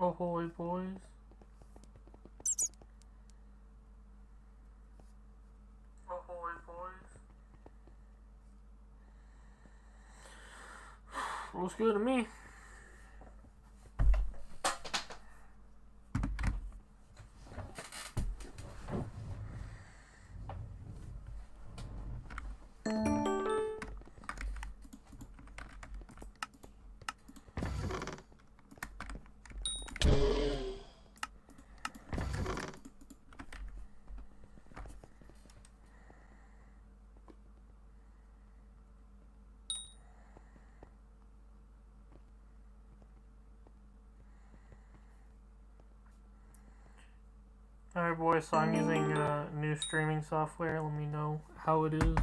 Ahoy, boys. Ahoy, boys. Looks good to me. Alright boys, so I'm using new streaming software. Let me know how it is.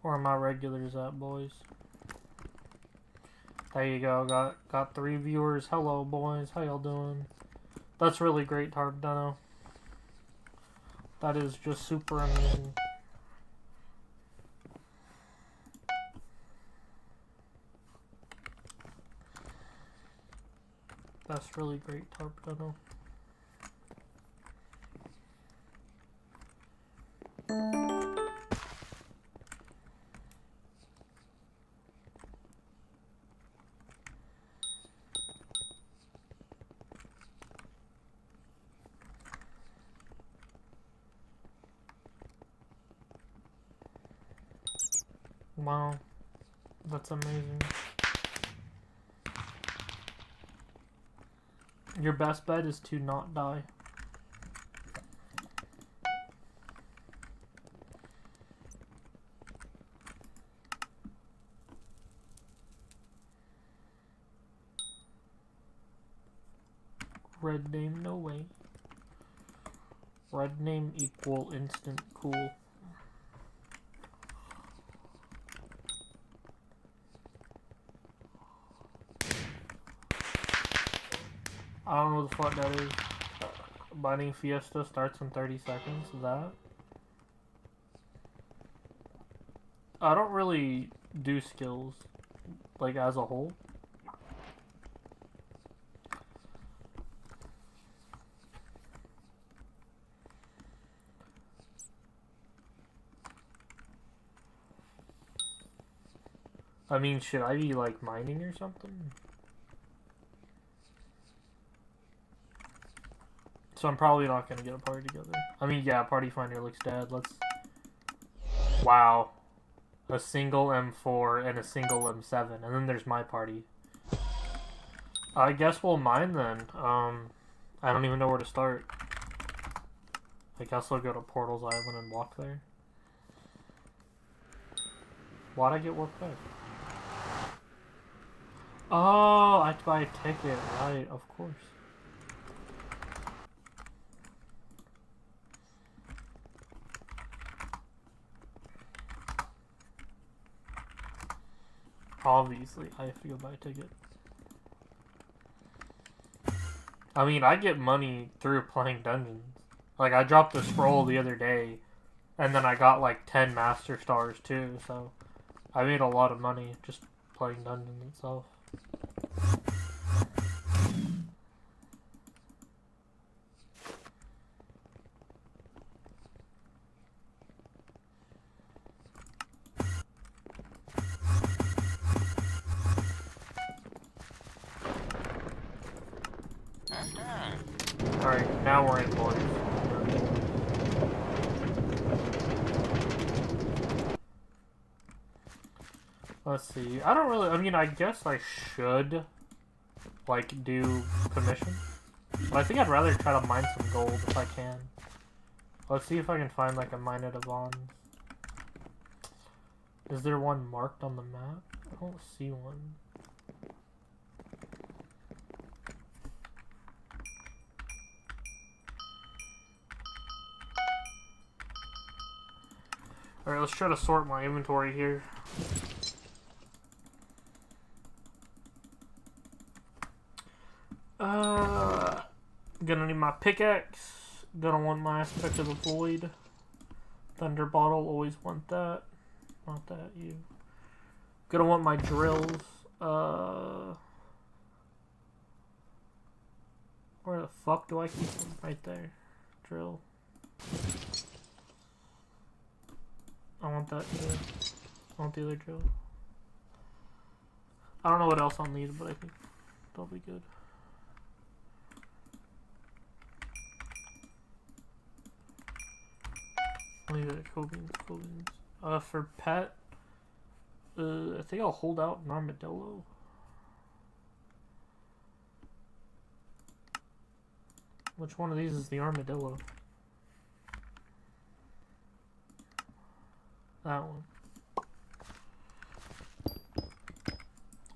Where are my regulars at, boys? There you go. Got 3 viewers. Hello, boys. How y'all doing? That's really great, Tardano. That is just super amazing. That's really great, Tardano. Wow, that's amazing. Your best bet is to not die. Red name, no way. Red name equal instant cool. I don't know what the fuck that is. Binding Fiesta starts in 30 seconds. That? I don't really do skills, like, as a whole. I mean, should I be, like, mining or something? So I'm probably not going to get a party together. I mean, yeah, Party Finder looks dead. Let's... Wow. A single M4 and a single M7. And then there's my party. I guess we'll mine then. I don't even know where to start. I guess I'll go to Portals Island and walk there. Why'd I get work back? Oh, I have to buy a ticket. Right, of course. Obviously, I have to go buy a ticket. I mean, I get money through playing dungeons. Like, I dropped a scroll the other day, and then I got like 10 master stars too, so I made a lot of money just playing dungeons itself. Alright, now we're in, boys. Let's see. I mean, I guess I should, like, do commission. But I think I'd rather try to mine some gold if I can. Let's see if I can find like a mine at Avon's. Is there one marked on the map? I don't see one. Alright, let's try to sort my inventory here. Gonna need my pickaxe. Gonna want my aspect of the void. Thunder bottle, always want that. Not that, you. Gonna want my drills. Where the fuck do I keep them? Right there. Drill. I want that too. I want the other drill. I don't know what else I'll need, but I think they'll be good. I'll leave it at cool beans. For pet, I think I'll hold out an armadillo. Which one of these is the armadillo? That one.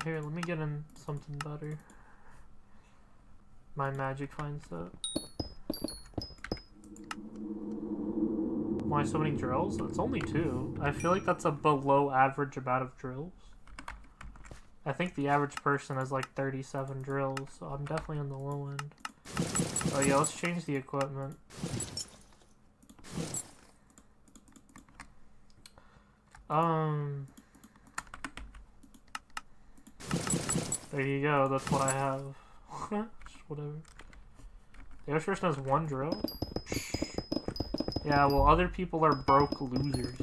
Here, let me get in something better. My magic finds that. Why so many drills? It's only 2. I feel like that's a below average amount of drills. I think the average person has like 37 drills, so I'm definitely on the low end. Oh yeah, let's change the equipment. There you go, that's what I have. Just whatever. The average person has 1 drill? Yeah, well, other people are broke losers.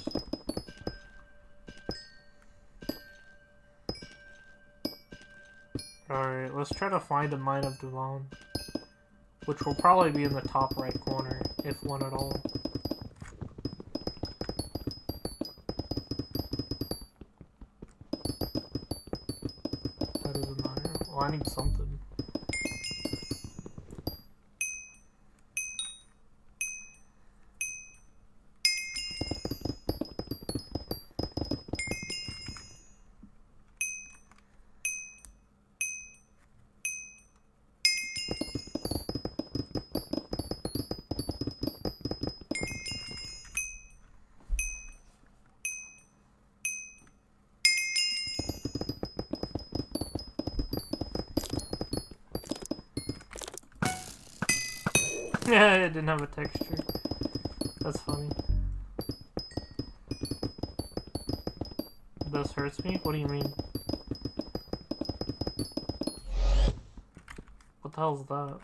Alright, let's try to find a mine of Devon. Which will probably be in the top right corner, if one at all. That doesn't matter. Well, I need something. Yeah, it didn't have a texture. That's funny. This hurts me? What do you mean? What the hell is that?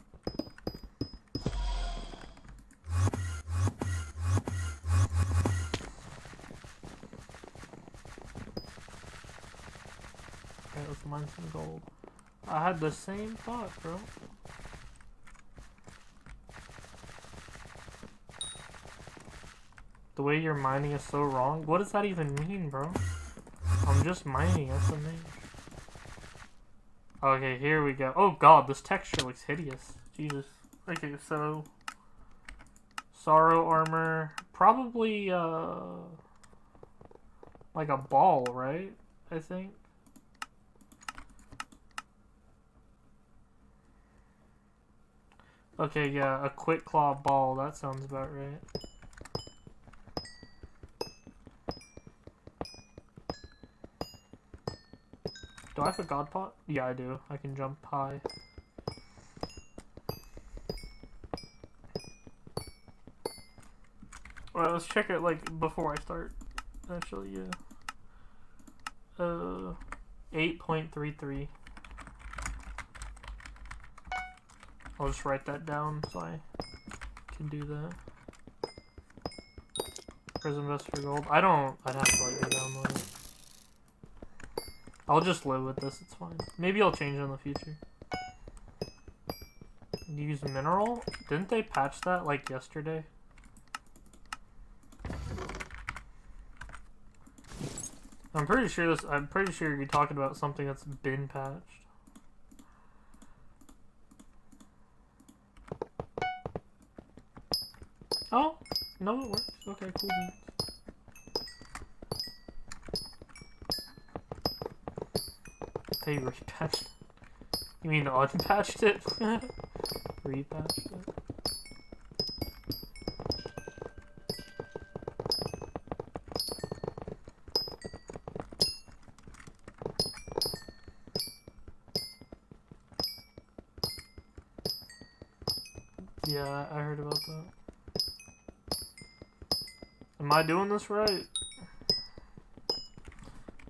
Okay, let's mine some gold. I had the same thought, bro. The way you're mining is so wrong. What does that even mean, bro? I'm just mining SMH. Okay, here we go. Oh god, this texture looks hideous. Jesus. Okay, so... Sorrow armor. Probably, like a ball, right? I think. Okay, yeah, a quick claw ball. That sounds about right. Do I have a god pot? Yeah, I do. I can jump high. Alright, let's check it, like, before I start. Actually, yeah. 8.33. I'll just write that down so I can do that. Prison vest for gold. I'd have to, like, go download it. I'll just live with this, it's fine. Maybe I'll change it in the future. Use mineral? Didn't they patch that, like, yesterday? I'm pretty sure you're talking about something that's been patched. No, it works. Okay, cool beans. They repatched. You mean unpatched it? Repatched it. Yeah, I heard about that. Am I doing this right?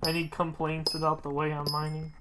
Any complaints about the way I'm mining?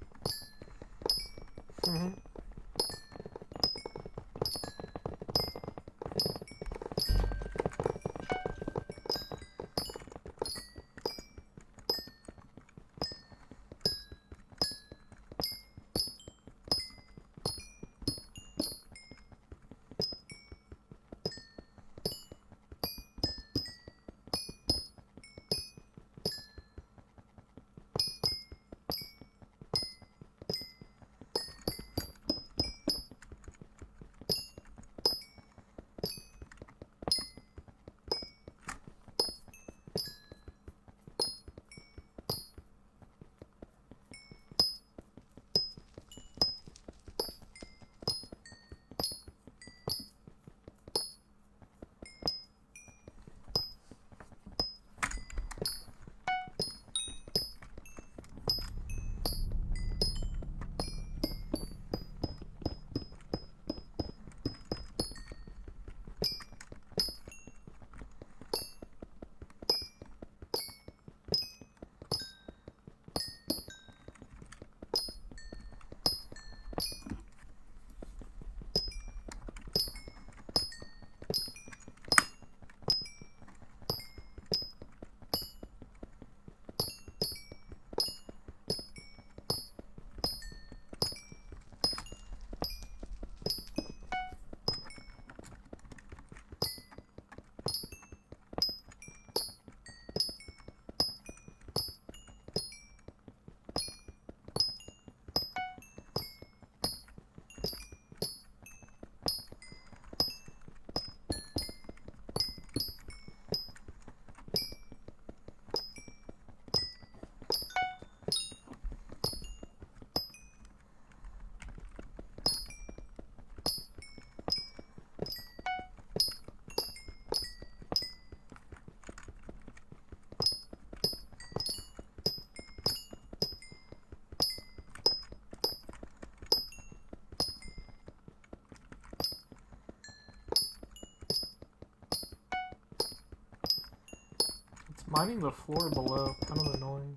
Mining the floor below, kind of annoying.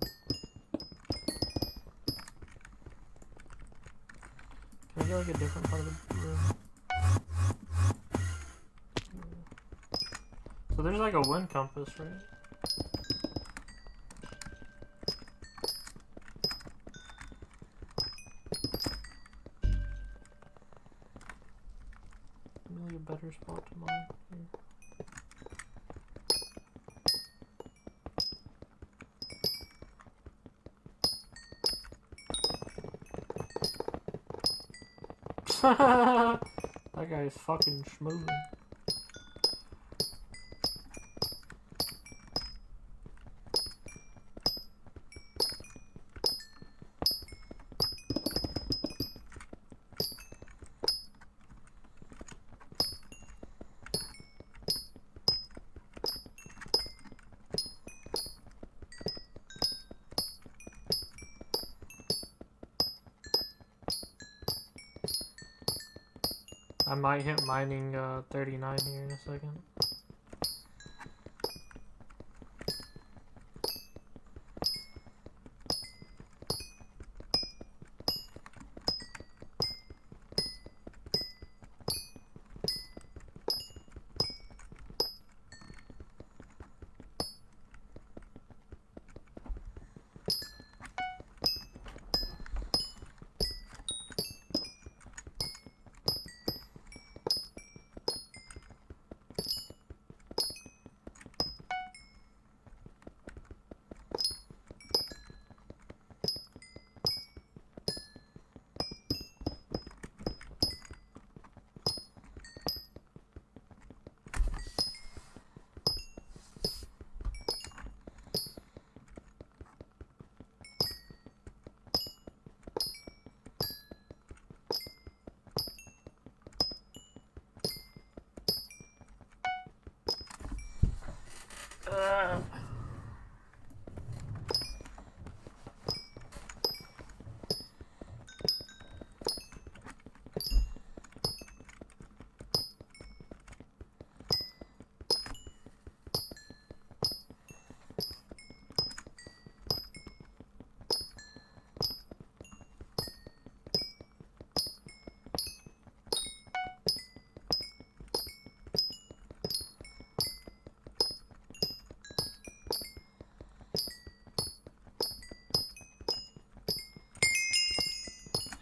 Can I go like a different part of the room? So there's like a wind compass, right? Maybe a better spot to mine here. That guy is fucking schmoozing. I might hit mining 39 here in a second.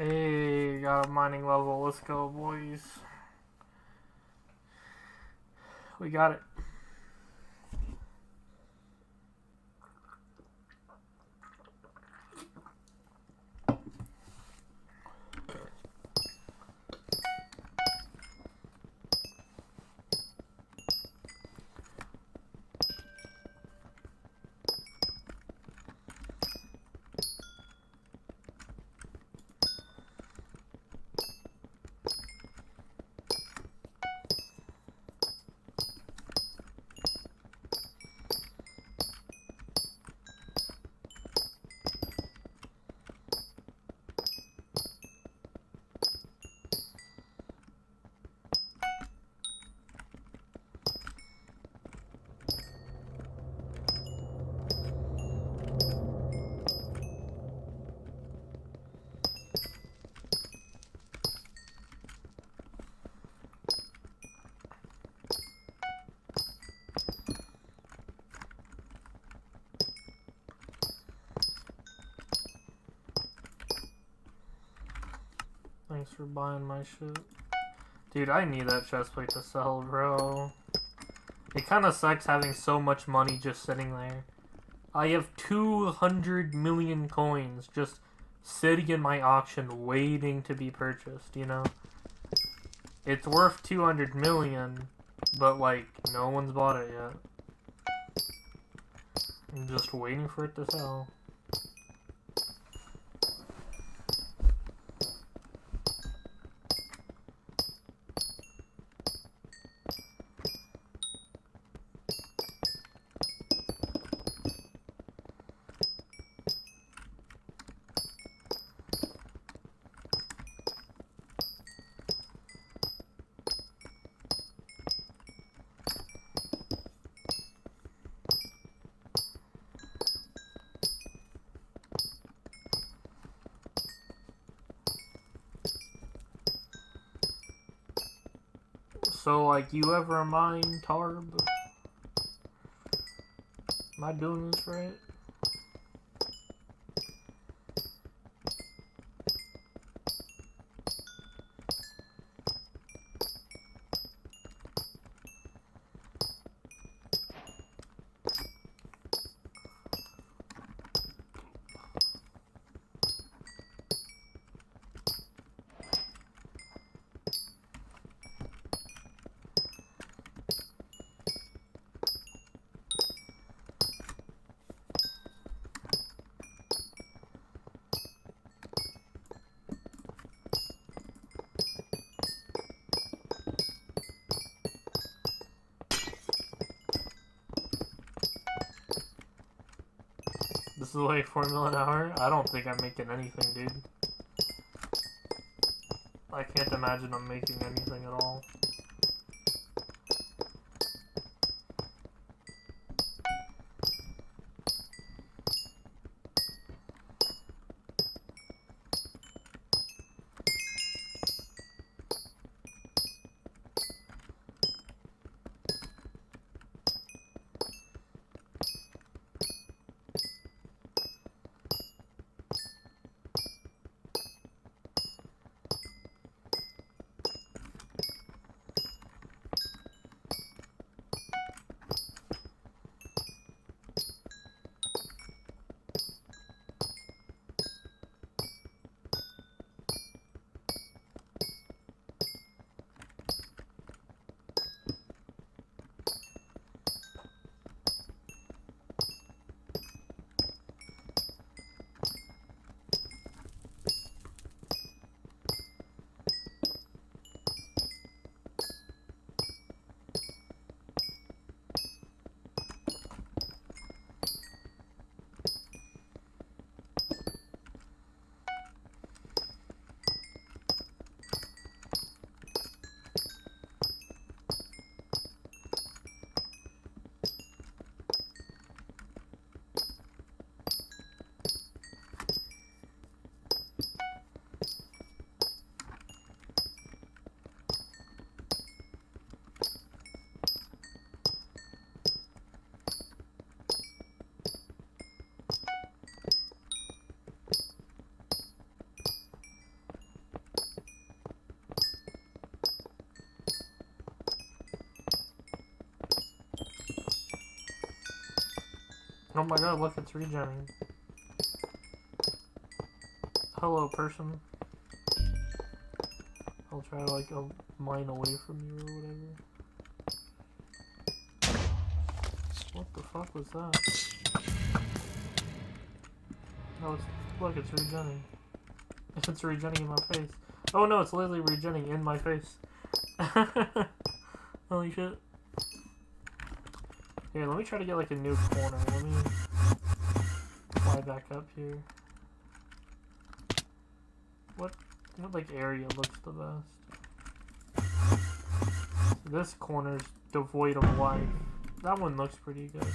Hey, got a mining level. Let's go, boys. We got it. Thanks for buying my shit. Dude, I need that chestplate to sell, bro. It kinda sucks having so much money just sitting there. I have 200 million coins just sitting in my auction waiting to be purchased, you know? It's worth 200 million, but like, no one's bought it yet. I'm just waiting for it to sell. So, like, you ever mine Tarb? Am I doing this right? This is like 4 mil an hour? I don't think I'm making anything, dude. I can't imagine I'm making anything at all. Oh my god, look, it's regenning. Hello, person. I'll try to, like, mine away from you or whatever. What the fuck was that? Oh, look, it's regenning. It's regenning in my face. Oh no, it's literally regenning in my face. Holy shit. Here, let me try to get like a new corner. Let me fly back up here. What like area looks the best? So this corner's devoid of life. That one looks pretty good.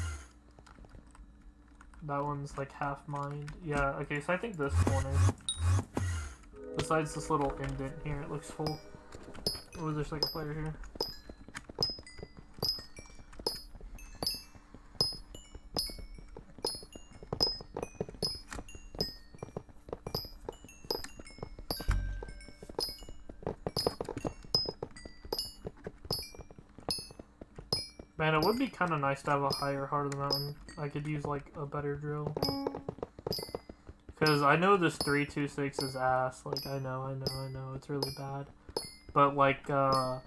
That one's like half mined. Yeah, okay, so I think this corner. Besides this little indent here, it looks full. Oh, there's like a player here. Man, it would be kind of nice to have a higher heart of the mountain. I could use, like, a better drill. Because I know this 326 is ass. Like, I know. It's really bad. But, like, the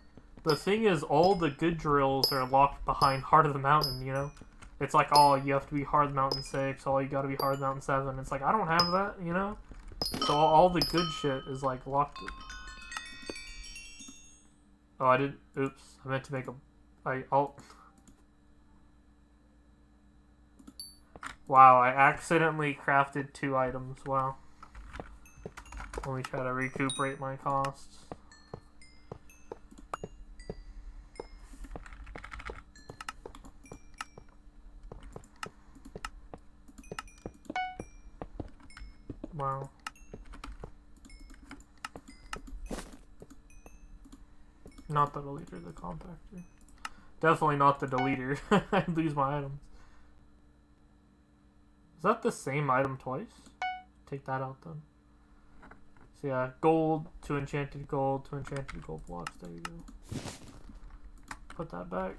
thing is, all the good drills are locked behind Heart of the Mountain, you know? It's like, oh, you have to be Heart of the Mountain 6. Oh, you gotta be Heart of the Mountain 7. It's like, I don't have that, you know? So all the good shit is, like, locked. Oh, I didn't. Oops. I meant to make a... Wow, I accidentally crafted 2 items. Wow. Let me try to recuperate my costs. Wow. Not the deleter, the compactor. Definitely not the deleter. I'd lose my items. Is that the same item twice? Take that out then. So yeah, gold to enchanted gold blocks. There you go. Put that back.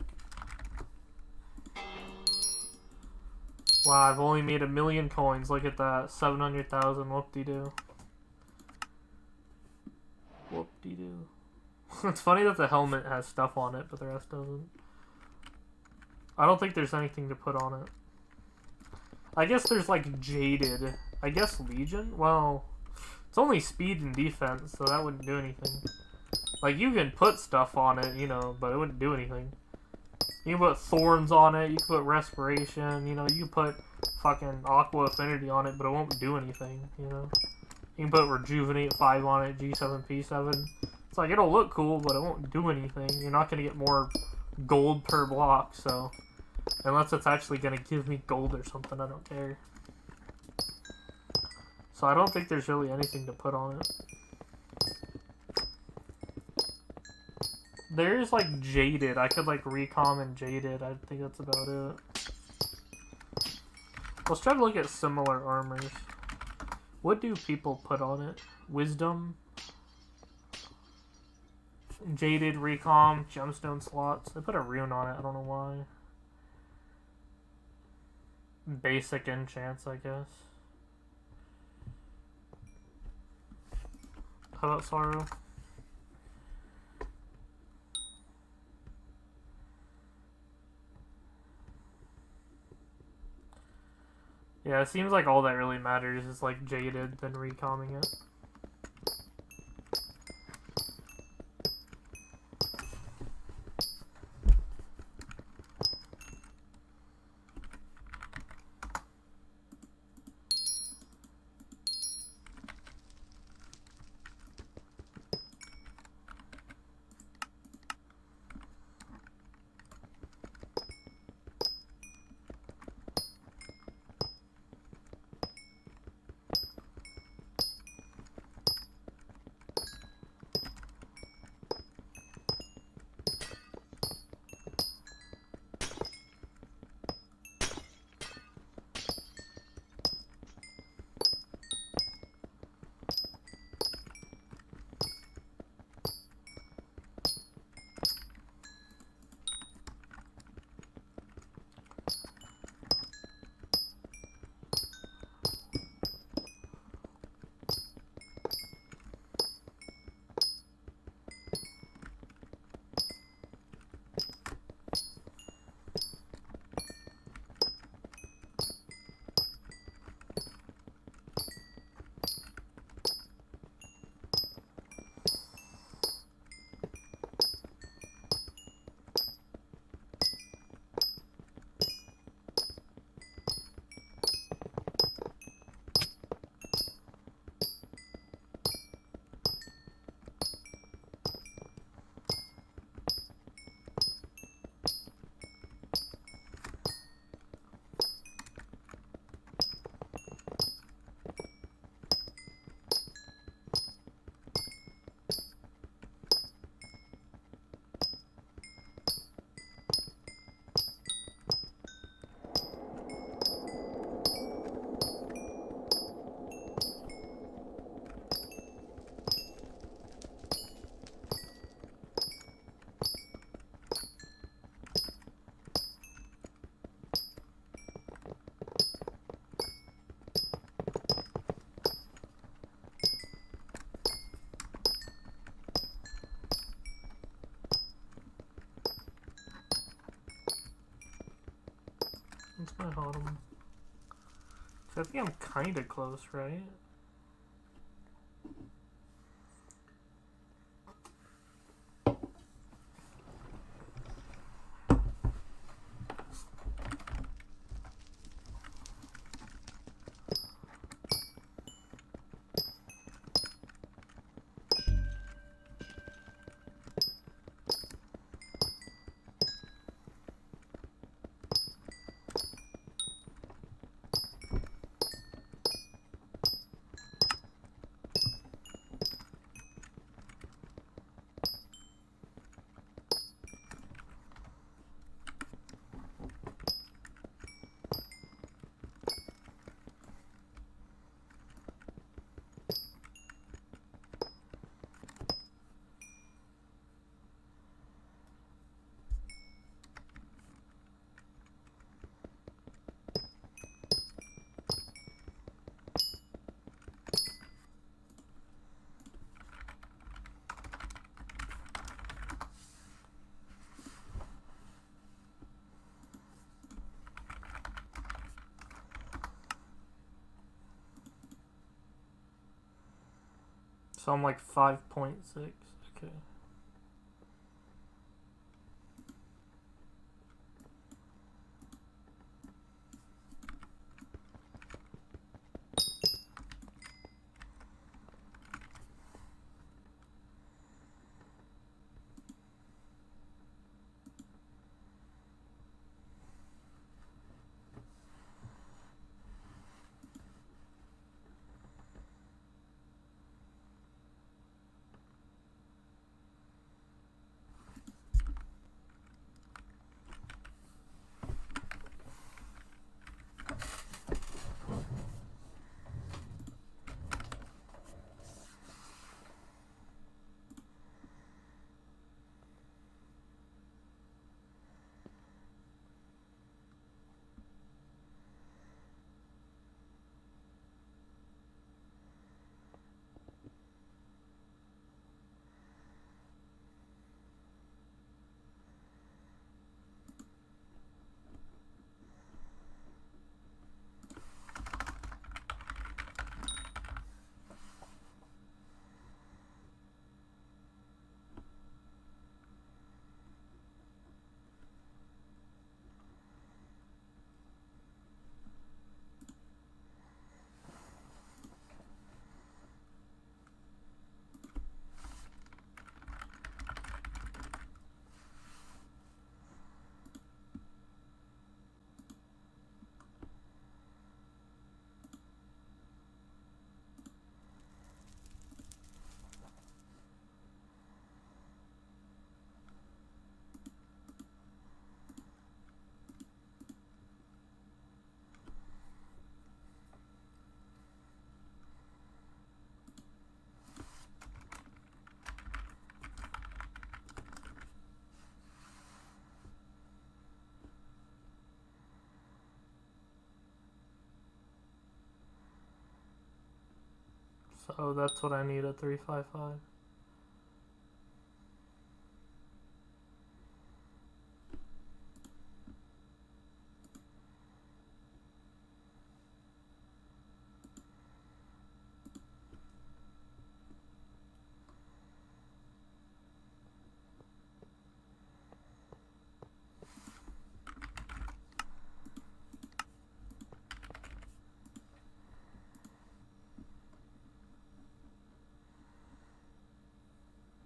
Wow, I've only made 1,000,000 coins. Look at that. 700,000. Whoop-de-doo. Whoop-de-doo. It's funny that the helmet has stuff on it, but the rest doesn't. I don't think there's anything to put on it. I guess there's like Jaded. I guess Legion? Well, it's only speed and defense, so that wouldn't do anything. Like, you can put stuff on it, you know, but it wouldn't do anything. You can put Thorns on it, you can put Respiration, you know, you can put fucking Aqua Affinity on it, but it won't do anything, you know. You can put Rejuvenate 5 on it, G7, P7. It's like, it'll look cool, but it won't do anything. You're not going to get more gold per block, so... Unless it's actually going to give me gold or something, I don't care. So I don't think there's really anything to put on it. There's like Jaded. I could like recom and Jaded. I think that's about it. Let's try to look at similar armors. What do people put on it? Wisdom. Jaded, recom, gemstone slots. They put a rune on it. I don't know why. Basic enchants, I guess. How about Sorrow? Yeah, it seems like all that really matters is like Jaded, then recomming it. So I think I'm kind of close, right? So I'm like 5.6. Okay. So that's what I need at 355.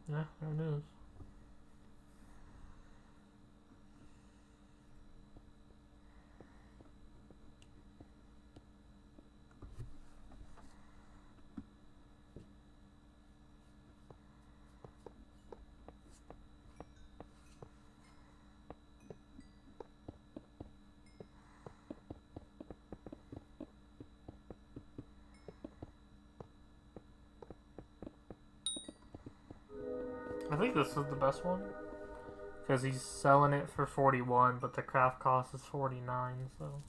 Yeah, there it is. I think this is the best one. Because he's selling it for 41, but the craft cost is 49, so...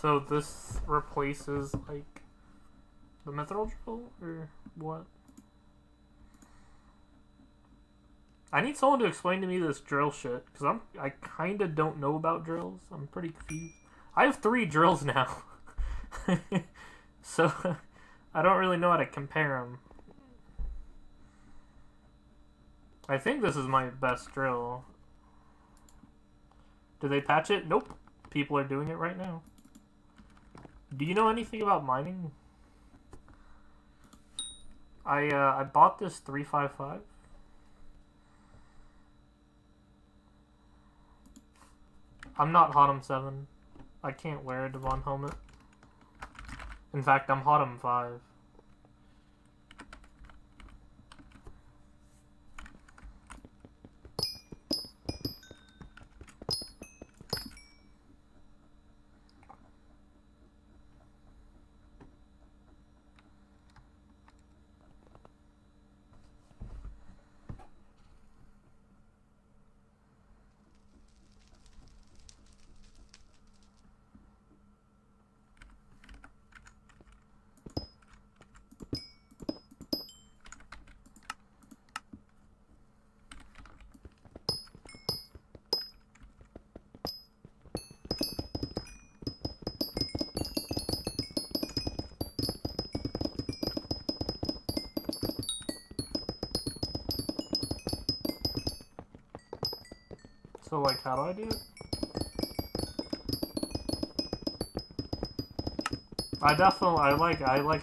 So this replaces, like, the mithril drill, or what? I need someone to explain to me this drill shit, because I kind of don't know about drills. I'm pretty confused. I have 3 drills now. So, I don't really know how to compare them. I think this is my best drill. Did they patch it? Nope. People are doing it right now. Do you know anything about mining? I bought this 355. I'm not Hotum 7. I can't wear a Devon helmet. In fact, I'm Hotum 5. So, like, how do I do it? I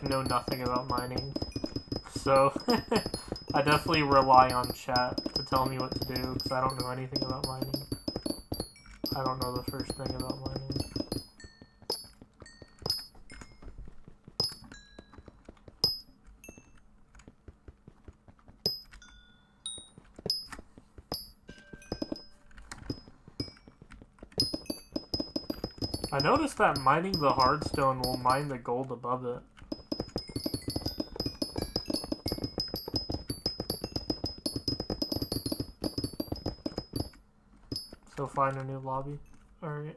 know nothing about mining. So, I definitely rely on chat to tell me what to do, because I don't know anything about mining. I don't know the first thing about mining. I noticed that mining the hardstone will mine the gold above it. So find a new lobby. Alright,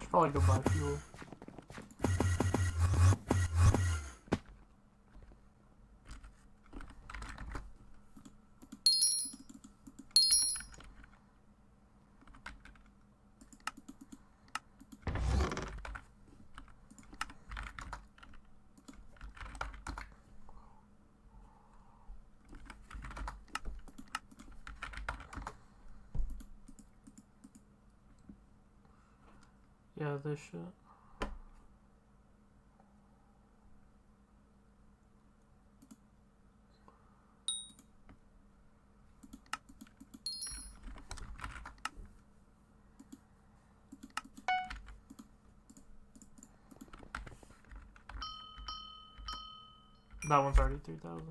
should probably go buy fuel. Yeah, this shit. That one's already 3,000.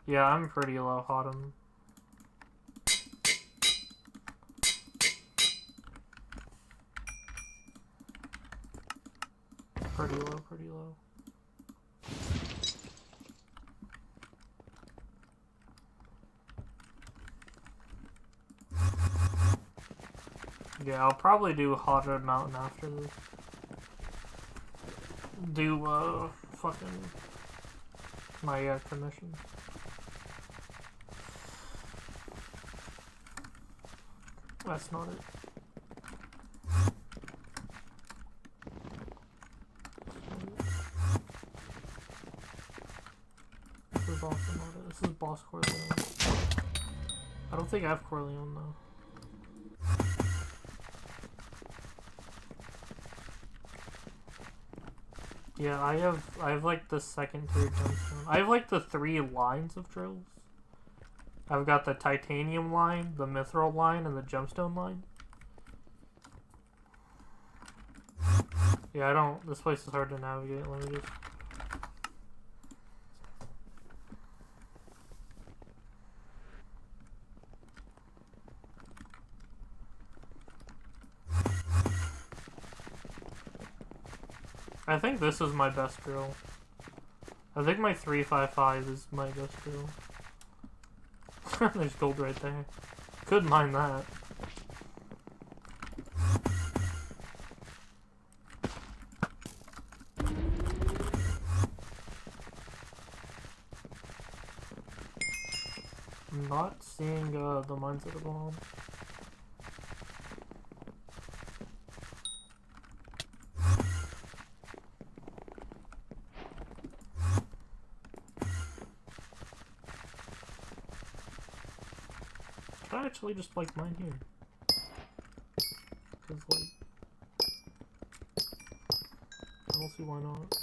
Yeah, I'm pretty low Hotum. Pretty low, pretty low. Yeah, I'll probably do Haunted Mountain after this. Do, fucking my, commission. That's not it. This is also not it. This is Boss Corleone. I don't think I have Corleone though. Yeah, I have like the second tier gemstone. I have like the 3 lines of drills. I've got the titanium line, the mithril line, and the gemstone line. Yeah, I don't... This place is hard to navigate. Let me just... I think this is my best drill. I think my 355 is my best drill. There's gold right there. Could mine that. I'm not seeing the mines that are going on. Could I actually just like mine here? Cause like, I don't see why not.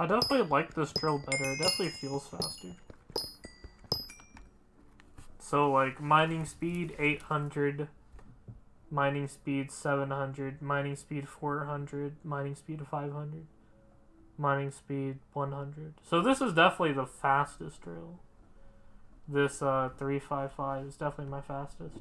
I definitely like this drill better. It definitely feels faster. So like mining speed 800, mining speed 700, mining speed 400, mining speed 500, mining speed 100. So this is definitely the fastest drill. This 355 is definitely my fastest.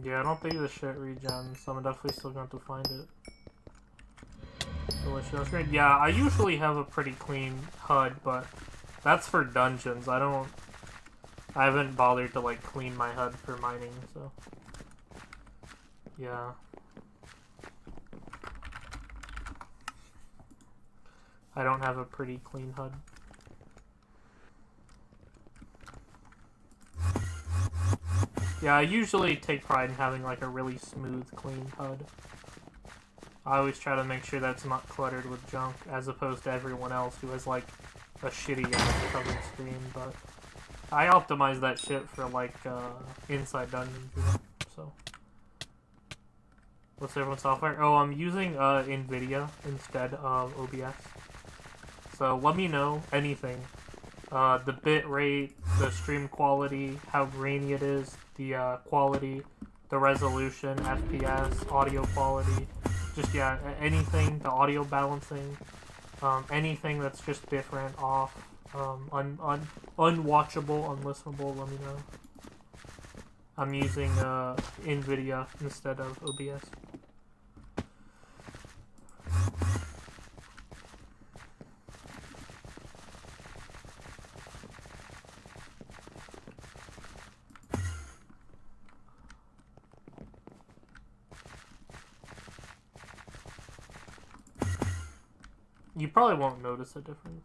Yeah, I don't think this shit regens, so I'm definitely still going to have to find it. Delicious. Yeah, I usually have a pretty clean HUD, but that's for dungeons. I haven't bothered to like clean my HUD for mining, so yeah. I don't have a pretty clean HUD. Yeah, I usually take pride in having like a really smooth, clean HUD. I always try to make sure that's not cluttered with junk, as opposed to everyone else who has like a shitty ass covered screen, but I optimize that shit for like inside dungeons, you know? So what's everyone's software? Oh, I'm using NVIDIA instead of OBS. So let me know anything. The bit rate, the stream quality, how grainy it is, the quality, the resolution, FPS, audio quality, just yeah, anything, the audio balancing, anything that's just different, off, unwatchable, unlistenable, let me know. I'm using NVIDIA instead of OBS. You probably won't notice a difference.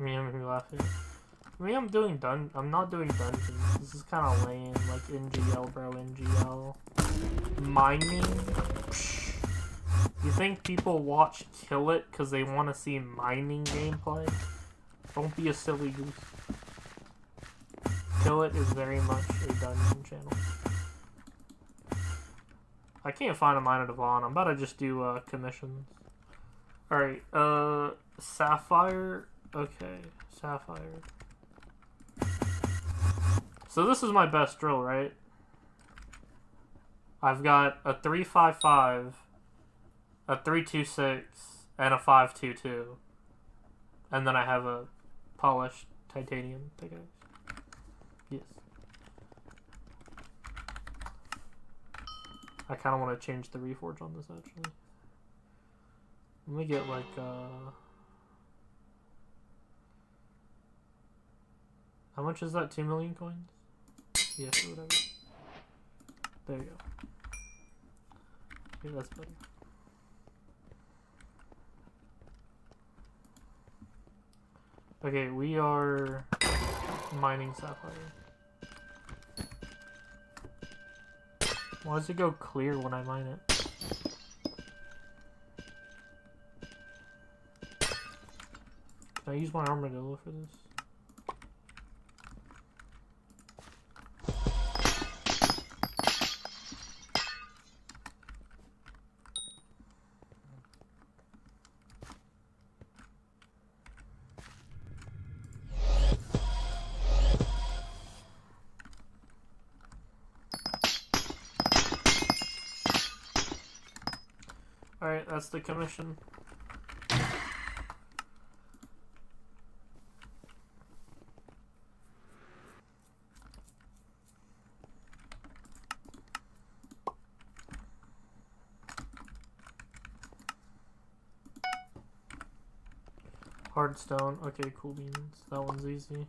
I mean, I'm laughing. I mean, I'm not doing dungeons. This is kind of lame. Like, NGL, bro, NGL. Mining? Psh. You think people watch Kill It because they want to see mining gameplay? Don't be a silly goose. Kill It is very much a dungeon channel. I can't find a miner to Vaughn. I'm about to just do commissions. Alright, Sapphire. Okay, Sapphire. So this is my best drill, right? I've got a 355, a 326, and a 522. And then I have a polished titanium pickaxe. Yes. I kind of want to change the reforge on this, actually. Let me get, like, how much is that? 2 million coins? Yeah, sure, whatever. There you go. Okay, that's better. Okay, we are mining sapphire. Why does it go clear when I mine it? Can I use my armadillo for this? Alright, that's the commission. Hardstone. Okay, cool beans. That one's easy.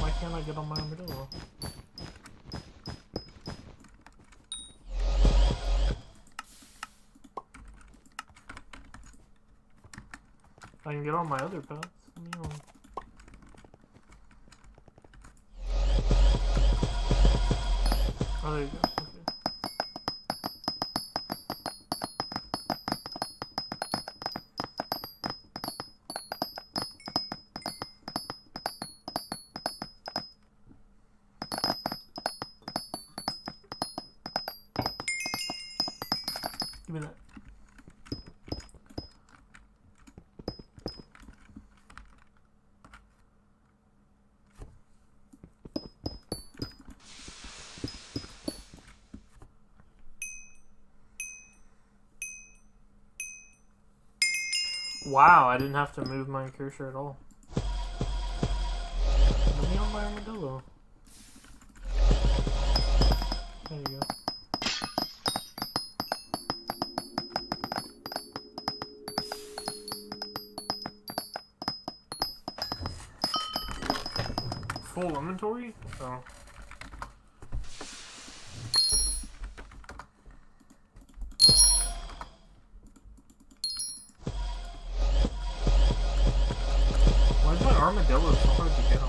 Why can't I get on my armadillo? I can get on my other paths. Oh, there you go. Okay. Give me that. Wow, I didn't have to move my cursor at all. Let me on my armadillo. There you go. Full inventory? Oh. Why is my armadillo so hard to get on?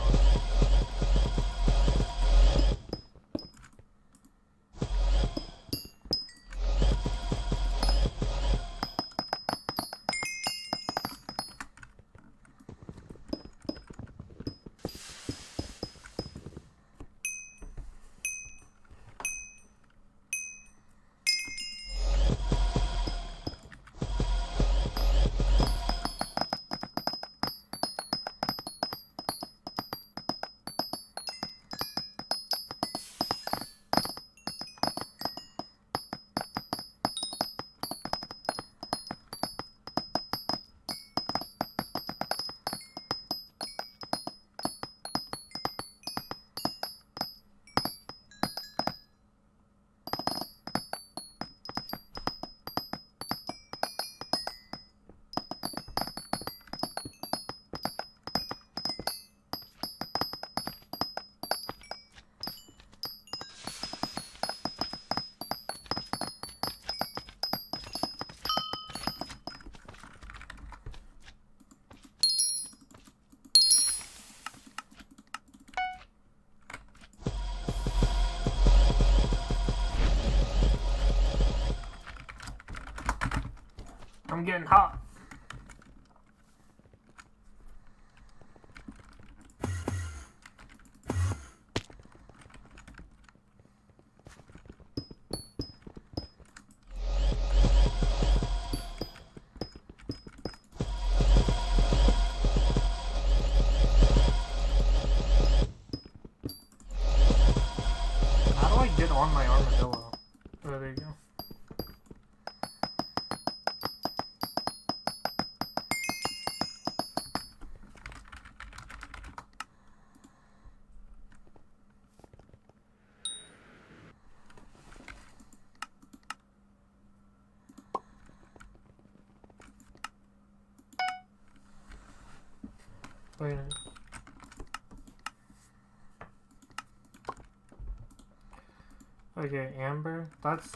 I'm getting hot. How do I get on my armadillo? Oh, there you go. Very nice. Okay, Amber. That's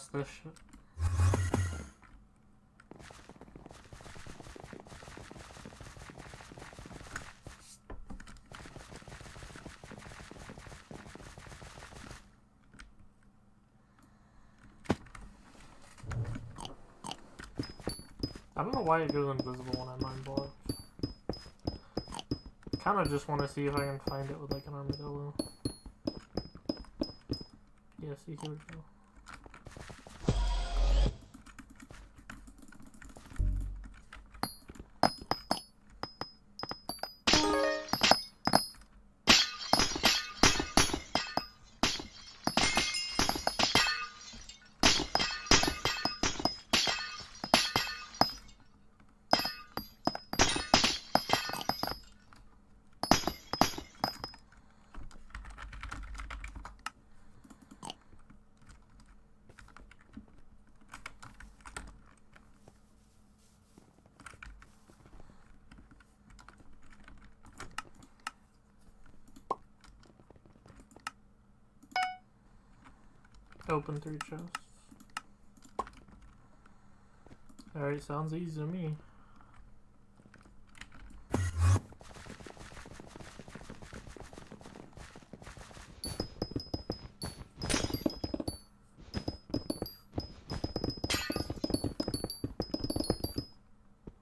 this shit. I don't know why it goes invisible when I mine blocks. Kinda just want to see if I can find it with like an armadillo. Yeah, see, here we go. Open 3 chests. Alright, sounds easy to me.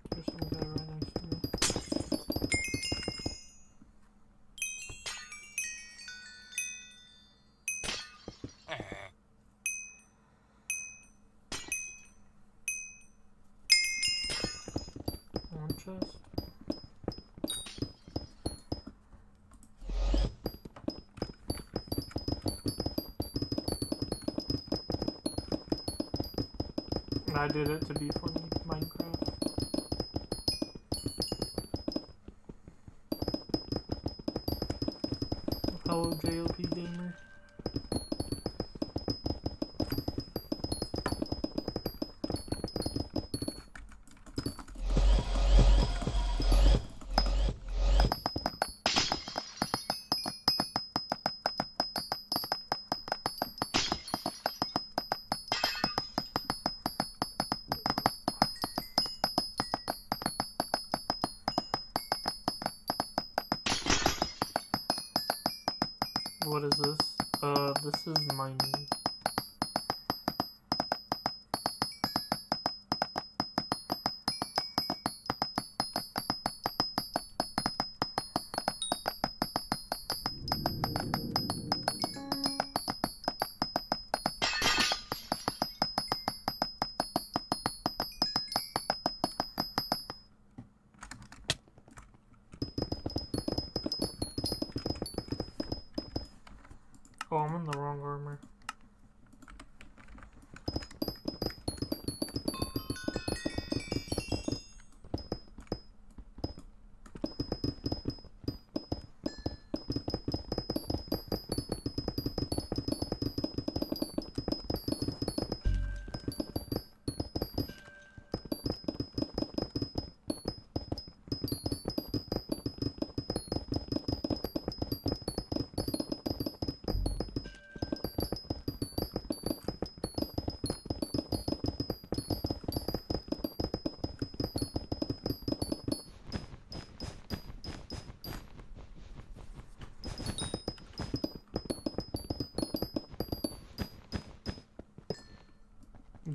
There's some guy right next to me. One chest. I did it to be funny, Minecraft. Hello, JOP gamer. What is this? This is mining. Oh, I'm in the wrong armor.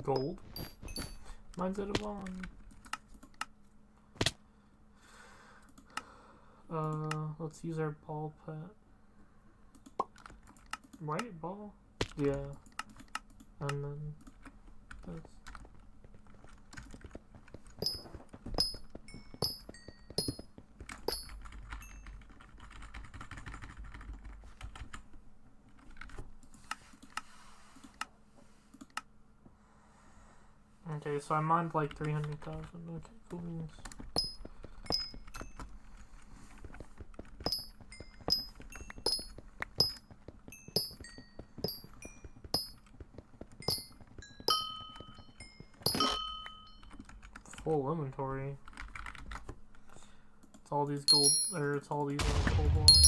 Gold. Mine's at a bond. Let's use our ball pet. Right, ball? Yeah. And then this. Okay, so I mined like 300,000. Okay, cool beans. Full inventory. It's all these gold, or it's all these gold blocks.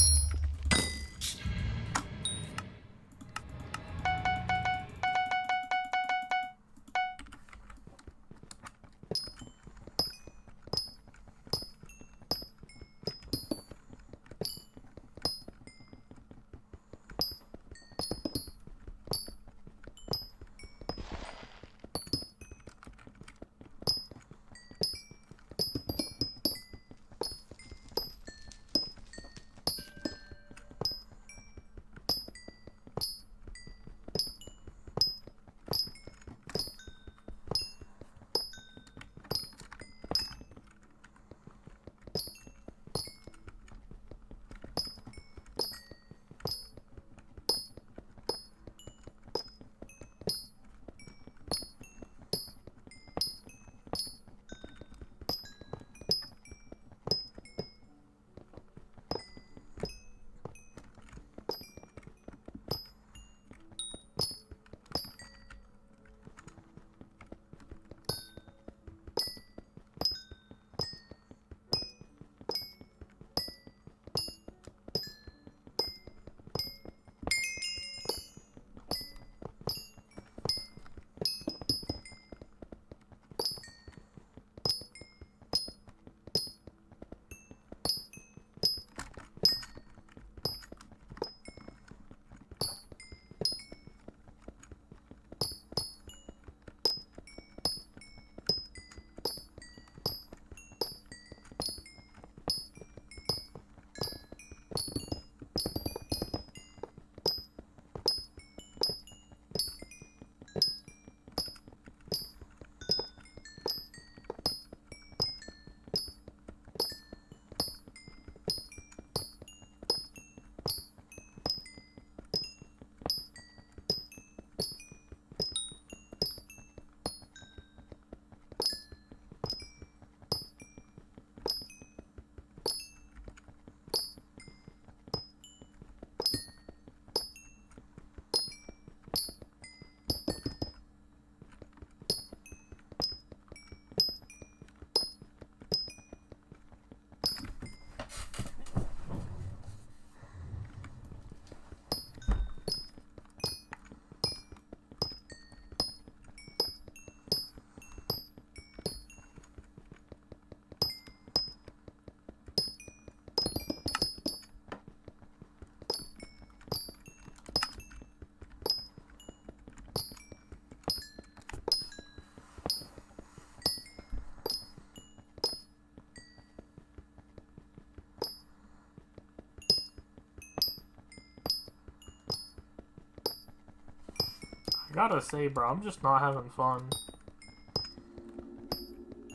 I gotta say, bro, I'm just not having fun.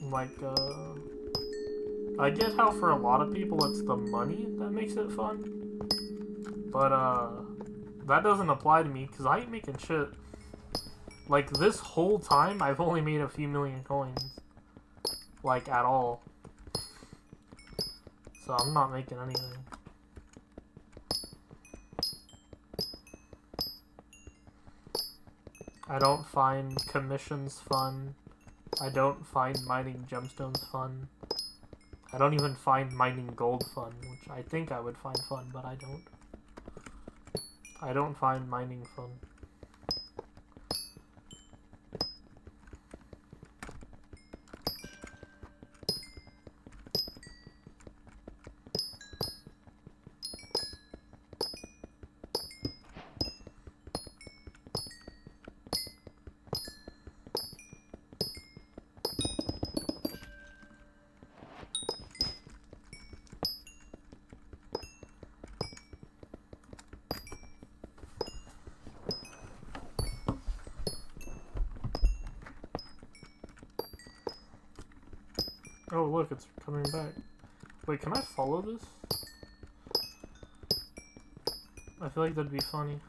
Like, I get how for a lot of people it's the money that makes it fun. But, that doesn't apply to me, because I ain't making shit. Like, this whole time, I've only made a few million coins. Like, at all. So I'm not making anything. I don't find commissions fun. I don't find mining gemstones fun. I don't even find mining gold fun, which I think I would find fun, but I don't. I don't find mining fun. Oh, look, it's coming back. Wait, can I follow this? I feel like that'd be funny.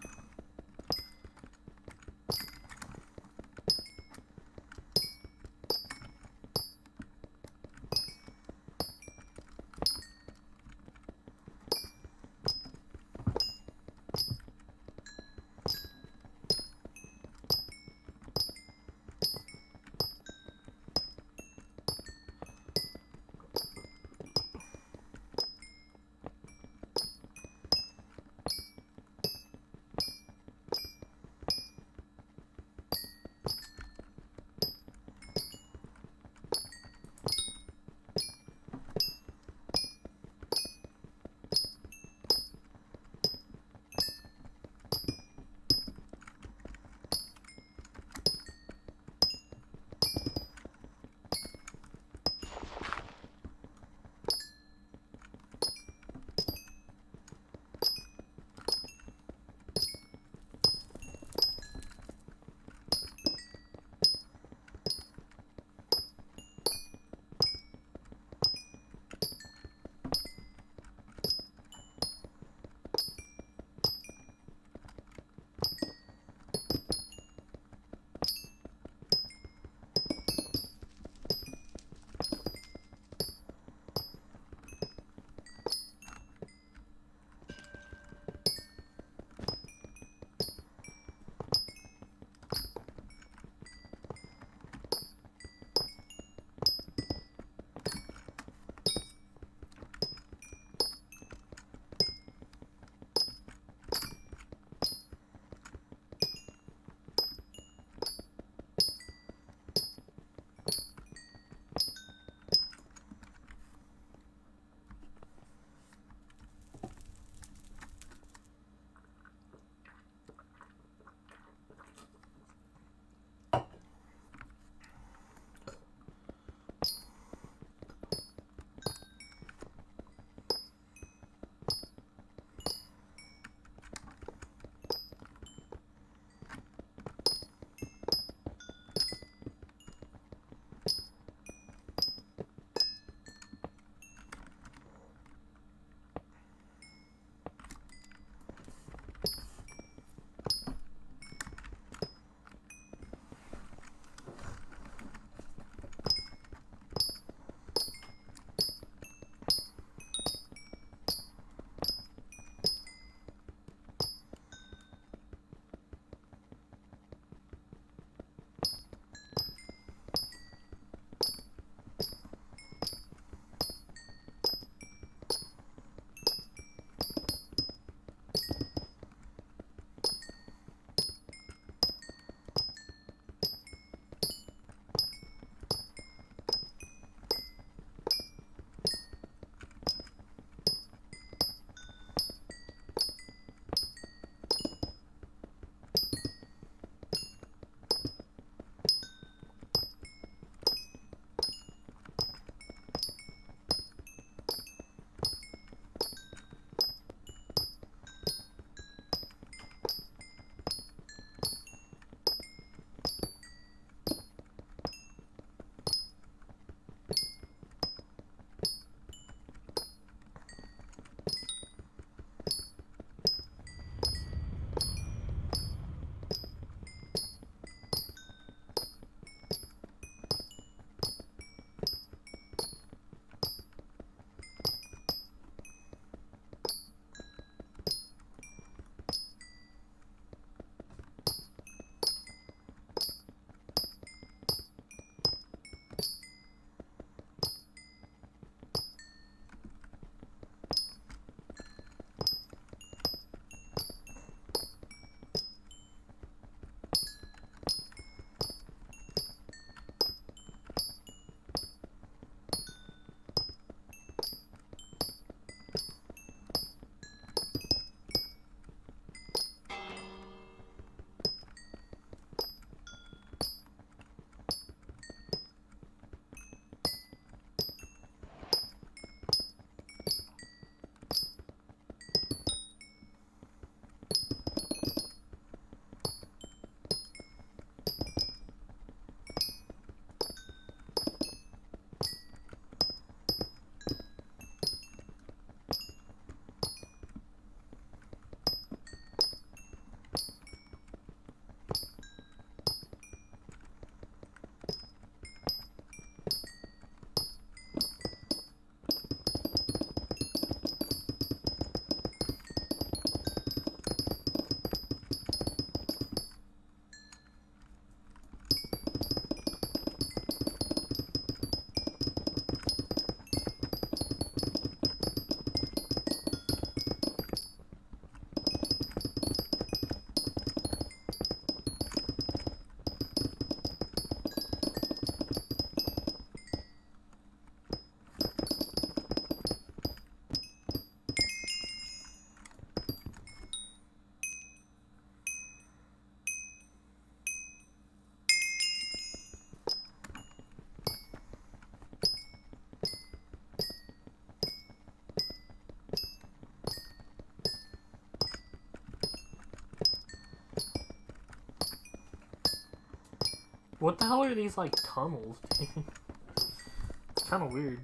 What the hell are these, like, tunnels? It's kind of weird.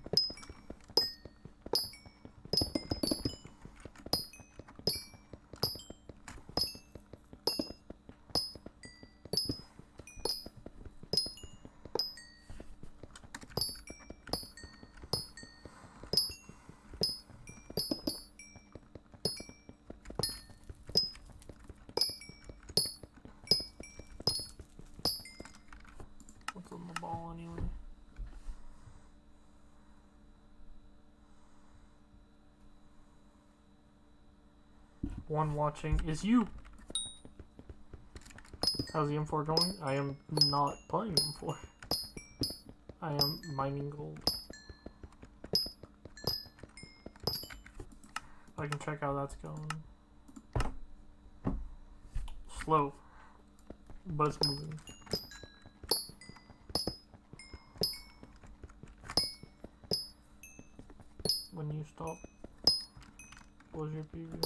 What's on the ball anyway? One watching is you. How's the M4 going? I am not playing M4. I am mining gold. I can check how that's going. Slow, but it's moving. When you stop, close your preview.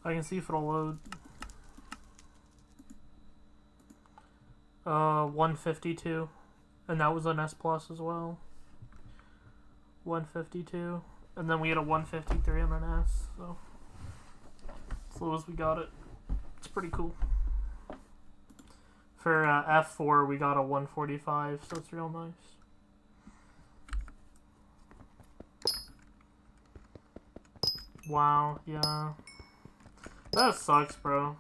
I can see if it'll load. 152, and that was an S plus as well. 152, and then we had a 153 on an S. So as low as we got it, it's pretty cool. For F4, we got a 145, so it's real nice. Wow, yeah. That sucks, bro.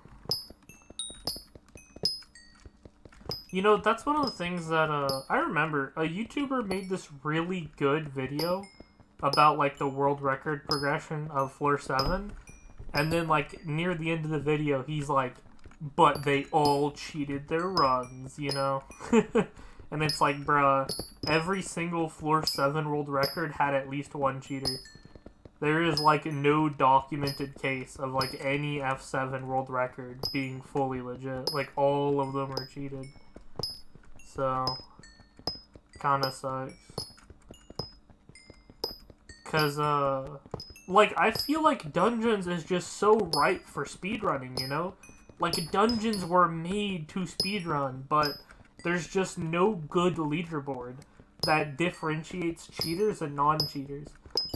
You know, that's one of the things that, I remember a YouTuber made this really good video about, like, the world record progression of Floor 7. And then, like, near the end of the video, he's like, but they all cheated their runs, you know? And it's like, bruh, every single Floor 7 world record had at least one cheater. There is, like, no documented case of, like, any F7 world record being fully legit. Like, all of them are cheated. So, kinda sucks. Cause, like, I feel like Dungeons is just so ripe for speedrunning, you know? Like, Dungeons were made to speedrun, but there's just no good leaderboard that differentiates cheaters and non-cheaters.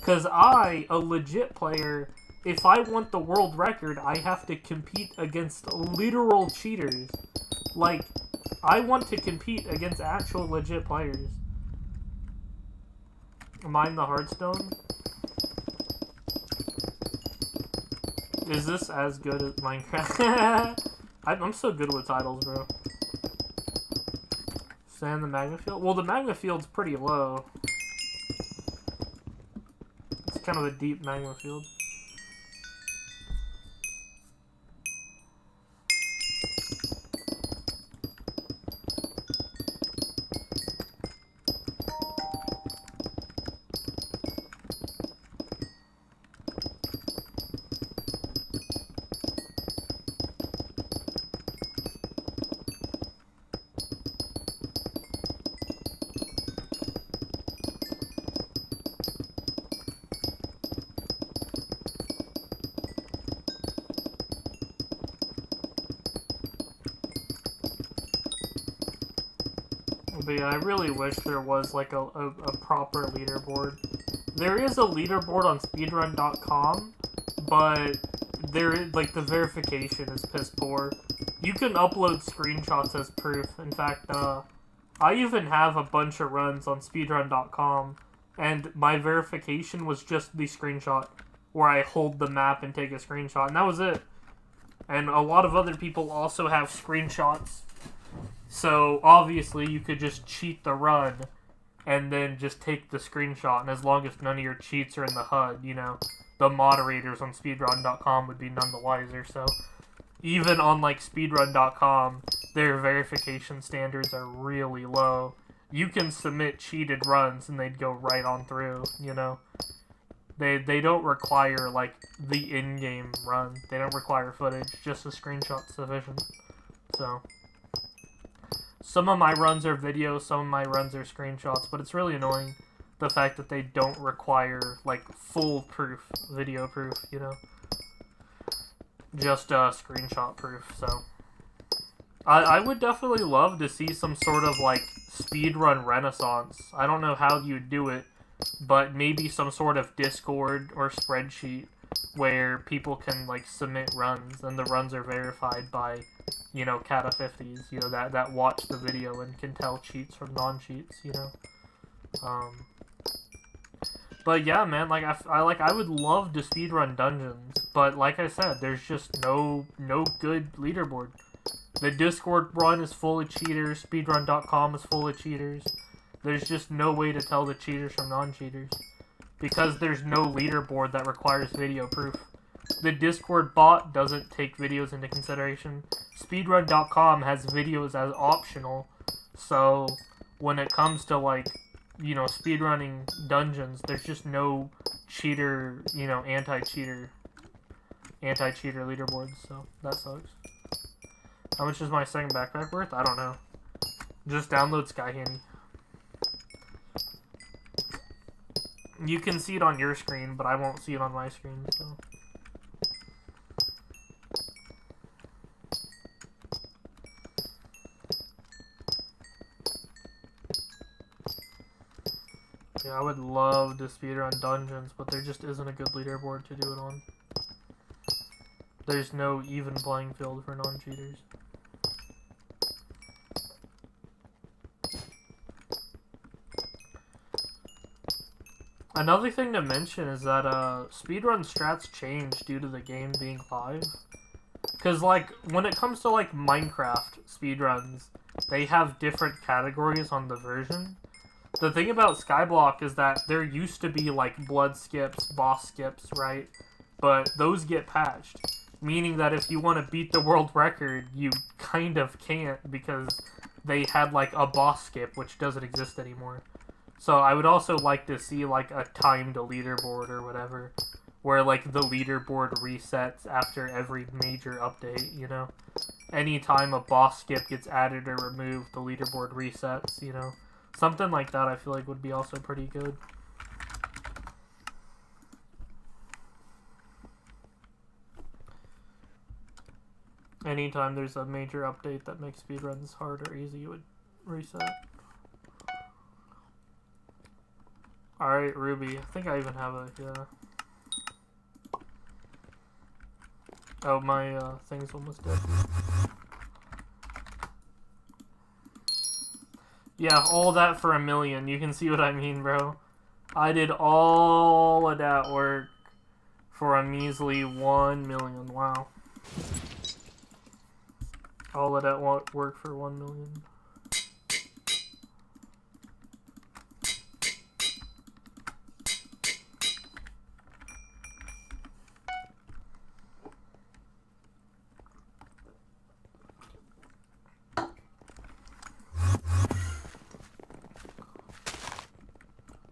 Cause I, a legit player, if I want the world record, I have to compete against literal cheaters. Like, I want to compete against actual legit players. Mine the Hearthstone? Is this as good as Minecraft? I'm so good with titles, bro. Sand the magma field? Well, the magma field's pretty low. It's kind of a deep magma field. But yeah, I really wish there was, like, a proper leaderboard. There is a leaderboard on speedrun.com, but like, the verification is piss poor. You can upload screenshots as proof. In fact, I even have a bunch of runs on speedrun.com, and my verification was just the screenshot, where I hold the map and take a screenshot, and that was it. And a lot of other people also have screenshots. So, obviously, you could just cheat the run, and then just take the screenshot, and as long as none of your cheats are in the HUD, you know, the moderators on speedrun.com would be none the wiser, so even on, like, speedrun.com, their verification standards are really low. You can submit cheated runs, and they'd go right on through, you know. They don't require, like, the in-game run. They don't require footage, just a screenshot's sufficient, so... Some of my runs are videos, some of my runs are screenshots, but it's really annoying, the fact that they don't require, like, full proof, video proof, you know? Just, screenshot proof, so... I would definitely love to see some sort of, like, speedrun renaissance. I don't know how you'd do it, but maybe some sort of Discord or spreadsheet where people can, like, submit runs, and the runs are verified by, you know, Cata50s, you know, that watch the video and can tell cheats from non-cheats, you know? But yeah, man, like, I would love to speedrun dungeons, but like I said, there's just no good leaderboard. The Discord run is full of cheaters, speedrun.com is full of cheaters. There's just no way to tell the cheaters from non-cheaters. Because there's no leaderboard that requires video proof. The Discord bot doesn't take videos into consideration. Speedrun.com has videos as optional. So, when it comes to, like, you know, speedrunning dungeons, there's just no cheater, you know, anti-cheater leaderboards, so that sucks. How much is my second backpack worth? I don't know. Just download Skyhandy. You can see it on your screen, but I won't see it on my screen, so... Yeah, I would love to speedrun dungeons, but there just isn't a good leaderboard to do it on. There's no even playing field for non-cheaters. Another thing to mention is that speedrun strats change due to the game being live. Because, like, when it comes to, like, Minecraft speedruns, they have different categories on the version. The thing about Skyblock is that there used to be, like, blood skips, boss skips, right? But those get patched. Meaning that if you want to beat the world record, you kind of can't because they had, like, a boss skip, which doesn't exist anymore. So I would also like to see, like, a timed leaderboard or whatever, where, like, the leaderboard resets after every major update, you know? Anytime a boss skip gets added or removed, the leaderboard resets, you know? Something like that I feel like would be also pretty good. Anytime there's a major update that makes speedruns hard or easy, it would reset. Alright, Ruby. I think I even have a, yeah. Oh, my thing's almost dead. Yeah, all that for $1 million. You can see what I mean, bro. I did all of that work for a measly $1 million. Wow. All of that work for $1 million.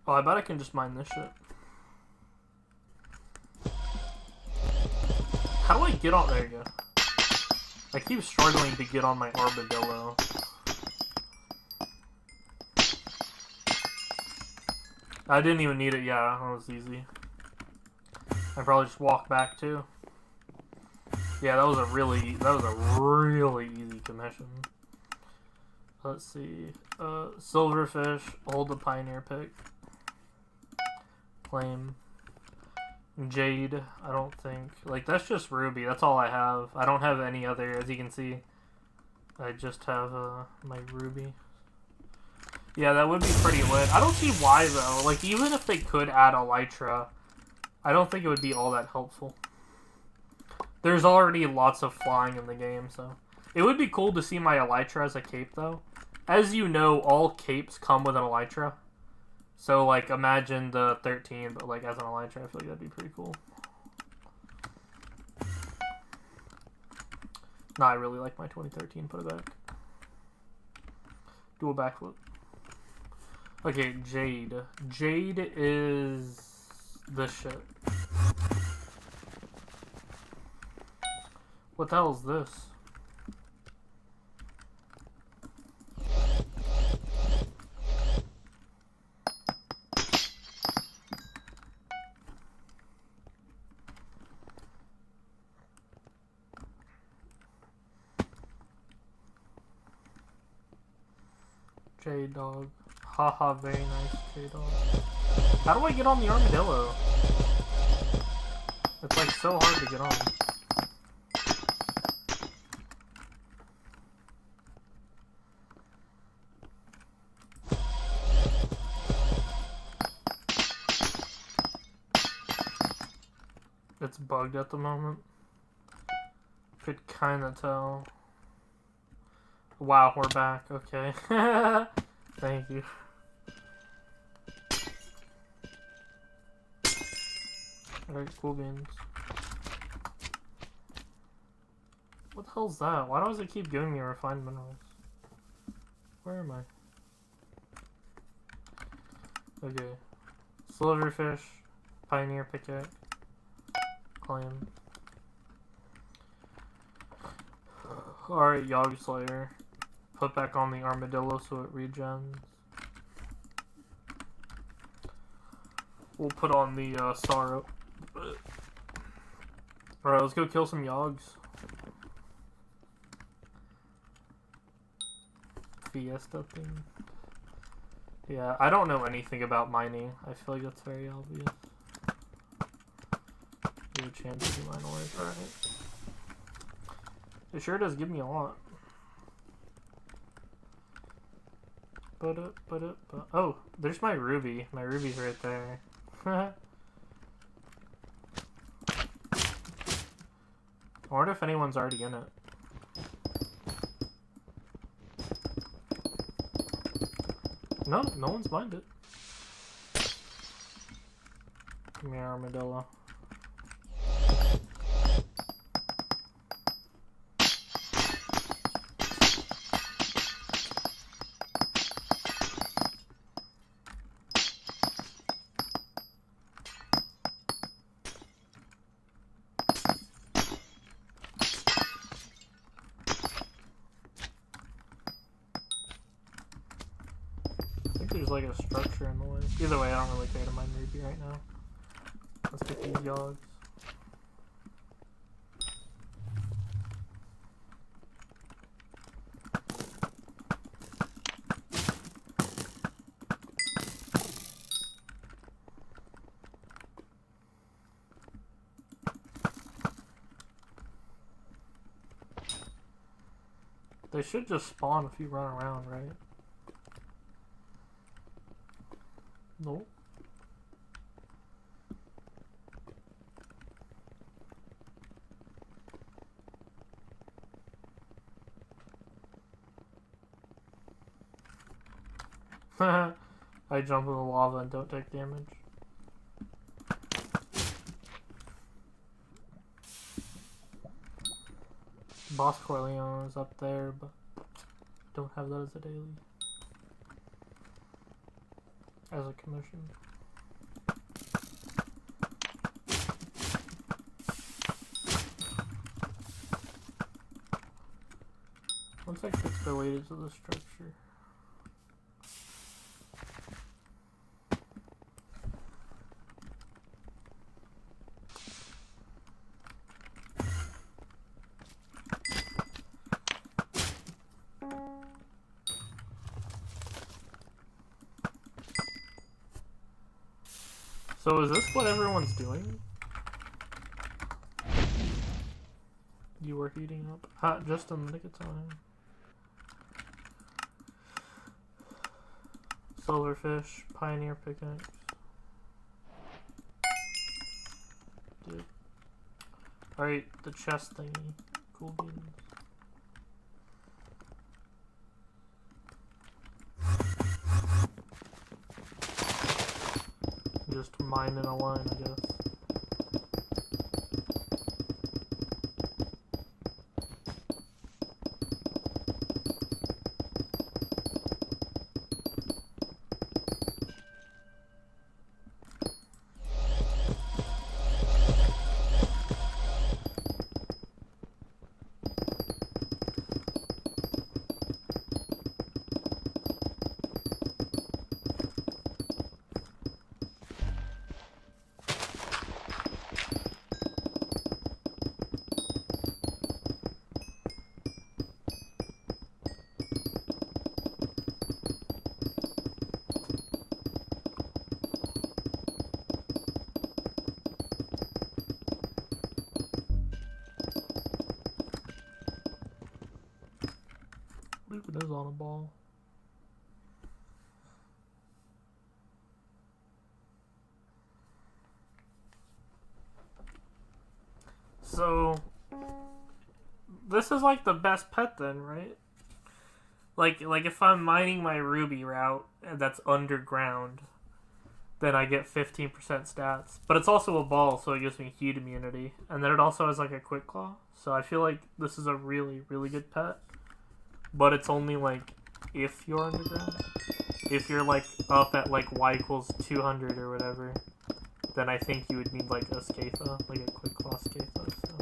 Oh, I bet I can just mine this shit. How do I get on? There you go. I keep struggling to get on my armadillo. I didn't even need it. Yeah, that was easy. I probably just walk back too. Yeah, that was a really easy commission. Let's see. Silverfish, hold the pioneer pick. Claim. Jade, I don't think. Like, that's just Ruby. That's all I have. I don't have any other, as you can see. I just have my Ruby. Yeah, that would be pretty lit. I don't see why, though. Like, even if they could add Elytra, I don't think it would be all that helpful. There's already lots of flying in the game, so... It would be cool to see my Elytra as a cape, though. As you know, all capes come with an Elytra. So, like, imagine the 13, but, like, as an Elytra, I feel like that'd be pretty cool. Nah, I really like my 2013. Put it back. Do a backflip. Okay, Jade. Jade is this shit. What the hell is this? J-Dog. Haha, very nice, J-Dog. How do I get on the armadillo? It's like so hard to get on. It's bugged at the moment. Could kinda tell. Wow, we're back. Okay. Thank you. Alright, cool beans. What the hell's that? Why does it keep giving me refined minerals? Where am I? Okay. Silverfish, pioneer pickaxe, claim. Alright, Yog Slayer. Put back on the armadillo so it regens. We'll put on the sorrow. Alright, let's go kill some Yogs. Fiesta thing. Yeah, I don't know anything about mining. I feel like that's very obvious. Give a chance to do mine work. Alright. It sure does give me a lot. Oh, there's my ruby. My ruby's right there. I wonder if anyone's already in it. No, no one's mined it. Come here, armadillo. There's like a structure in the way. Either way, I don't really care to mine ruby right now. Let's get these Yogs. They should just spawn if you run around, right? No. I jump in the lava and don't take damage. Boss Corleone is up there, but don't have that as a daily. As a commission. Looks like it's related to the structure. So is this what everyone's doing? You were heating up? Just in the nick of time. Silverfish, pioneer pickaxe. Dude. Alright, the chest thingy. Cool beans. Just mine in a line, I guess. on a ball. So, this is like the best pet then, right? Like if I'm mining my ruby route that's underground, then I get 15% stats. But it's also a ball, so it gives me heat immunity. And then it also has like a quick claw. So I feel like this is a really, really good pet. But it's only like if you're underground. If you're like up at like y equals 200 or whatever, then I think you would need like a Scatha, like a quick claw Scatha. So.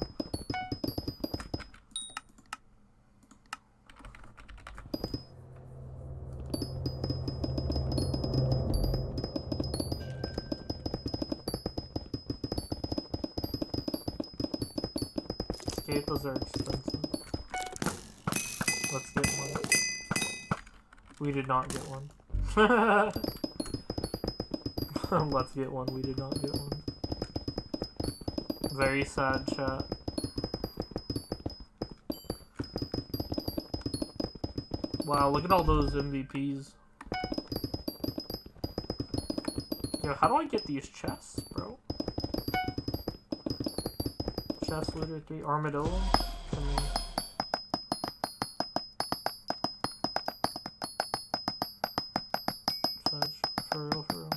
Scathas are expensive. Let's get one. We did not get one. Let's get one. We did not get one. Very sad, chat. Wow, look at all those MVPs. Yo, how do I get these chests, bro? Chest looter 3 armadillo? I mean... For real, for real.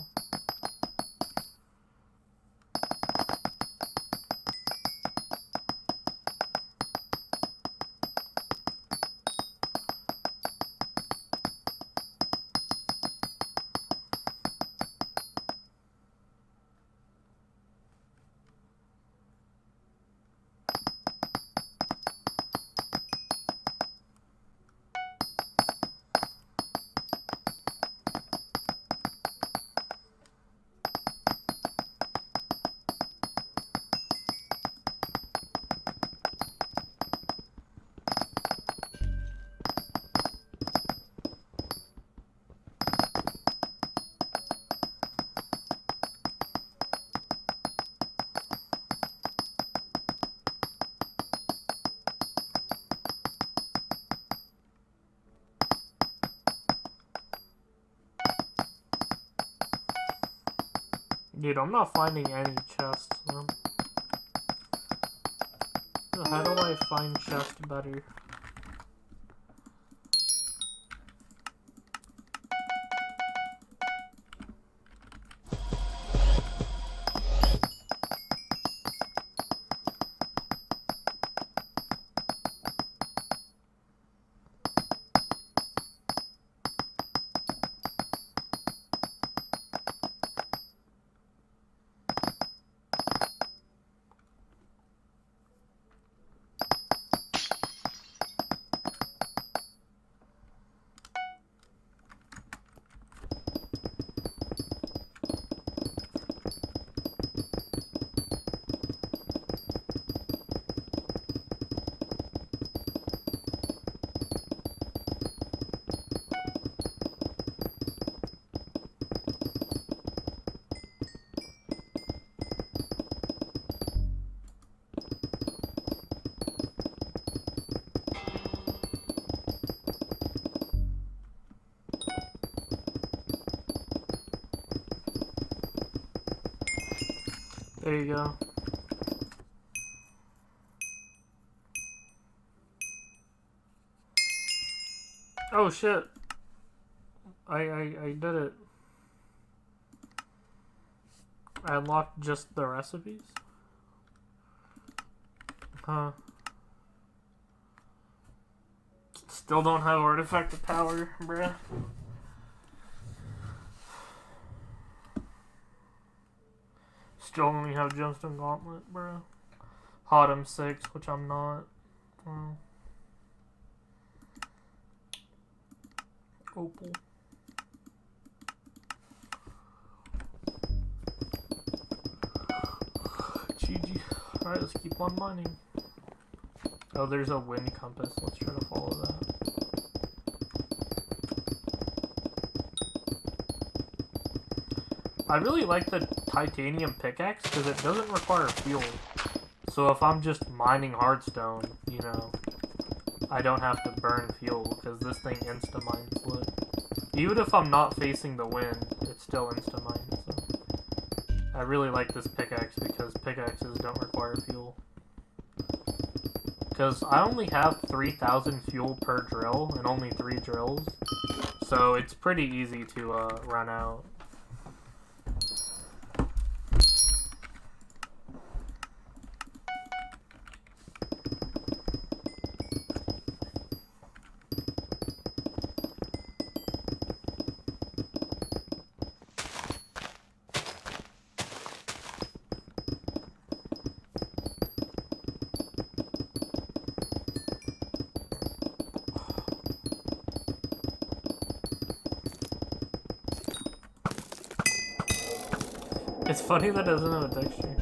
Dude, I'm not finding any chests, man. How do I find chests better? There you go. Oh shit. I did it. I unlocked just the recipes? Huh. Still don't have artifact of power, bruh. Still only have Gemstone Gauntlet, bruh. Hotum 6, which I'm not. Opal. GG. Alright, let's keep on mining. Oh, there's a wind compass. Let's try to follow that. I really like the titanium pickaxe because it doesn't require fuel. So if I'm just mining hardstone, you know, I don't have to burn fuel, because this thing insta-mines wood. Even if I'm not facing the wind, it still insta-mines, so. I really like this pickaxe, because pickaxes don't require fuel. Because I only have 3,000 fuel per drill, and only 3 drills, so it's pretty easy to run out. It's funny that it doesn't have a texture.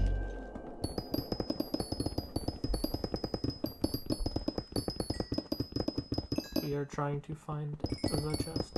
We are trying to find the chest.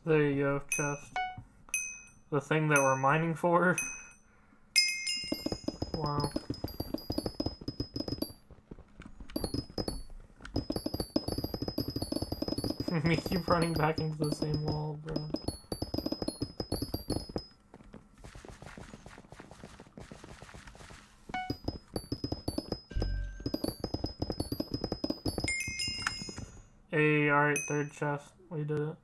There you go, chest. The thing that we're mining for. Wow. We keep running back into the same wall, bro. Hey, alright, third chest. We did it.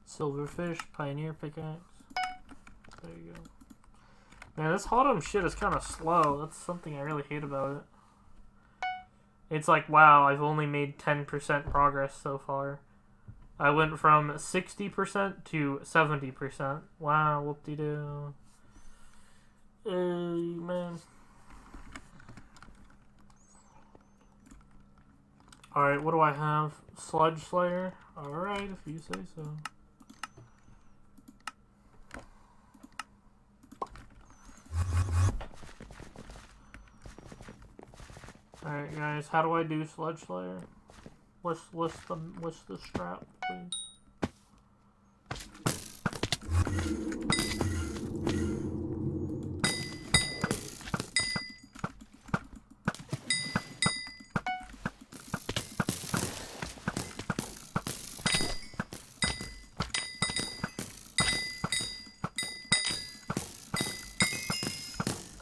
Silverfish, Pioneer Pickaxe. There you go. Man, this Hotum shit is kind of slow. That's something I really hate about it. It's like, wow, I've only made 10% progress so far. I went from 60% to 70%. Wow, whoop-de-doo. Hey, man. Alright, what do I have? Sludge Slayer? Alright, if you say so. Alright guys, how do I do Sludge Slayer? What's the strap, please?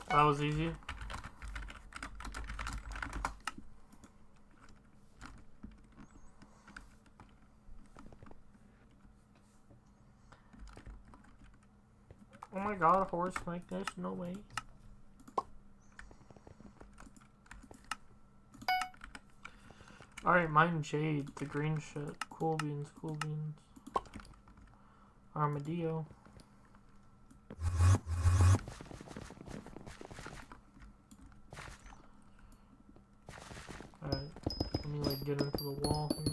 That was easy. Oh my god, a horse like this? No way. Alright, mine Jade, the green shit. Cool beans, cool beans. Armadillo. Alright, let me like get into the wall here.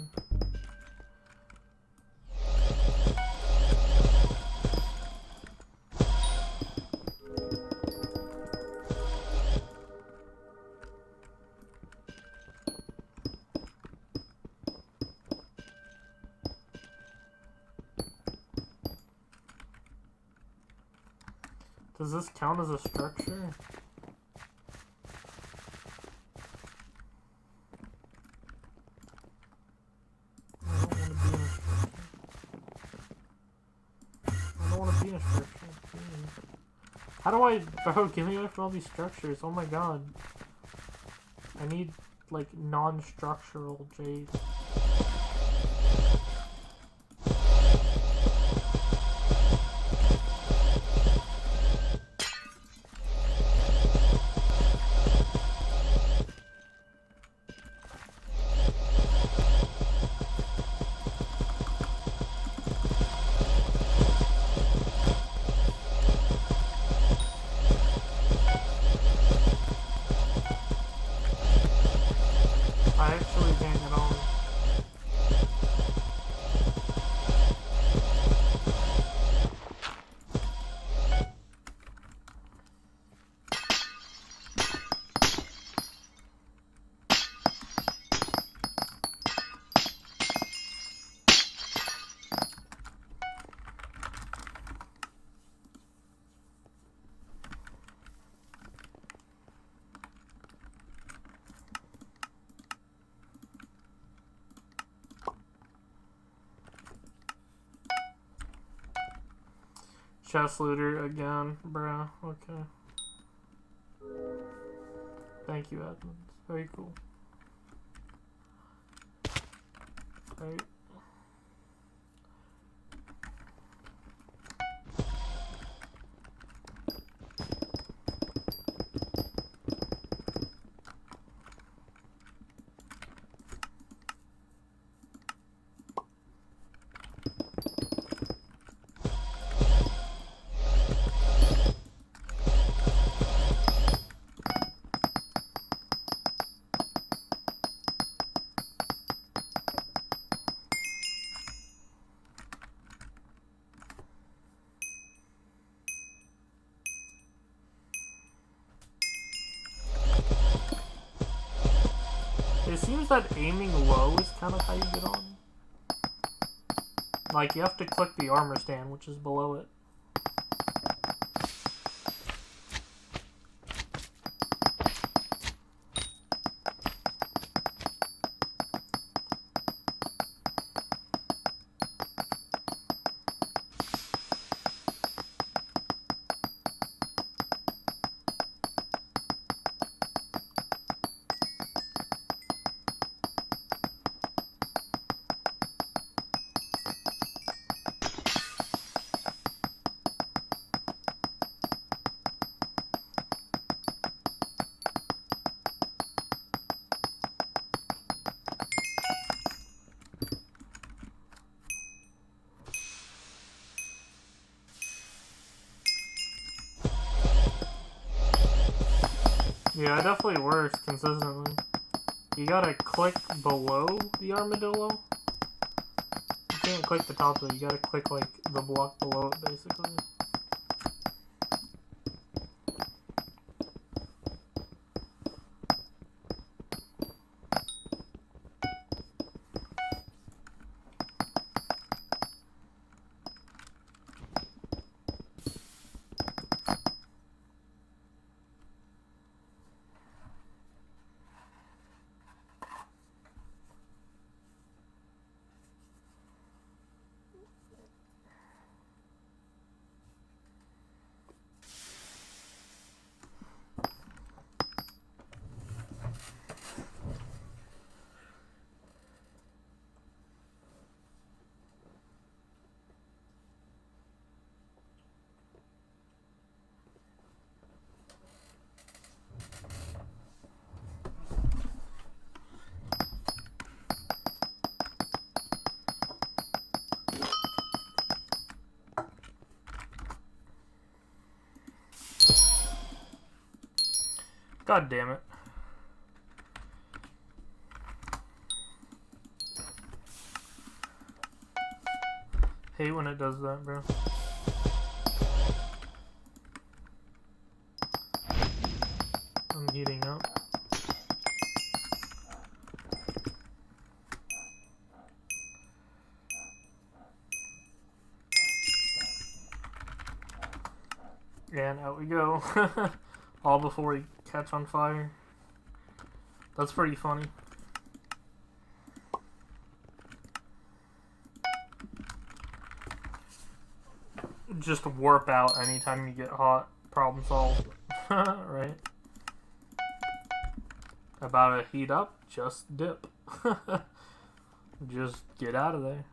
Does this count as a structure? I don't want to be in a structure. How do I... Bro, get me away from all these structures. Oh my god. I need, like, non-structural jade. I actually can't get on. Chest looter again, bruh. Okay. Thank you, Edmonds. Very cool. Right. It seems that aiming low is kind of how you get on. Like, you have to click the armor stand, which is below it. Yeah, it definitely works consistently. You gotta click below the armadillo. You can't click the top of it, you gotta click like the block below it basically. God damn it. Hate when it does that, bro. I'm heating up. And out we go. All before we catch on fire. That's pretty funny. Just warp out anytime you get hot. Problem solved. Right? About to heat up, just dip. Just get out of there.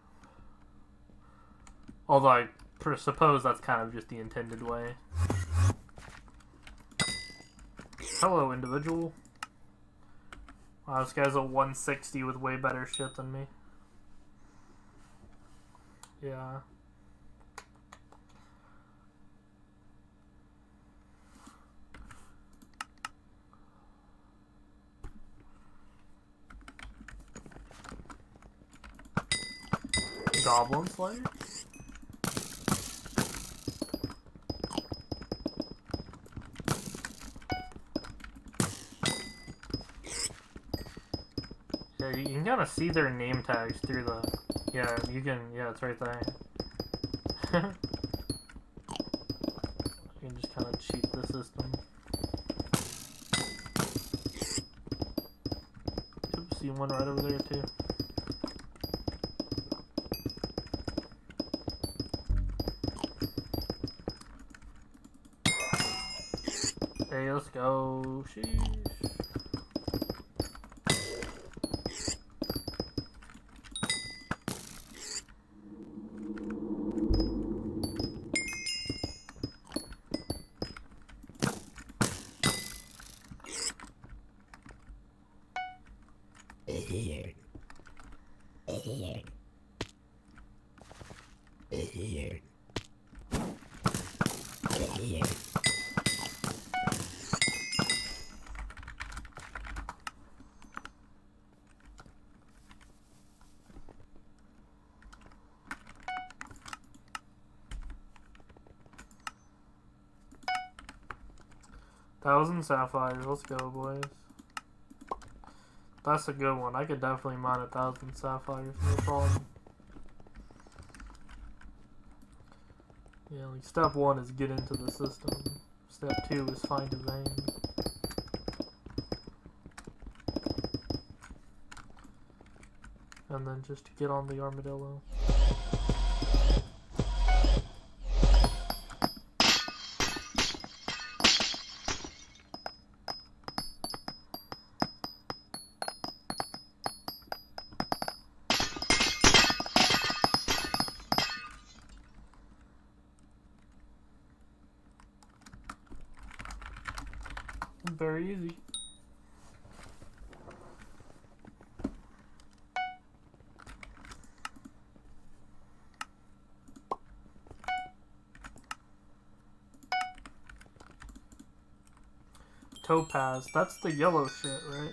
Although I suppose that's kind of just the intended way. Hello, individual. Wow, this guy's a 160 with way better shit than me. Yeah. Goblin Slayer? Yeah, you can kind of see their name tags through the... Yeah, you can... Yeah, it's right there. You can just kind of cheat the system. Oops, see one right over there too. Hey, let's go. Sheesh. Thousand sapphires, let's go, boys. That's a good one. I could definitely mine 1,000 sapphires, no problem. Yeah, like step 1 is get into the system. Step 2 is find a vein. And then just get on the armadillo. Very easy. Topaz, that's the yellow shit, right?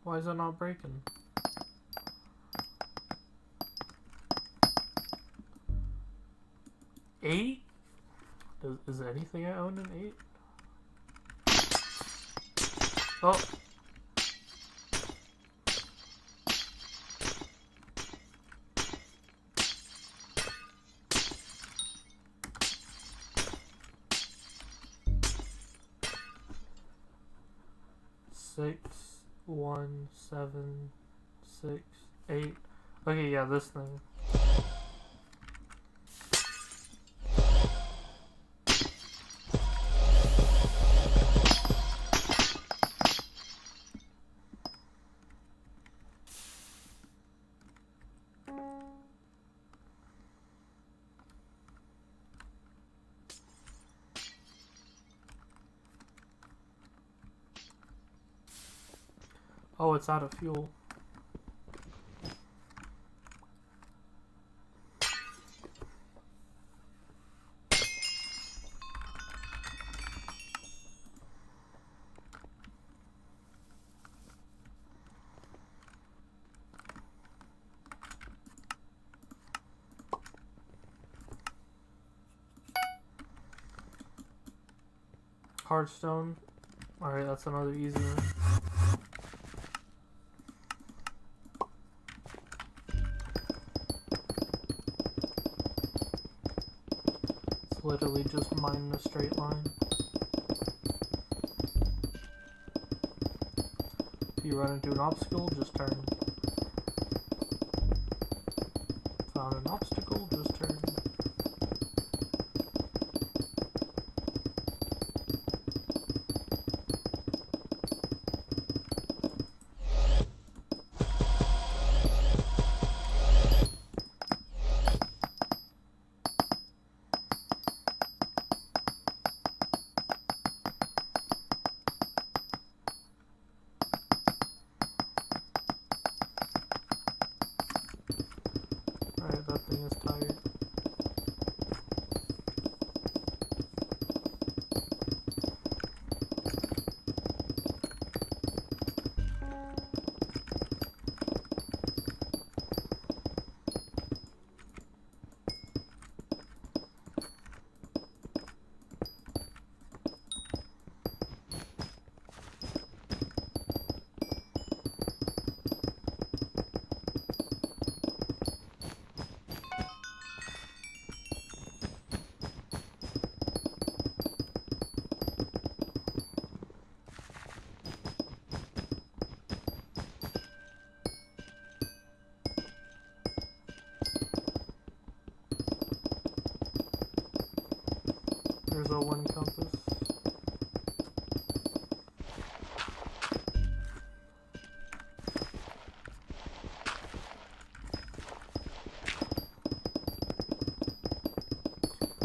Why is it not breaking? Eight? Is there anything I own in 8? Oh. Six, 1, 7, 6, 8. Okay, yeah, this thing. Oh, it's out of fuel. Hardstone. Alright, that's another easy one. It's literally just mine in a straight line. If you run into an obstacle, just turn. Found an obstacle, just turn. Alright, that thing is tired. There's a one compass.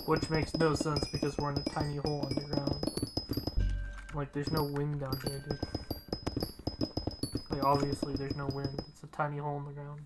Which makes no sense because we're in a tiny hole underground. Like, there's no wind down here, dude. Like, obviously there's no wind. It's a tiny hole in the ground.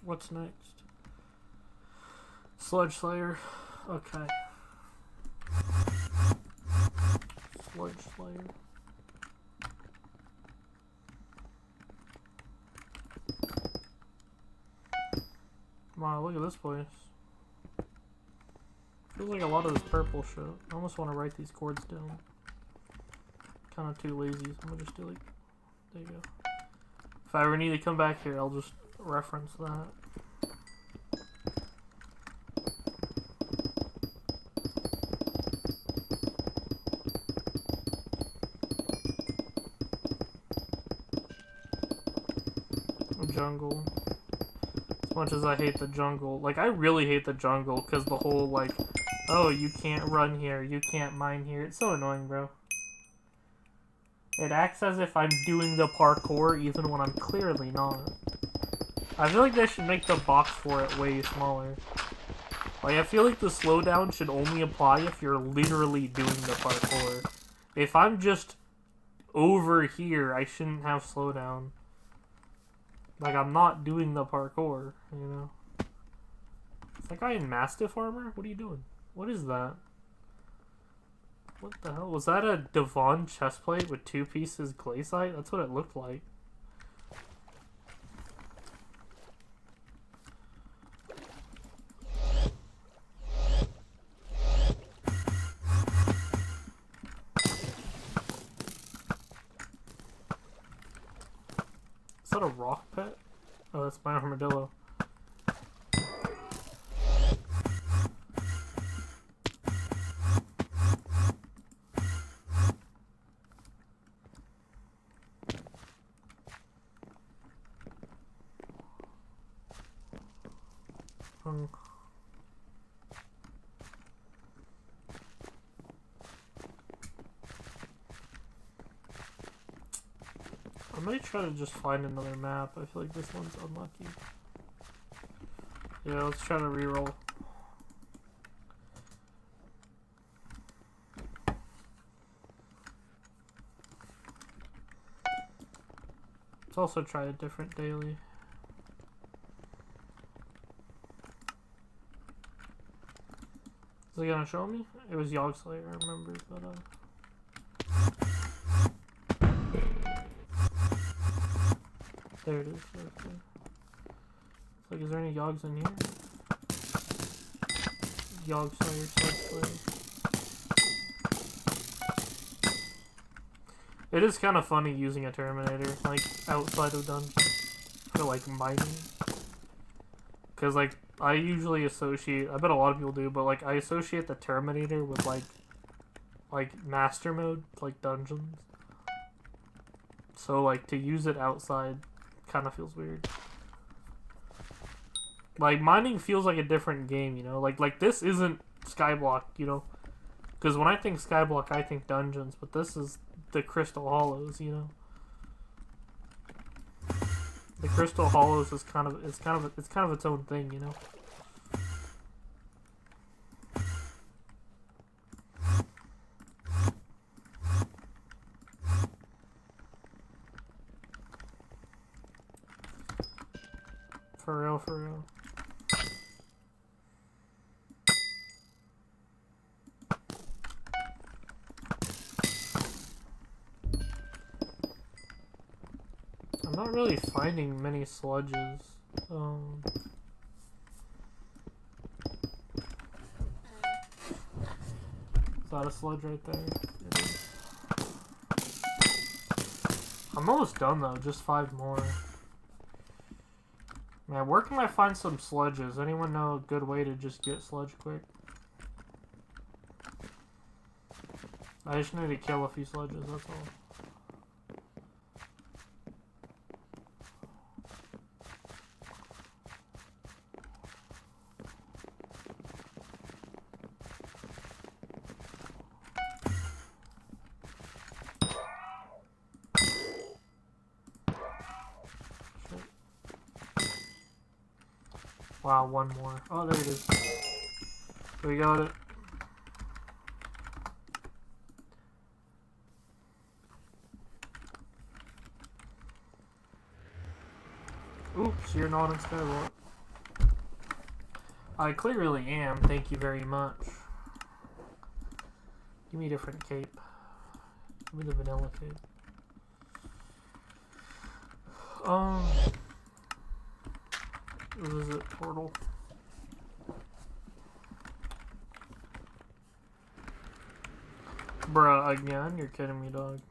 What's next? Sludge Slayer. Okay. Sludge Slayer. Wow, look at this place. Feels like a lot of this purple shit. I almost want to write these chords down. Kind of too lazy, so I'm gonna just do like... There you go. If I ever need to come back here, I'll just reference that. Jungle. As much as I hate the jungle, like, I really hate the jungle because the whole, like, oh, you can't run here, you can't mine here. It's so annoying, bro. It acts as if I'm doing the parkour even when I'm clearly not. I feel like they should make the box for it way smaller. Like, I feel like the slowdown should only apply if you're literally doing the parkour. If I'm just over here, I shouldn't have slowdown. Like, I'm not doing the parkour, you know? Is that guy in Mastiff armor? What are you doing? What is that? What the hell? Was that a Devon chestplate with 2 pieces glaciite? That's what it looked like. Is that a rock pet? Oh, that's my armadillo. I might try to just find another map. I feel like this one's unlucky. Yeah, let's try to reroll. Let's also try a different daily. Is it gonna show me? It was Yogg Slayer, I remember, but there it is. It's like, is there any Yogs in here? Yogg Slayer, Sludge Slayer. It is kind of funny using a Terminator, like, outside of dungeons for, like, mining. Because, like, I usually associate, I bet a lot of people do, but, like, I associate the Terminator with, like Master Mode, like, dungeons. So, like, to use it outside kind of feels weird. Like, mining feels like a different game, you know? Like this isn't Skyblock, you know? Because when I think Skyblock, I think dungeons, but this is the Crystal Hollows, you know? The Crystal Hollows is kind of its own thing, you know? For real, for real. I'm not really finding many sludges. Is that a sludge right there? It is. I'm almost done though, just 5 more. Man, where can I find some sludges? Anyone know a good way to just get sludge quick? I just need to kill a few sludges, that's all. Wow, 1 more. Oh, there it is. We got it. Oops, you're not in Skywalk. I clearly am. Thank you very much. Give me a different cape. Give me the vanilla cape. What is it? Portal. Bruh, again? You're kidding me, dog.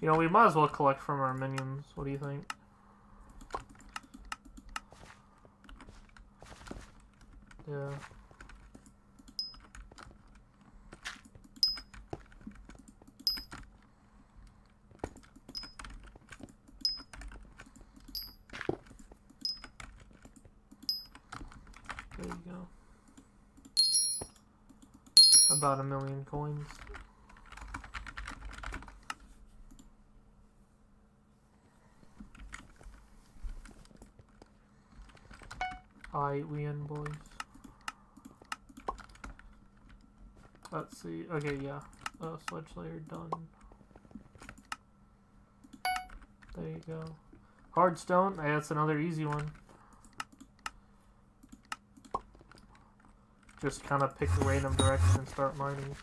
You know, we might as well collect from our minions. What do you think? Yeah. There you go. About 1 million coins. Alright, we in, boys. Let's see. Okay, yeah. Sludge Slayer done. There you go. Hardstone. Hey, that's another easy one. Just kind of pick a random direction and start mining.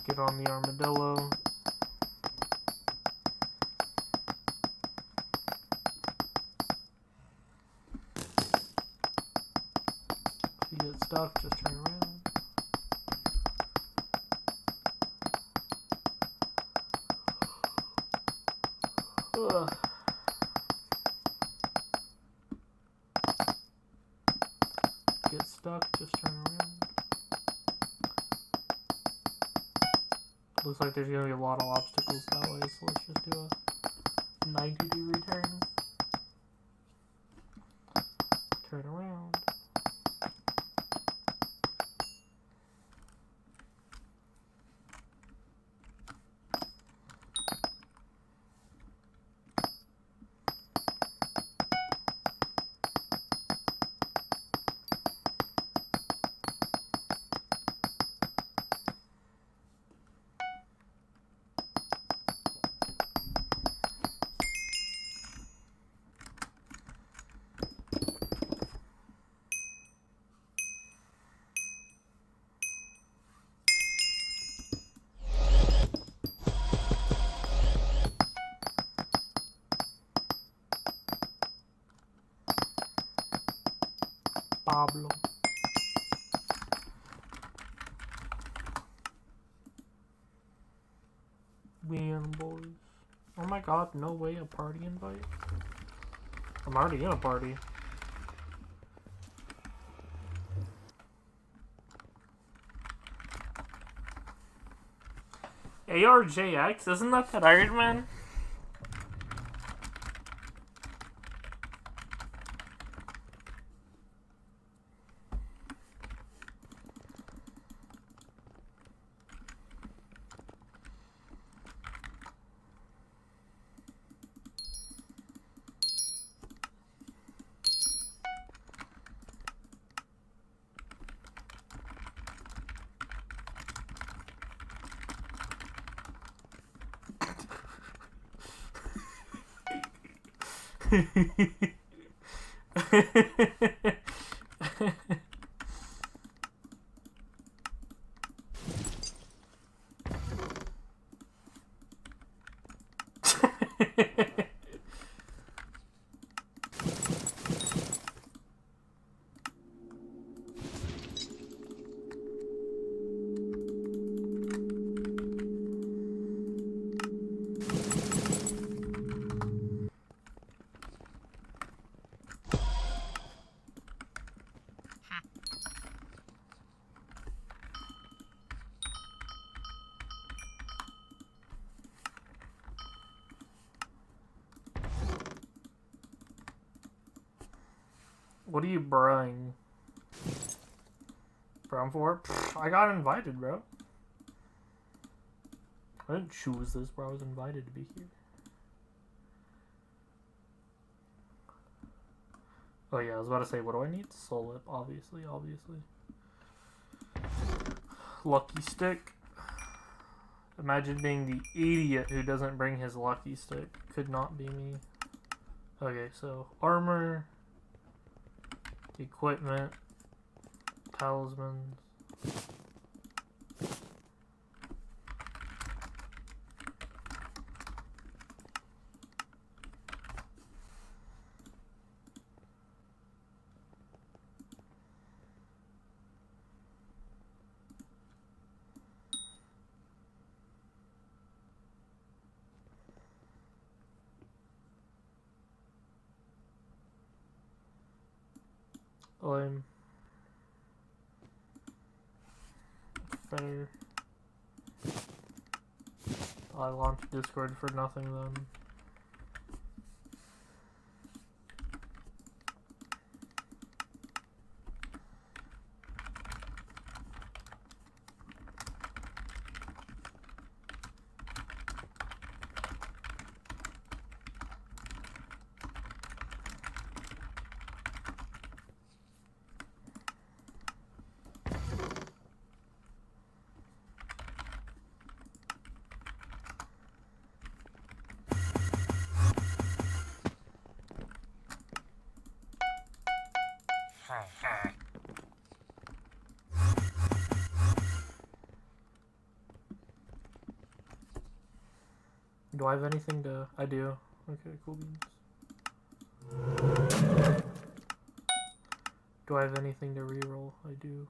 Get on the armadillo. If you get stuck, just turn around. Ugh. Get stuck, just turn around. Looks like there's gonna be a lot of obstacles that way, so let's just do a 90-degree turns. Turn around. Pablo. Win, boys. Oh my god, no way, a party invite? I'm already in a party. ARJX? Isn't that Iron Man? What are you brewing? Brown for? I got invited, bro. I didn't choose this, bro. I was invited to be here. Oh yeah, I was about to say, what do I need? Soul Lip, obviously. Lucky Stick. Imagine being the idiot who doesn't bring his Lucky Stick. Could not be me. Okay, so armor, equipment, talismans. I'm better. I launched Discord for nothing then. Do I have anything to... I do. Okay, cool beans. Do I have anything to reroll? I do.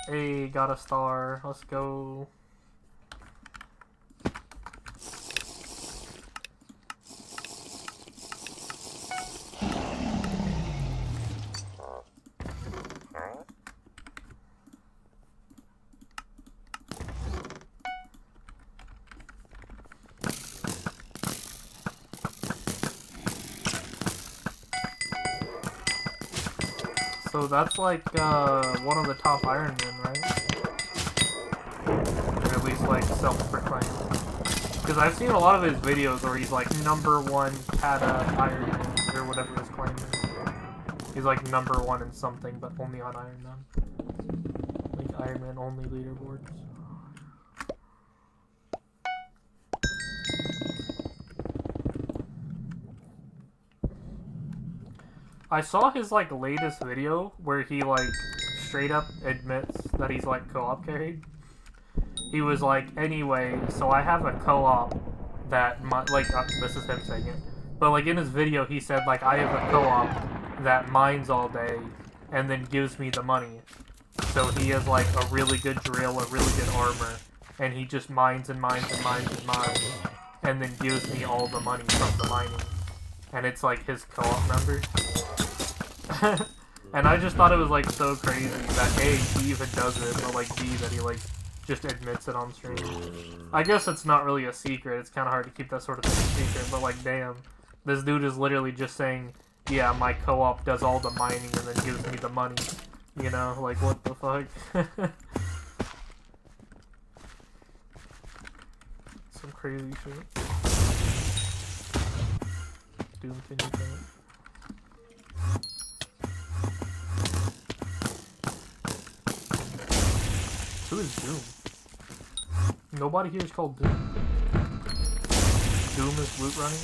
Hey, got a star. Let's go. So that's like one of the top Iron Men, right? Or at least like self-proclaimed. Because I've seen a lot of his videos where he's like #1 Kata Iron Man, or whatever his claim is. He's like #1 in something, but only on Iron Man. Like Iron Man only leaderboards. I saw his like latest video where he like straight up admits that he's like co-op carried. He was like, anyway, so I have a co-op that this is him saying it, but like in his video he said like I have a co-op that mines all day and then gives me the money. So he has like a really good drill, a really good armor, and he just mines and mines and mines and mines, and then gives me all the money from the mining. And it's like his co-op member. And I just thought it was like so crazy that A, he even does it, but like B, that he like just admits it on stream. I guess it's not really a secret, it's kind of hard to keep that sort of thing a secret, but like damn, this dude is literally just saying, yeah, my co-op does all the mining and then gives me the money. You know, like what the fuck? Some crazy shit. Doom, can you think? Who is Doom? Nobody here is called Doom. Doom is loot running?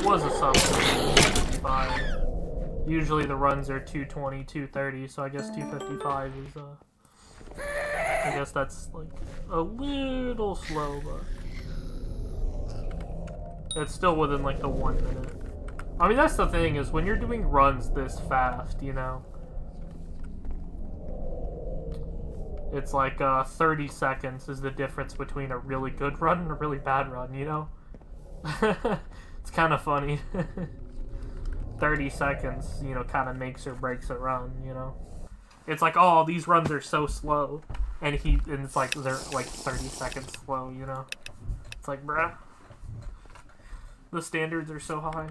Was a sub 255. Usually the runs are 220, 230, so I guess 255 is I guess that's like a little slow, but it's still within like the 1 minute. I mean, that's the thing, is when you're doing runs this fast, you know, it's like 30 seconds is the difference between a really good run and a really bad run, you know? It's kind of funny. 30 seconds, you know, kind of makes or breaks a run, you know? It's like, oh, these runs are so slow. And it's like, they're like 30 seconds slow, you know? It's like, bruh. The standards are so high.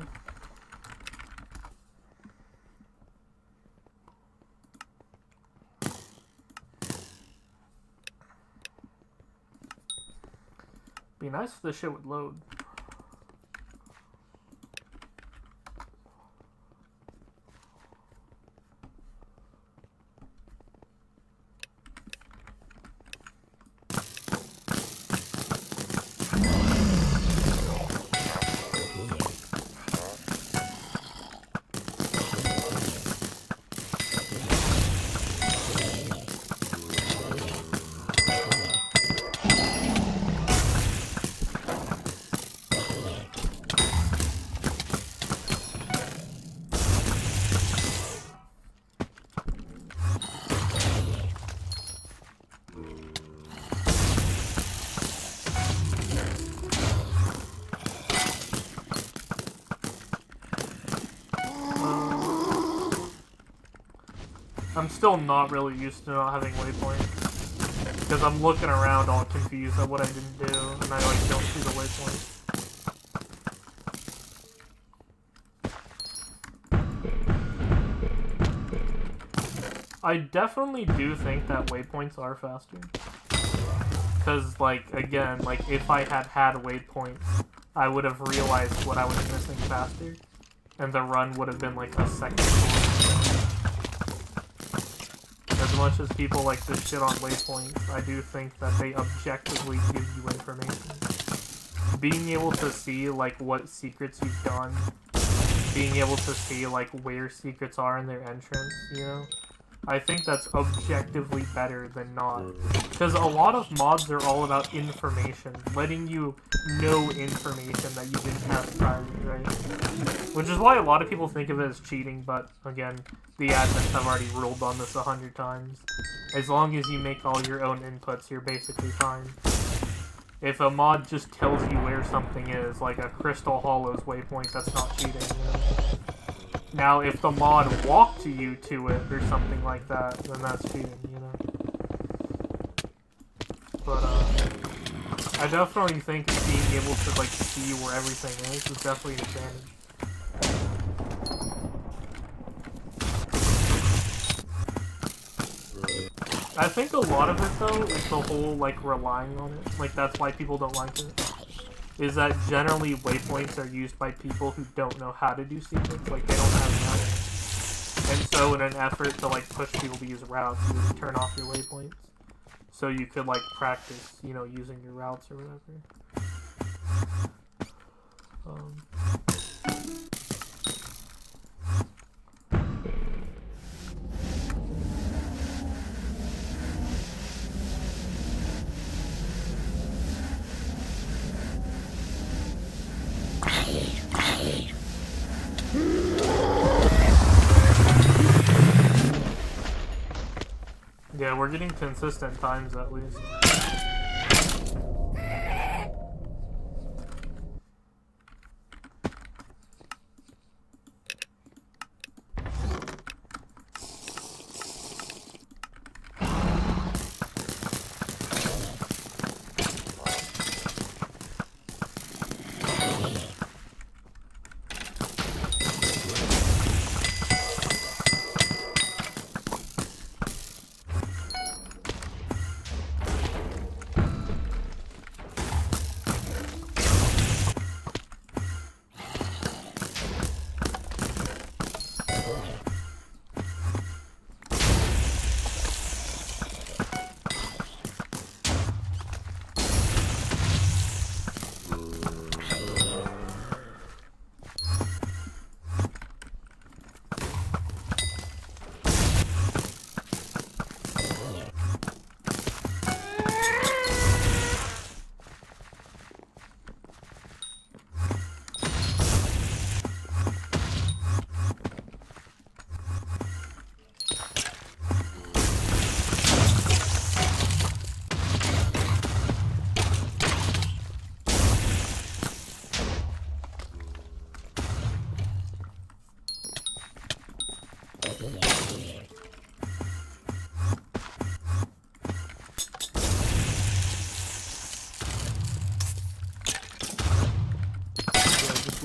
Be nice if the shit would load. I'm still not really used to not having waypoints, because I'm looking around all confused at what I didn't do, and I like don't see the waypoints. I definitely do think that waypoints are faster, because like again, like if I had waypoints, I would have realized what I was missing faster. and the run would have been like a second. As much as people like to shit on waypoints, I do think that they objectively give you information. Being able to see like what secrets you've done, being able to see like where secrets are in their entrance, you know? I think that's objectively better than not. Because a lot of mods are all about information, letting you know information that you didn't have prior, right? Which is why a lot of people think of it as cheating, but again, the admins have already ruled on this 100 times. As long as you make all your own inputs, you're basically fine. If a mod just tells you where something is, like a Crystal Hollows waypoint, that's not cheating, you know? Now, if the mod walked you to it or something like that, then that's cheating, you know? But, I definitely think being able to, like, see where everything is definitely an advantage. I think a lot of it, though, is the whole, like, relying on it. Like, that's why people don't like it. Is that generally waypoints are used by people who don't know how to do secrets, like, they don't have routes. And so in an effort to, like, push people to use routes, you just turn off your waypoints. So you could, like, practice, you know, using your routes or whatever. Yeah, we're getting consistent times at least.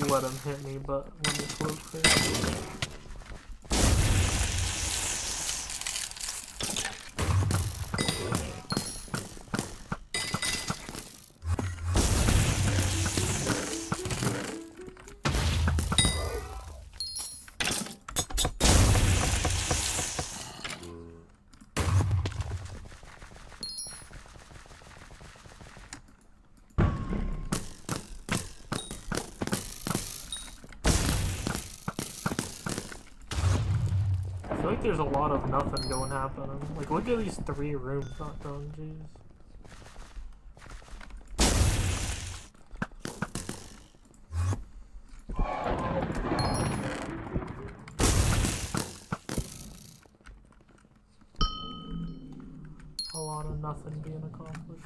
Let him hit me, but when the cloak fails. I feel like there's a lot of nothing going happening. Like, look at these 3 rooms not done, jeez. A lot of nothing being accomplished.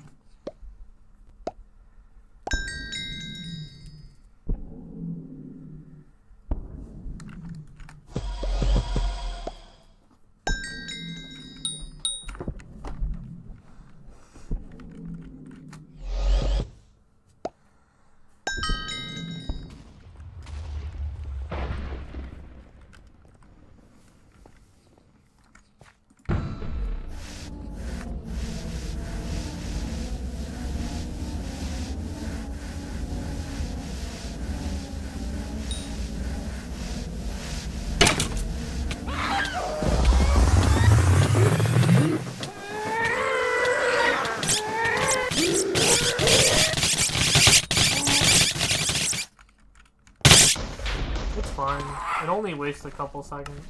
only waste a couple seconds.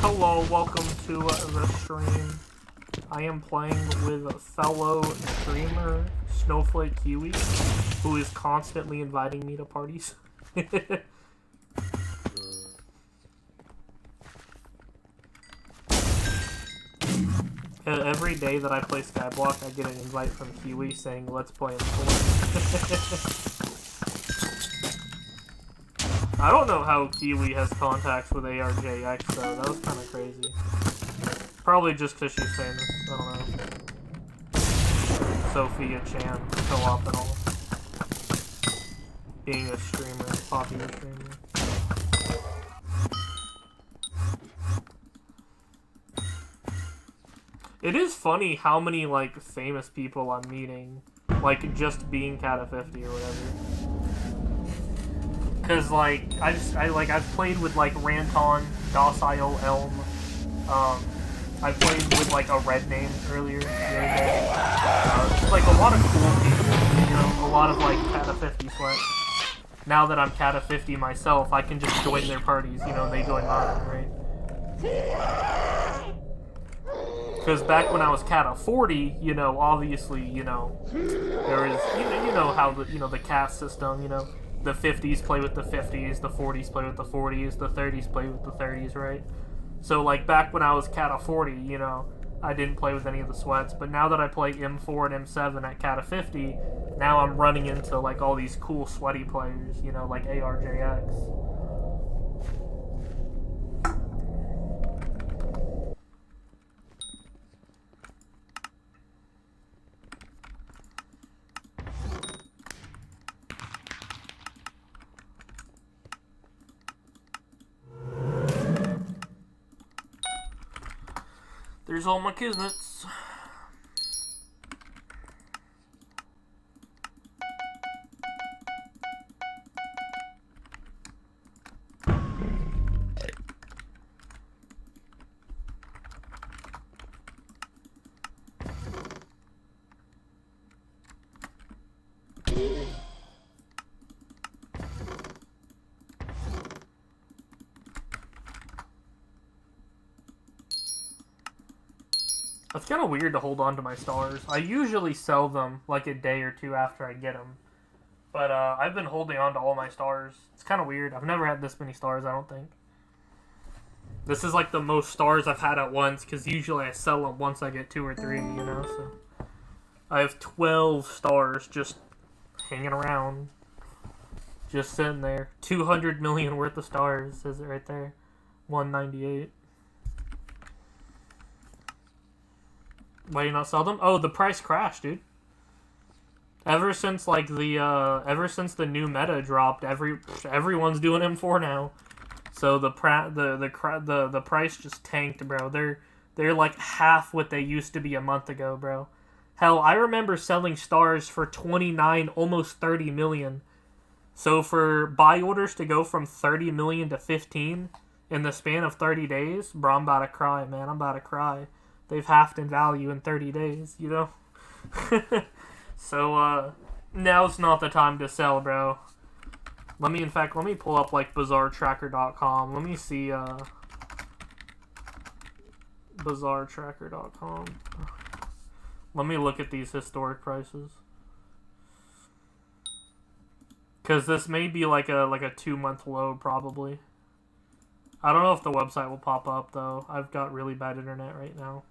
Hello, welcome to the stream. I am playing with a fellow streamer, Snowflake Kiwi, who is constantly inviting me to parties. Every day that I play Skyblock, I get an invite from Kiwi saying, let's play in Fortnite. I don't know how Kiwi has contacts with ARJX, though. That was kind of crazy. Probably just because she's famous. I don't know. Sophia Chan, co-op and all. Being a streamer, popular streamer. It is funny how many, like, famous people I'm meeting. Like, just being Cat of 50 or whatever. Cause like I've played with like Ranton, Docile Elm. I played with like a red name earlier the other day. Like a lot of cool people, you know, a lot of like Cat of 50 sweat. Now that I'm Cat of 50 myself, I can just join their parties, you know, and they join mine, right? Because back when I was Cat of 40, you know, obviously, you know, there is, you know how the, you know, the caste system, you know. The 50s play with the 50s, the 40s play with the 40s, the 30s play with the 30s, right? So, like, back when I was Cat of 40, you know, I didn't play with any of the sweats, but now that I play M4 and M7 at Cat of 50, now I'm running into, like, all these cool sweaty players, you know, like ARJX. There's all my kismets. It's kind of weird to hold on to my stars. I usually sell them like a day or two after I get them. But I've been holding on to all my stars. It's kind of weird. I've never had this many stars, I don't think. This is like the most stars I've had at once, because usually I sell them once I get 2 or 3, you know? So I have 12 stars just hanging around. Just sitting there. 200 million worth of stars, says it right there. 198. Why do you not sell them? Oh, the price crashed, dude. Ever since like ever since the new meta dropped, everyone's doing M4 now. So the price just tanked, bro. They're like half what they used to be a month ago, bro. Hell, I remember selling stars for 29, almost 30 million. So for buy orders to go from 30 million to 15 in the span of 30 days, bro, I'm about to cry, man. I'm about to cry. They've halved in value in 30 days, you know? So, Now's not the time to sell, bro. Let me pull up, like, bazaartracker.com. Let me see, bazaartracker.com. Let me look at these historic prices. Because this may be like a 2-month low, probably. I don't know if the website will pop up, though. I've got really bad internet right now.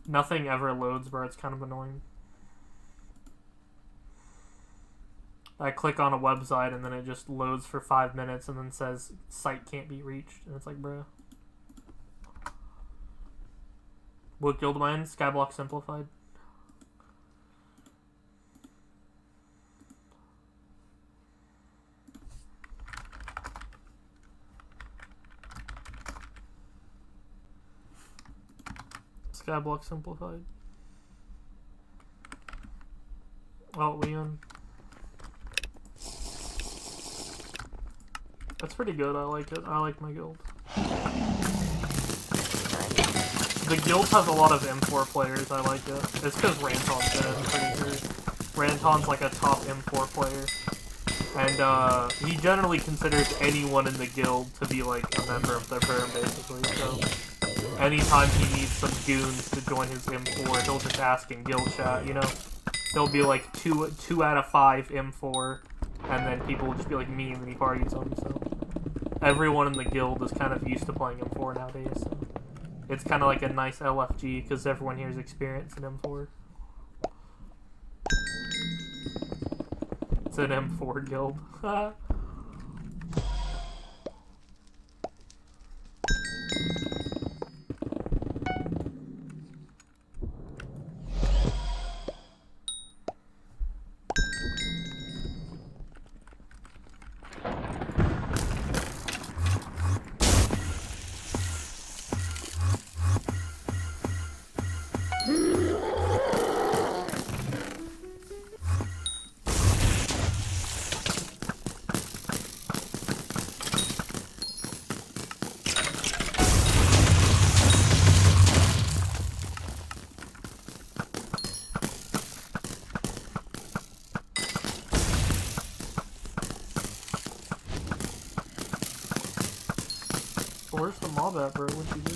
Nothing ever loads, bro. It's kind of annoying. I click on a website and then it just loads for 5 minutes and then says site can't be reached. And it's like, bro. What guild am I in? Skyblock Simplified. Skyblock Simplified. Oh, Leon. That's pretty good. I like it. I like my guild. The guild has a lot of M4 players. I like it. It's because Ranton's in it, I'm pretty sure. Ranton's like a top M4 player. And he generally considers anyone in the guild to be like a member of their firm, basically. So anytime he needs some goons to join his M4, he'll just ask in guild chat, you know? There'll be like 2 out of 5 M4, and then people will just be like me when he parties them, so. Everyone in the guild is kind of used to playing M4 nowadays, so. It's kind of like a nice LFG, because everyone here is experienced in M4. It's an M4 guild. Where's the mob at, bro? What'd you do?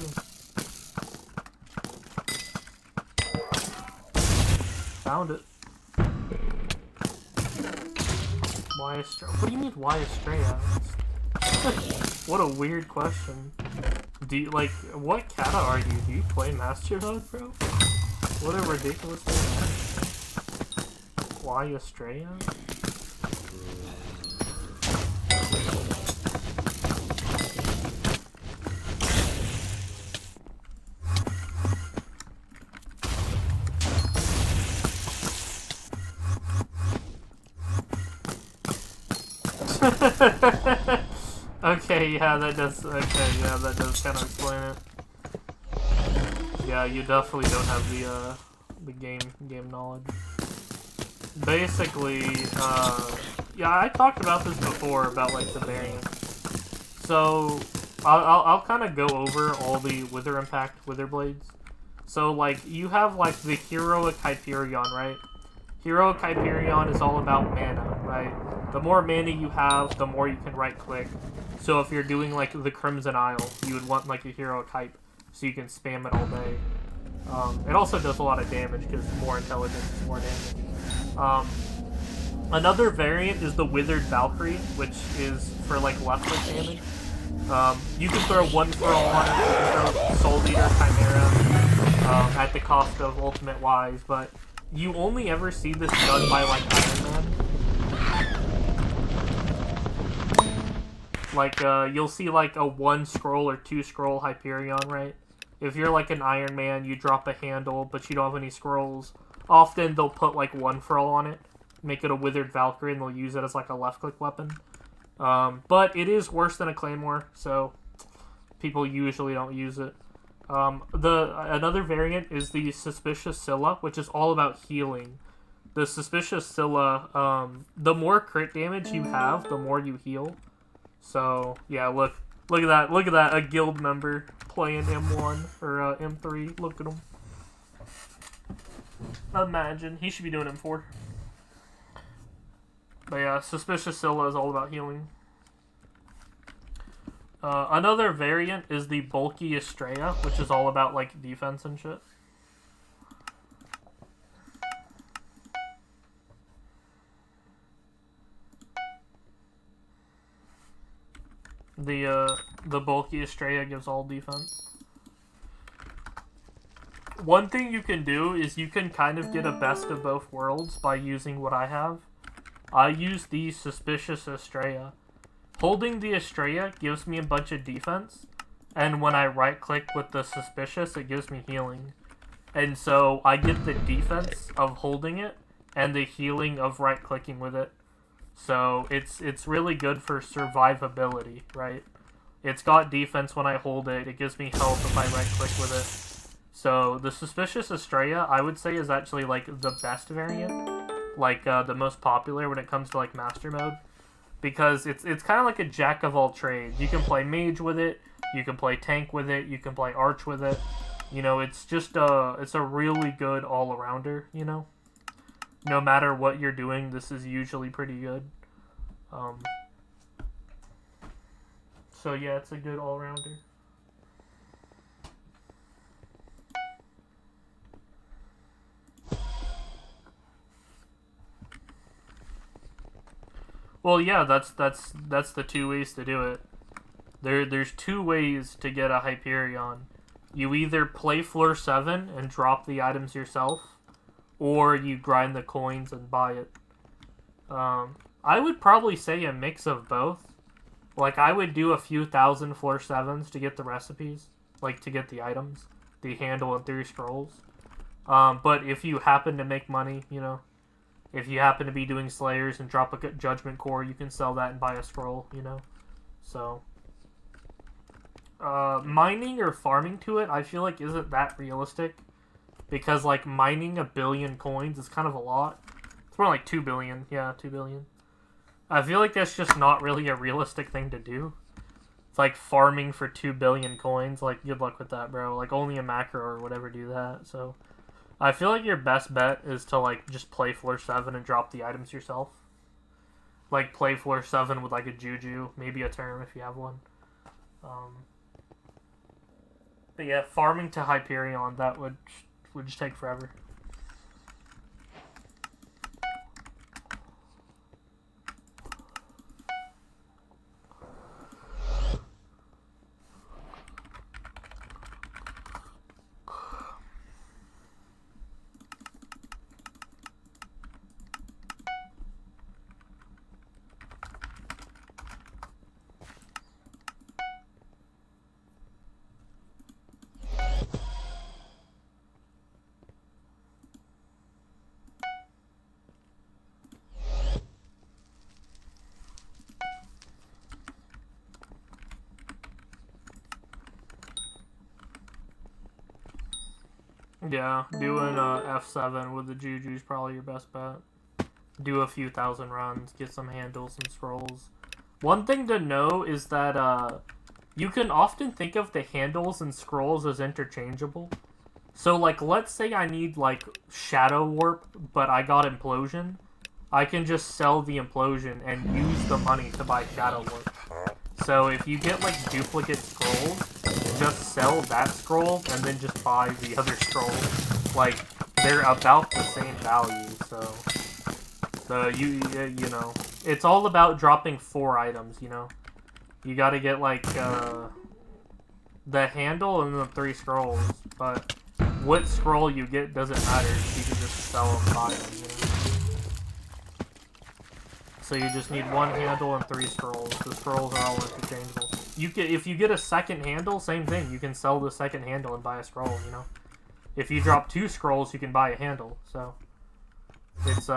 Found it. Why astray? What do you mean, why astray? What a weird question. Do you, like, what kata are you? Do you play Master Mode, bro? What a ridiculous thing. Why astray? Okay, yeah, that does kind of explain it. Yeah, you definitely don't have the game knowledge. Basically, yeah, I talked about this before about like the variant. So I'll kind of go over all the Wither Impact Wither Blades. So like you have like the Heroic Hyperion, right? Heroic Hyperion is all about mana, right? The more mana you have, the more you can right-click. So if you're doing, like, the Crimson Isle, you would want, like, a Heroic Hype, so you can spam it all day. It also does a lot of damage, because more intelligence is more damage. Another variant is the Withered Valkyrie, which is for, like, left-click damage. You can throw one for all on it, you can throw Soul Eater Chimera, at the cost of Ultimate Wise, but you only ever see this done by, like, Iron Man. Like, you'll see, like, a 1 scroll or 2 scroll Hyperion, right? If you're, like, an Iron Man, you drop a handle, but you don't have any scrolls. Often, they'll put, like, 1 for all on it, make it a Withered Valkyrie, and they'll use it as, like, a left-click weapon. But it is worse than a Claymore, so people usually don't use it. Another variant is the Suspicious Scylla, which is all about healing. The Suspicious Scylla, the more crit damage you have, the more you heal. So, yeah, look at that, a guild member playing M1, or M3, look at him. Imagine, he should be doing M4. But yeah, Suspicious Scylla is all about healing. Another variant is the Bulky Estrella, which is all about, like, defense and shit. The Bulky Estrella gives all defense. One thing you can do is you can kind of get a best of both worlds by using what I have. I use the Suspicious Estrella. Holding the Estrella gives me a bunch of defense, and when I right-click with the Suspicious, it gives me healing. And so I get the defense of holding it, and the healing of right-clicking with it. So it's really good for survivability, right? It's got defense when I hold it, it gives me health if I right-click with it. So the Suspicious Estrella, I would say, is actually, like, the best variant. Like, the most popular when it comes to, like, Master Mode. Because it's kind of like a jack of all trades. You can play Mage with it, you can play Tank with it, you can play Arch with it. You know, it's just it's a really good all-arounder, you know? No matter what you're doing, this is usually pretty good. So yeah, it's a good all-rounder. Well, yeah, that's the two ways to do it. There's two ways to get a Hyperion. You either play floor 7 and drop the items yourself, or you grind the coins and buy it. I would probably say a mix of both. Like, I would do a few thousand floor 7s to get the recipes, like to get the items, the handle and 3 scrolls. But if you happen to make money, you know, if you happen to be doing Slayers and drop a Judgment Core, you can sell that and buy a scroll, you know? So, mining or farming to it, I feel like isn't that realistic. Because, like, mining 1 billion coins is kind of a lot. It's more like 2 billion. Yeah, 2 billion. I feel like that's just not really a realistic thing to do. It's like farming for 2 billion coins. Like, good luck with that, bro. Like, only a macro or whatever do that, so... I feel like your best bet is to, like, just play floor 7 and drop the items yourself. Like, play floor 7 with, like, a Juju. Maybe a Term if you have one. But yeah, farming to Hyperion, that would just take forever. Yeah, doing F7 with the Juju is probably your best bet. Do a few thousand runs, get some handles, some scrolls. One thing to know is that you can often think of the handles and scrolls as interchangeable. So, like, let's say I need, like, Shadow Warp, but I got Implosion. I can just sell the Implosion and use the money to buy Shadow Warp. So if you get, like, duplicate scrolls, just sell that scroll and then just buy the other scroll. Like, they're about the same value, so you know, it's all about dropping 4 items, you know. You gotta get, like, the handle and the 3 scrolls, but what scroll you get doesn't matter, you can just sell them and buy them, you know. So you just need 1 handle and 3 scrolls. The scrolls are all interchangeable. If you get a second handle, same thing. You can sell the second handle and buy a scroll, you know. If you drop 2 scrolls, you can buy a handle. So it's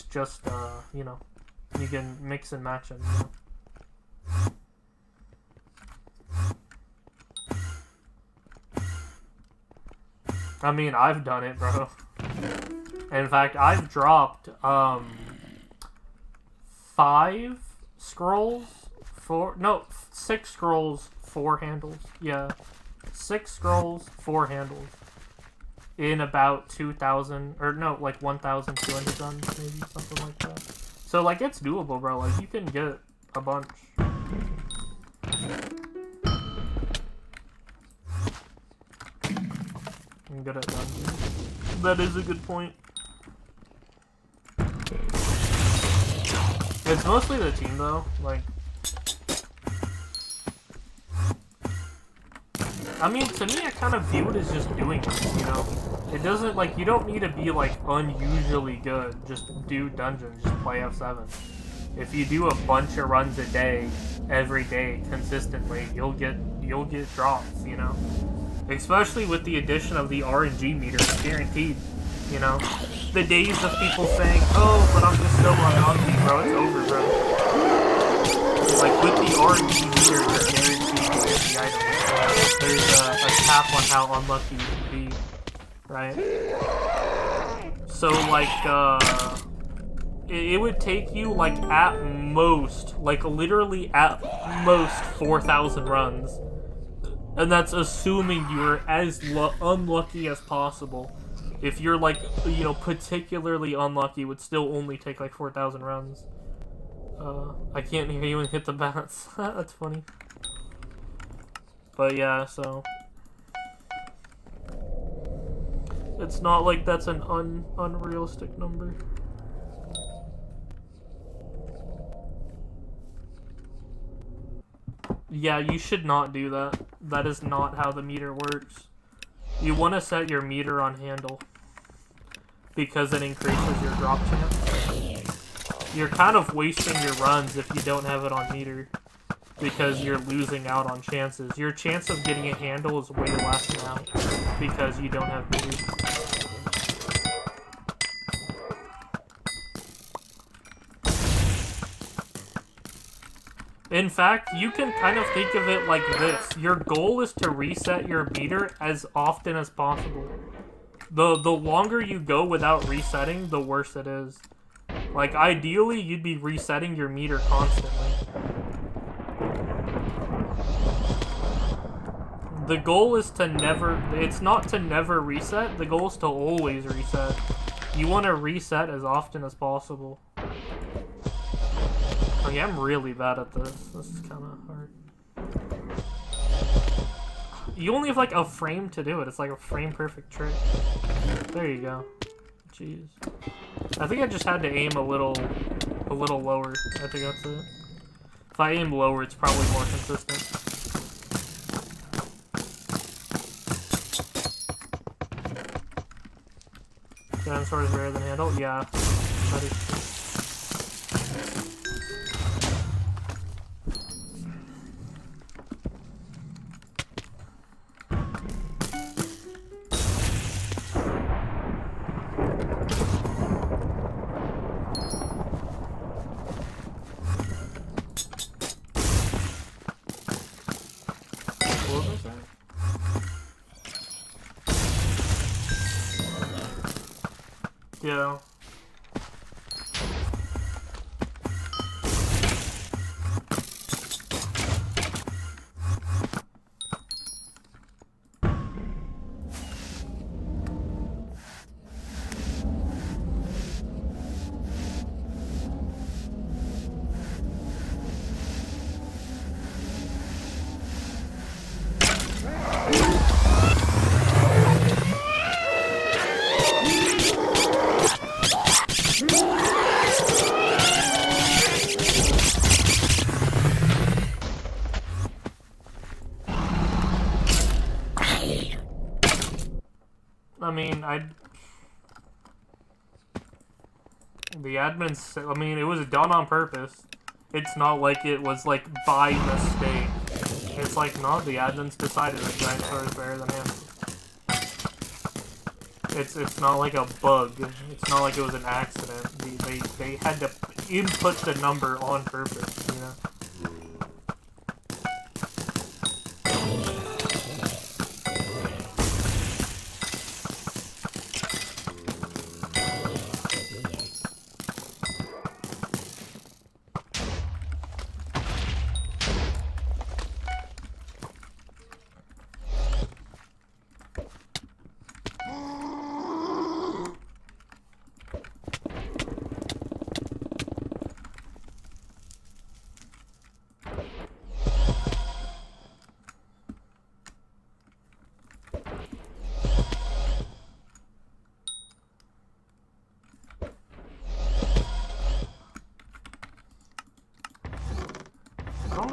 just you know, you can mix and match them, you know? I mean, I've done it, bro. In fact, I've dropped 5 scrolls, 6 scrolls, 4 handles. Yeah, 6 scrolls, 4 handles. In about 2,000, or no, like 1,200 runs, maybe, something like that. So, like, it's doable, bro. Like, you can get a bunch. I'm good at dungeons. That is a good point. It's mostly the team, though. Like, I mean, to me, I kind of view it as just doing it, you know? It doesn't, like, you don't need to be, like, unusually good. Just do dungeons. Just play F7. If you do a bunch of runs a day, every day, consistently, you'll get drops, you know? Especially with the addition of the RNG meter, it's guaranteed, you know? The days of people saying, oh, but I'm just so unlucky, bro, it's over, bro. Like, with the RNG meter, you're guaranteed to get the item. There's a cap on how unlucky you can be, right? So, like, it would take you, like, at most, like, literally at most 4,000 runs. And that's assuming you're as unlucky as possible. If you're, like, you know, particularly unlucky, it would still only take, like, 4,000 runs. I can't hear you and hit the bats. That's funny. But yeah, so... It's not like that's an unrealistic number. Yeah, you should not do that. That is not how the meter works. You want to set your meter on handle. Because it increases your drop chance. You're kind of wasting your runs if you don't have it on meter. Because you're losing out on chances. Your chance of getting a handle is way less now. Because you don't have meter. In fact, you can kind of think of it like this. Your goal is to reset your meter as often as possible. The longer you go without resetting, the worse it is. Like, ideally, you'd be resetting your meter constantly. The goal is to never... It's not to never reset. The goal is to always reset. You want to reset as often as possible. Okay, I'm really bad at this. This is kind of hard. You only have, like, a frame to do it. It's like a frame-perfect trick. There you go. Jeez. I think I just had to aim a little lower. I think that's it. If I aim lower, it's probably more consistent. Dinosaur is rarer than handle? Yeah. That is true. Yeah. I mean, the admins, I mean, it was done on purpose. It's not like it was, like, by mistake. It's like, no, the admins decided that dinosaur is better than animals. It's not like a bug. It's not like it was an accident. They had to input the number on purpose, you know?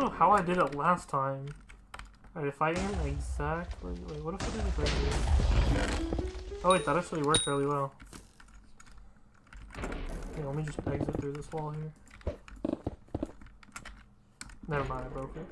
know how I did it last time. Alright, if I aim exactly... Wait, what if I did it right here? Oh wait, that actually worked really well. Okay, let me just exit through this wall here. Never mind, I broke it.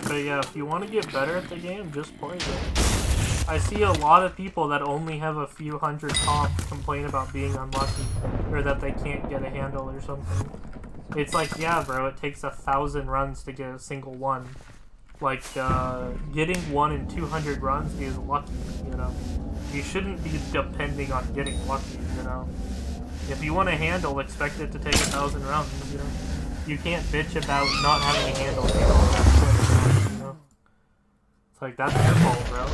But yeah, if you want to get better at the game, just play it. I see a lot of people that only have a few hundred comps complain about being unlucky, or that they can't get a handle or something. It's like, yeah, bro, it takes 1,000 runs to get a single one. Like, getting 1 in 200 runs is lucky, you know? You shouldn't be depending on getting lucky, you know? If you want a handle, expect it to take 1,000 rounds, you know? You can't bitch about not having a handle, you know? It's like, that's your fault, bro.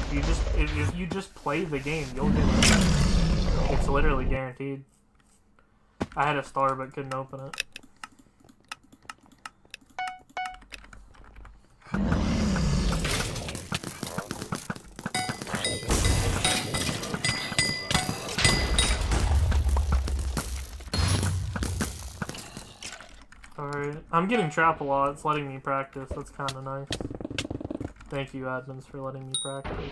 If you just play the game, you'll get it. It's literally guaranteed. I had a star but couldn't open it. Alright, I'm getting trap a lot. It's letting me practice. That's kind of nice. Thank you, admins, for letting me practice.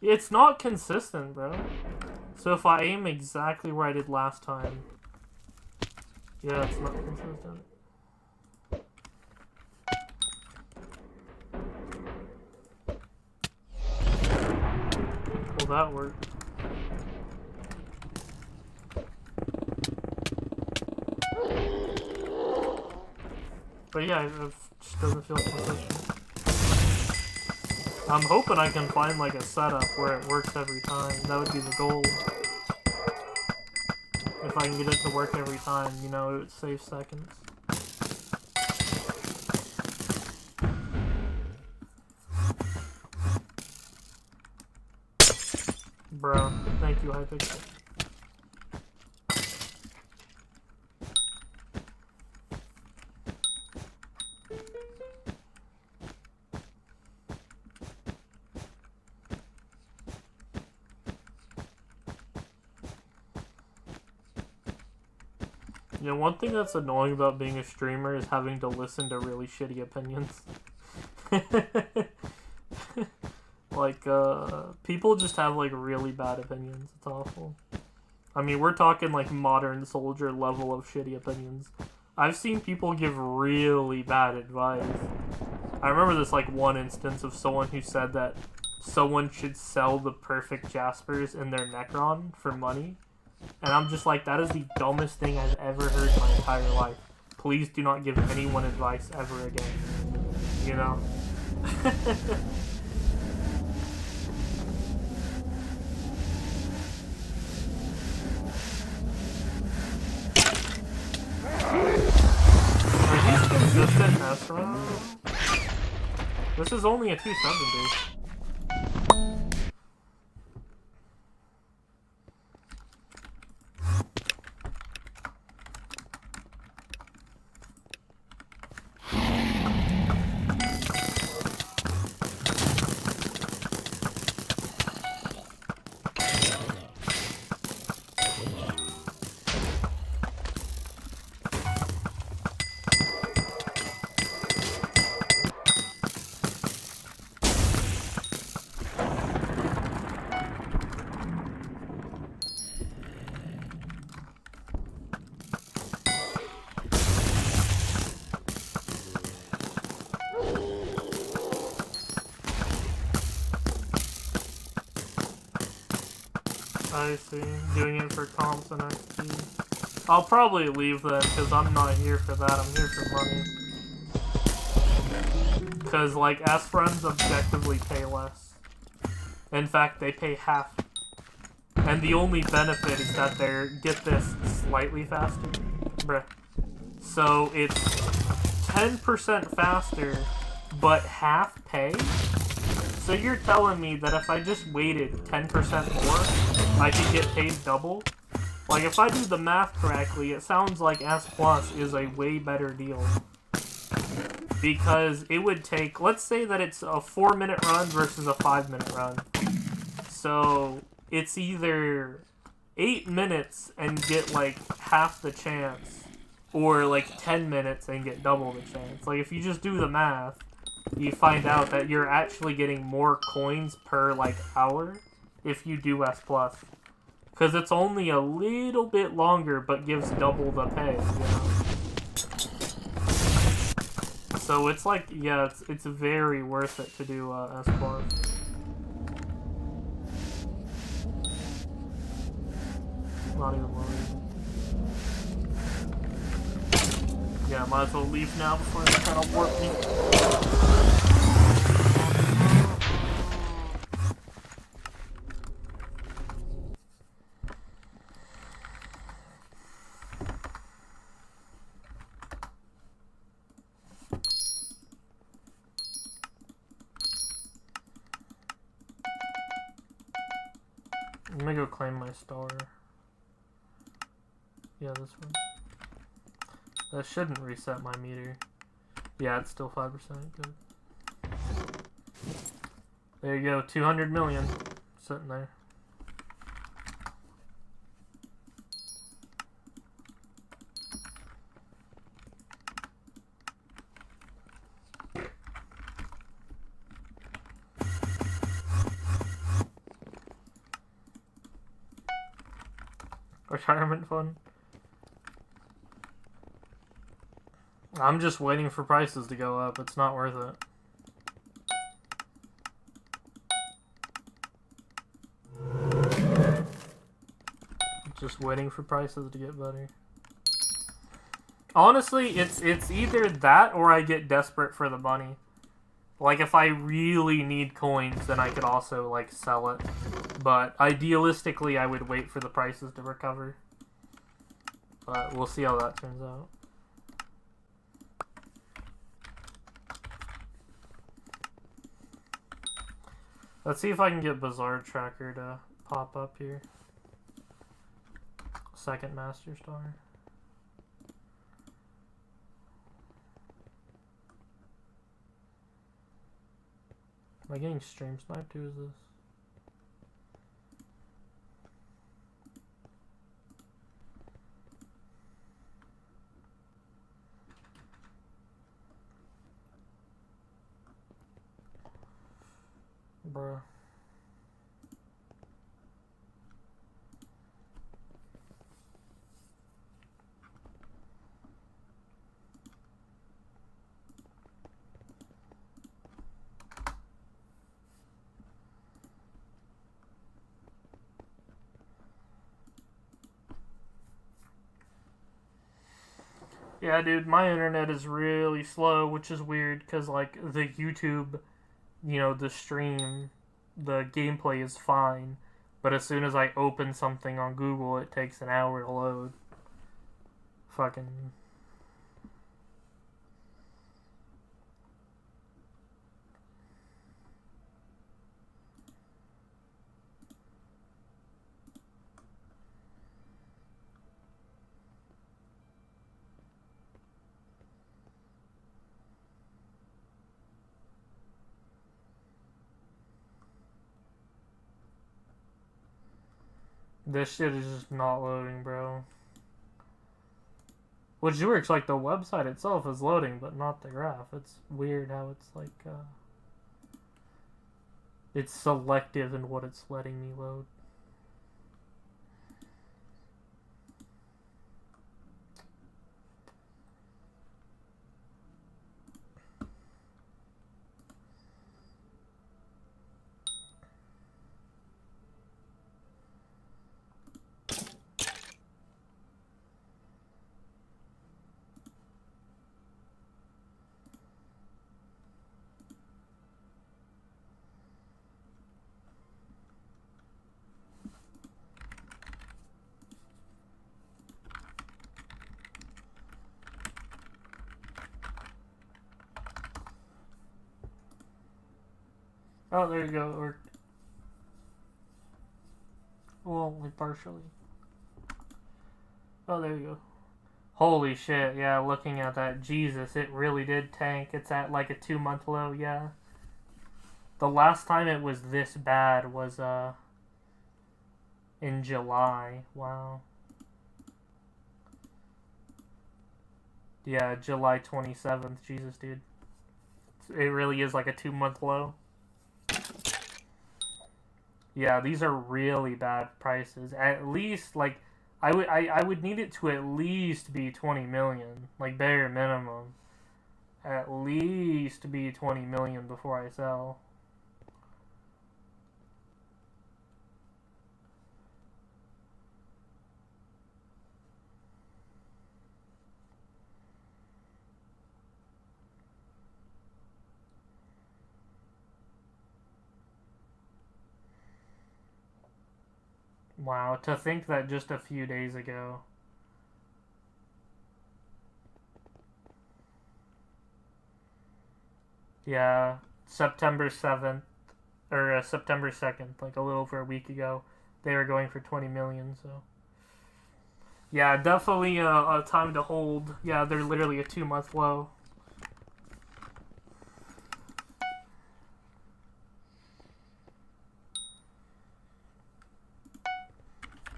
It's not consistent, bro. So if I aim exactly where I did last time... Yeah, it's not consistent. Well, that worked. But yeah, it just doesn't feel consistent. I'm hoping I can find like a setup where it works every time. That would be the goal. If I can get it to work every time, you know, it would save seconds. Bro, thank you, Hypixel. You know, one thing that's annoying about being a streamer is having to listen to really shitty opinions. Like, people just have, like, really bad opinions. It's awful. I mean, we're talking, like, modern soldier level of shitty opinions. I've seen people give really bad advice. I remember this, like, one instance of someone who said that someone should sell the perfect Jaspers in their Necron for money. And I'm just like, that is the dumbest thing I've ever heard in my entire life. Please do not give anyone advice ever again. You know? Are these consistent S runs? This is only a 270. I see. Doing it for comps and XP. I'll probably leave then, because I'm not here for that. I'm here for money. Because, like, S-runs objectively pay less. In fact, they pay half. And the only benefit is that they're, get this, slightly faster. Bruh. So, it's 10% faster, but half pay? So you're telling me that if I just waited 10% more, I could get paid double? Like, if I do the math correctly, it sounds like S Plus is a way better deal. Because it would take, let's say that it's a 4-minute run versus a 5-minute run. So, it's either 8 minutes and get, like, half the chance, or, like, 10 minutes and get double the chance. Like, if you just do the math, you find out that you're actually getting more coins per, like, hour if you do S Plus. Because it's only a little bit longer, but gives double the pay, you know? So it's like, yeah, it's very worth it to do S Plus. Not even loading. Yeah, might as well leave now before they try to warp me. I'm gonna go claim my star. Yeah, this one. That shouldn't reset my meter. Yeah, it's still 5%. Good. There you go, 200 million sitting there. Retirement fund. I'm just waiting for prices to go up. It's not worth it. Just waiting for prices to get better. Honestly, it's either that or I get desperate for the money. Like, if I really need coins, then I could also, like, sell it. But idealistically, I would wait for the prices to recover. But we'll see how that turns out. Let's see if I can get Bazaar Tracker to pop up here. Second Master Star. Am I getting stream sniped? Who is this? Bruh. Yeah, dude, my internet is really slow, which is weird, because, like, the YouTube, you know, the stream, the gameplay is fine, but as soon as I open something on Google, it takes an hour to load. Fucking... This shit is just not loading, bro. Which works, like, the website itself is loading, but not the graph. It's weird how it's, like, it's selective in what it's letting me load. Oh, there you go. It worked. Well, only partially. Oh, there you go. Holy shit, yeah, looking at that, Jesus, it really did tank. It's at like a 2-month low, yeah. The last time it was this bad was, in July. Wow. Yeah, July 27th. Jesus, dude. It really is like a 2-month low. Yeah, these are really bad prices. At least, like, I would need it to at least be 20 million. Like, bare minimum. At least be 20 million before I sell. Wow, to think that just a few days ago. Yeah, September 7th, or September 2nd, like a little over a week ago, they were going for 20 million, so. Yeah, definitely a time to hold. Yeah, they're literally a 2-month low.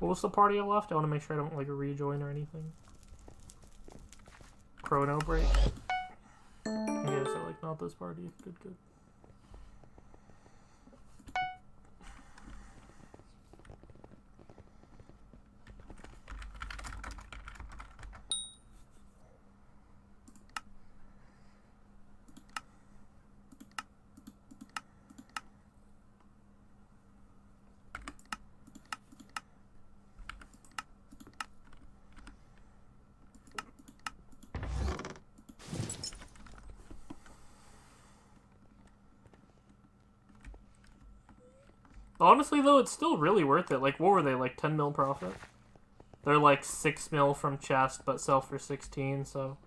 What was the party I left? I want to make sure I don't like rejoin or anything. Chrono break. Yeah, so like not this party. Good, good. Honestly, though, it's still really worth it. Like, what were they, like 10 mil profit? They're like 6 mil from chest, but sell for 16, so...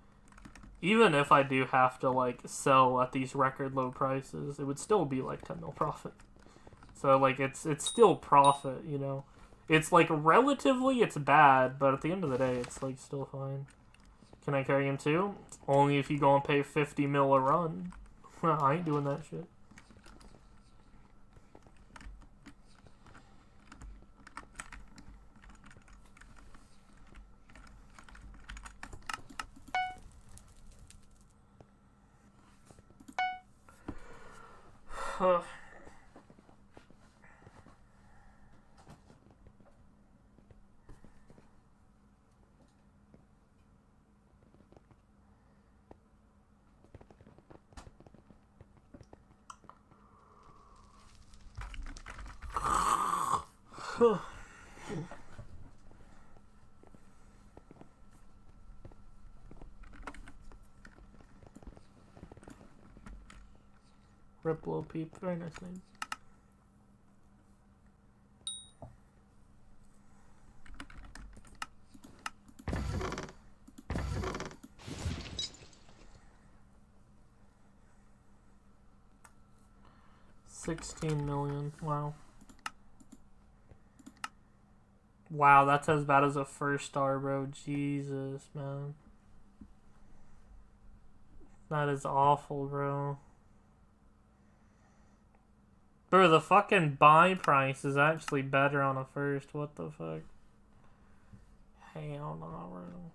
Even if I do have to, like, sell at these record low prices, it would still be, like, 10 mil profit. So, like, it's still profit, you know? It's, like, relatively, it's bad, but at the end of the day, it's, like, still fine. Can I carry him too? Only if you go and pay 50 mil a run. I ain't doing that shit. Riplo Peep, very nice name. $16 million. Wow. Wow, that's as bad as a first star, bro. Jesus, man. That is awful, bro. Bro, the fucking buy price is actually better on a first. What the fuck? Hell no, bro.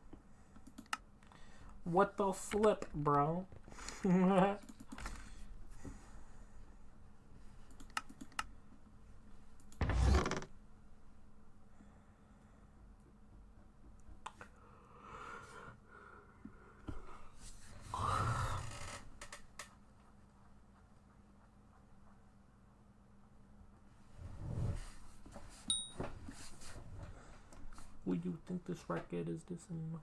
What the flip, bro? Who do you think this record is this in?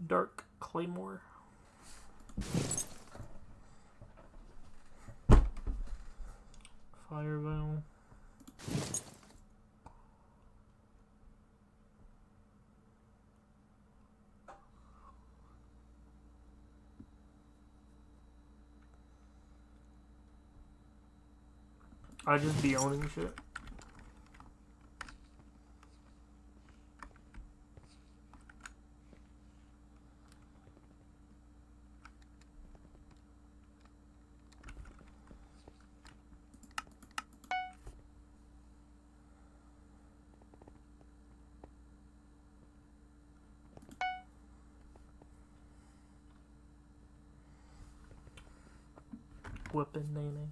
Dark Claymore. Fire Veil. I just be owning shit. Whippin' Nene.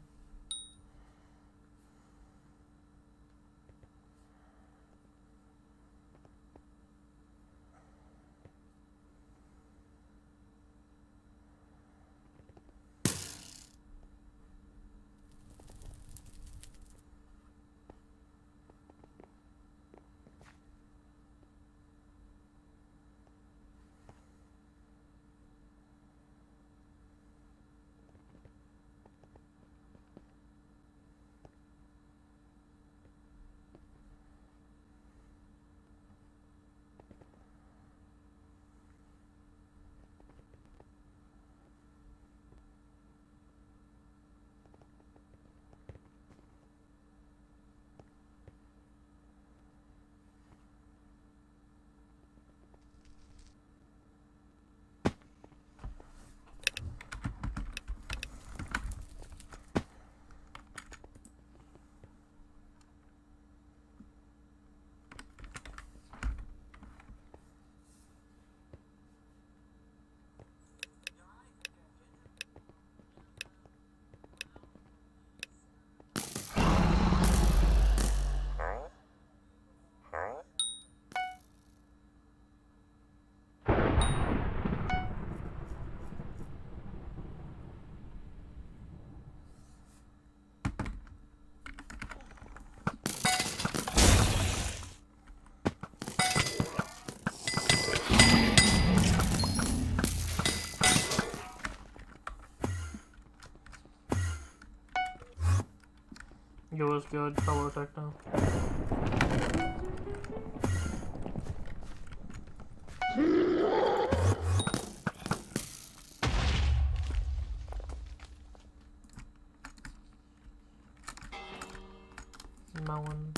Yo, what's good, fellow techno? Melon.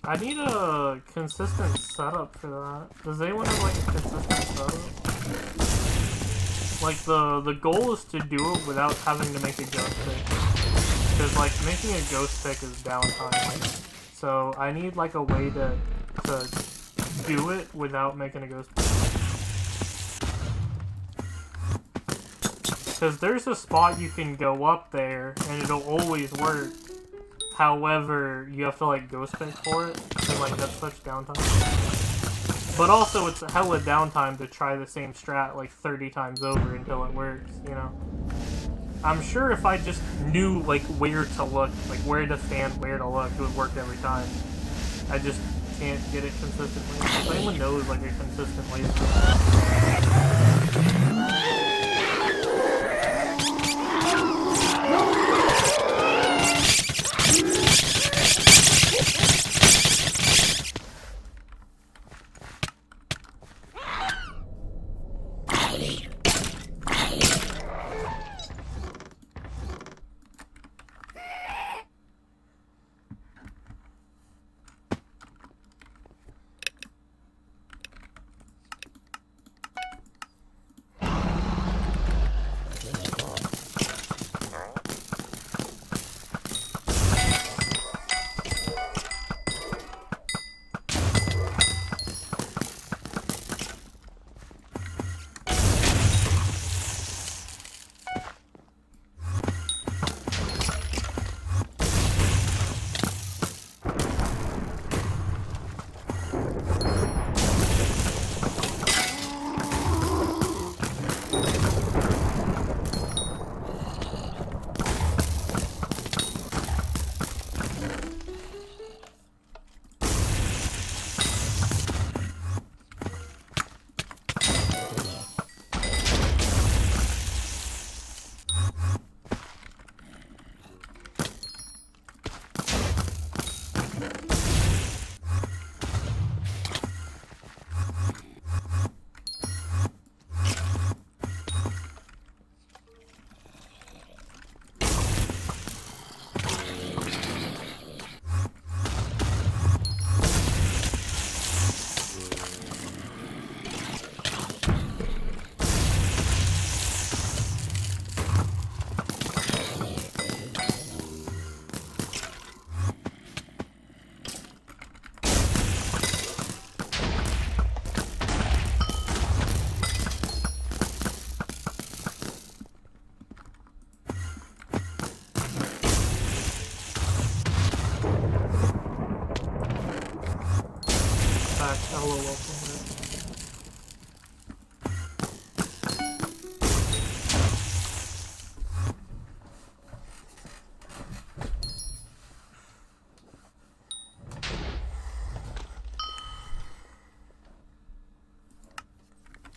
I need a consistent setup for that. Does anyone have like a consistent setup? Like the goal is to do it without having to make a ghost pick. Because like making a ghost pick is downtime. So I need like a way to do it without making a ghost pick. Because there's a spot you can go up there and it'll always work. However, you have to like ghost pick for it, and like that's such downtime. But also, it's hella downtime to try the same strat like 30 times over until it works, you know? I'm sure if I just knew like where to look, like where to stand, where to look, it would work every time. I just can't get it consistently. If anyone knows like a consistent way to do it.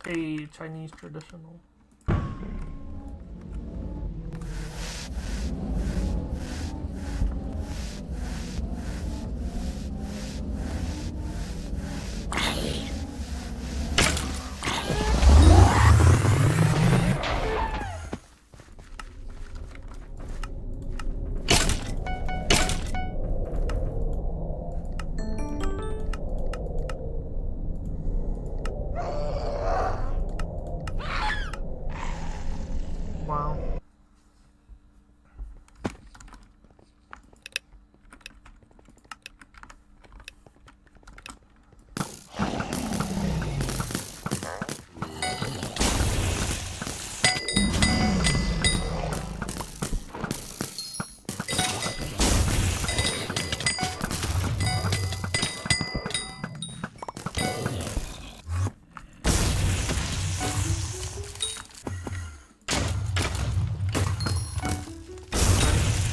a Chinese traditional. Wow.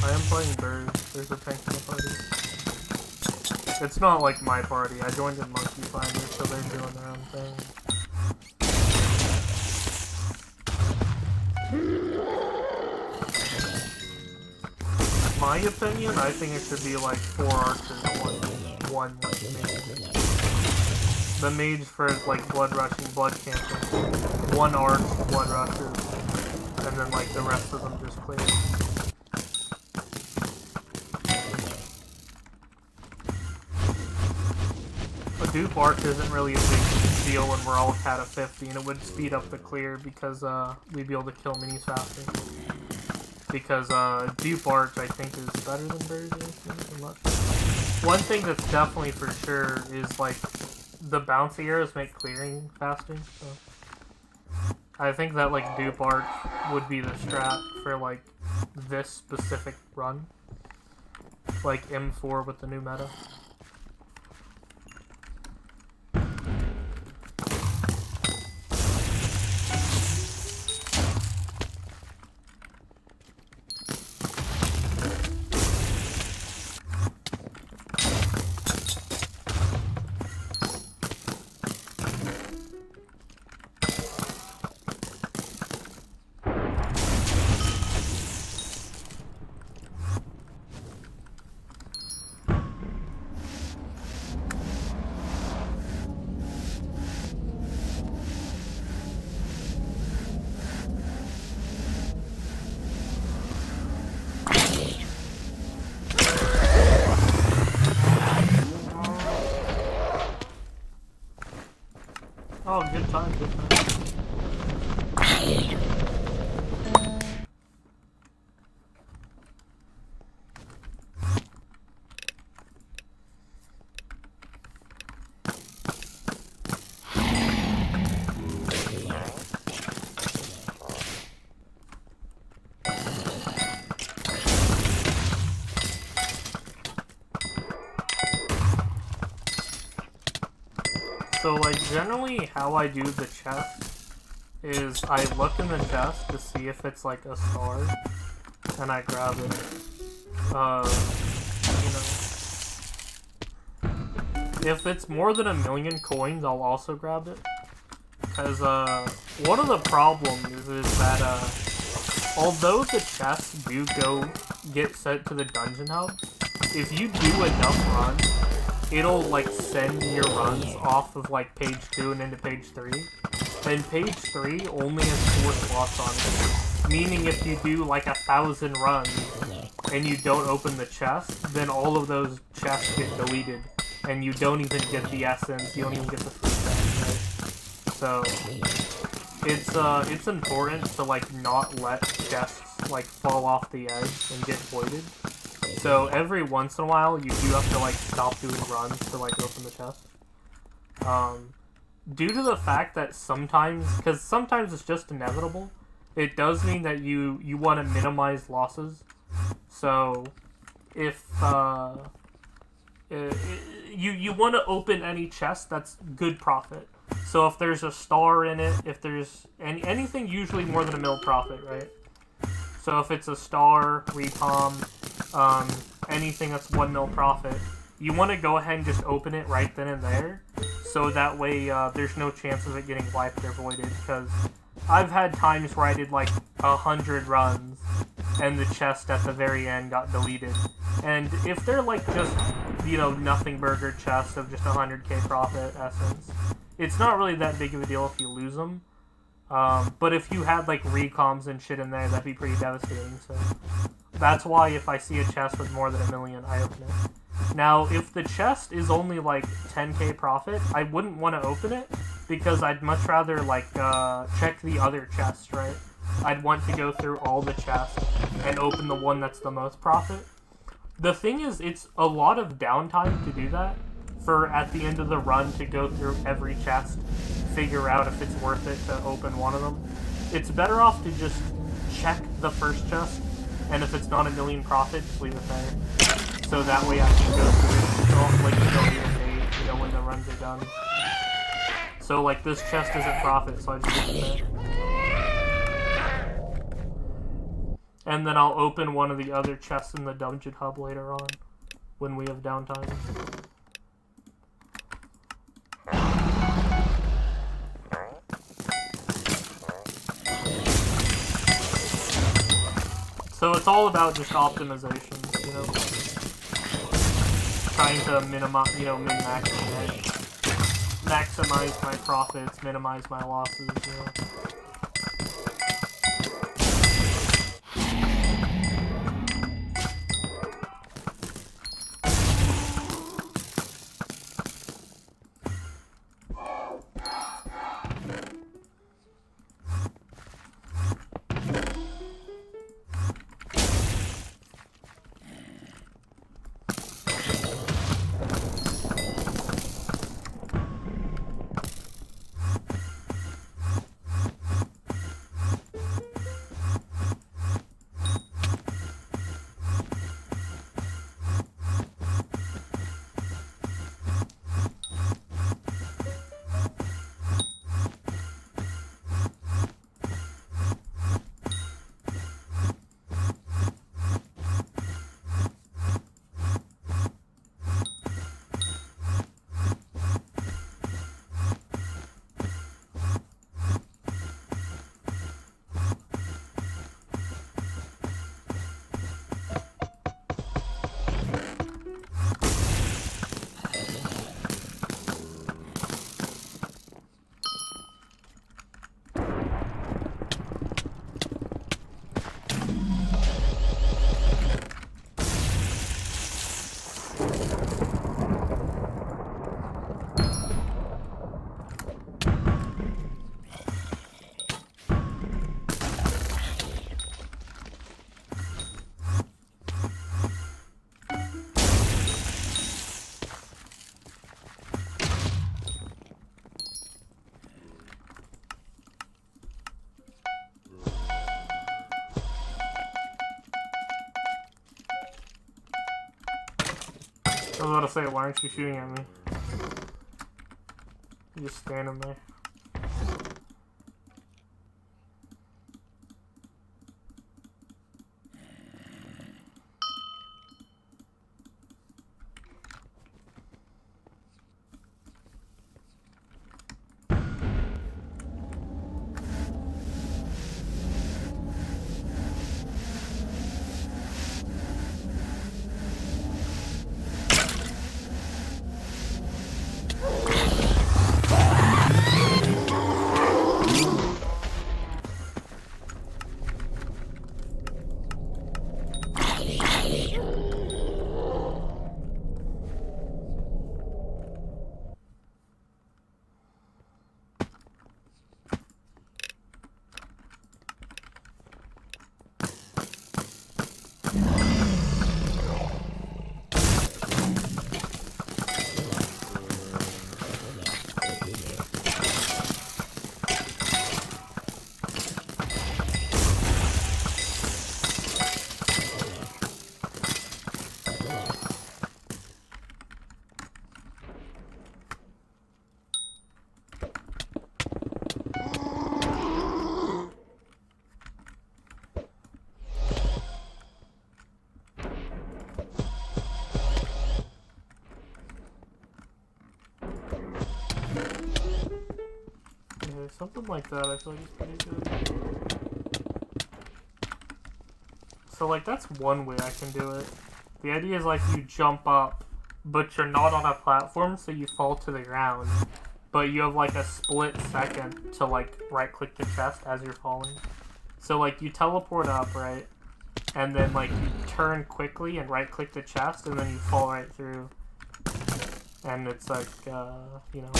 I am playing Birds. There's a tank in the party. It's not like my party. I joined in Monkey Finder, so they're doing their own thing. My opinion, I think it should be like 4 archers, one like mage. The mage for like blood rushing, blood camping. 1 arch, blood rushes, and then like the rest of them just clear. A dupe arch isn't really a big deal when we're all cat of 50, and it would speed up the clear because we'd be able to kill minis faster. Because dupe arch I think is better than Birds. I'm not sure. One thing that's definitely for sure is like the bouncy arrows make clearing faster. So I think that like dupe arch would be the strat for like this specific run, like M4 with the new meta. Oh, good time, good time. So, like, generally how I do the chest is I look in the chest to see if it's, like, a star, and I grab it. If it's more than 1,000,000 coins, I'll also grab it. Because, one of the problems is that, although the chests do get sent to the dungeon hub, if you do enough runs, it'll, like, send your runs off of, like, page 2 and into page 3. And page 3 only has 4 slots on it. Meaning if you do, like, 1,000 runs and you don't open the chest, then all of those chests get deleted. And you don't even get the essence, you don't even get the free chest, right? So, it's important to, like, not let chests, like, fall off the edge and get voided. So every once in a while, you do have to, like, stop doing runs to, like, open the chest. Due to the fact that sometimes, because sometimes it's just inevitable, it does mean that you want to minimize losses. So, if, you want to open any chest that's good profit. So if there's a star in it, if there's anything usually more than 1,000,000 profit, right? So if it's a star, repalm, anything that's 1,000,000 profit, you want to go ahead and just open it right then and there, so that way there's no chance of it getting wiped or voided, because I've had times where I did like 100 runs and the chest at the very end got deleted. And if they're like just, you know, nothing burger chests of just 100k profit essence, it's not really that big of a deal if you lose them. But if you had like recoms and shit in there, that'd be pretty devastating. So that's why if I see a chest with more than 1 million, I open it. Now, if the chest is only like 10k profit, I wouldn't want to open it, because I'd much rather like check the other chests, right? I'd want to go through all the chests and open the one that's the most profit. The thing is, it's a lot of downtime to do that, for at the end of the run to go through every chest, figure out if it's worth it to open one of them. It's better off to just check the first chest, and if it's not 1 million profit, just leave it there. So that way I can go through it, like, you know, date, you know, when the runs are done. So, like, this chest isn't profit, so I just leave it there. And then I'll open one of the other chests in the dungeon hub later on, when we have downtime. So it's all about just optimizations, you know? Trying to minimize, you know, min-max it. Maximize my profits, minimize my losses, you know? I was about to say, why aren't you shooting at me? You're just standing there. Something like that I feel like is pretty good. So like that's one way I can do it. The idea is like you jump up, but you're not on a platform, so you fall to the ground. But you have like a split second to like right click the chest as you're falling. So like you teleport up, right? And then like you turn quickly and right click the chest, and then you fall right through. And it's like, you know,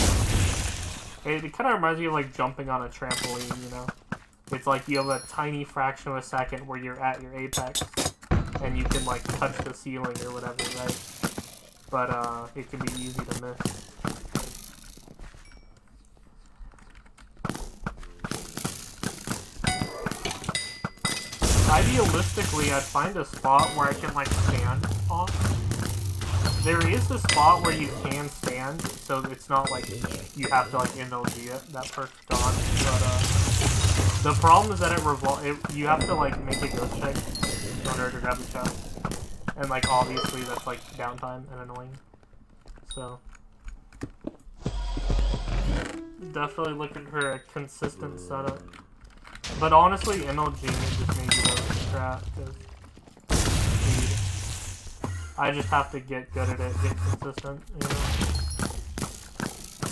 it kind of reminds me of like jumping on a trampoline, you know? It's like you have a tiny fraction of a second where you're at your apex, and you can like touch the ceiling or whatever, right? But it can be easy to miss. Idealistically, I'd find a spot where I can like stand on. There is a spot where you can stand, so it's not like you have to like MLG it. That perk's gone. But the problem is that you have to like make a ghost check in order to grab the chest, and like obviously that's like downtime and annoying. So definitely looking for a consistent setup. But honestly, MLG just made you go strat because I just have to get good at it, get consistent, you know,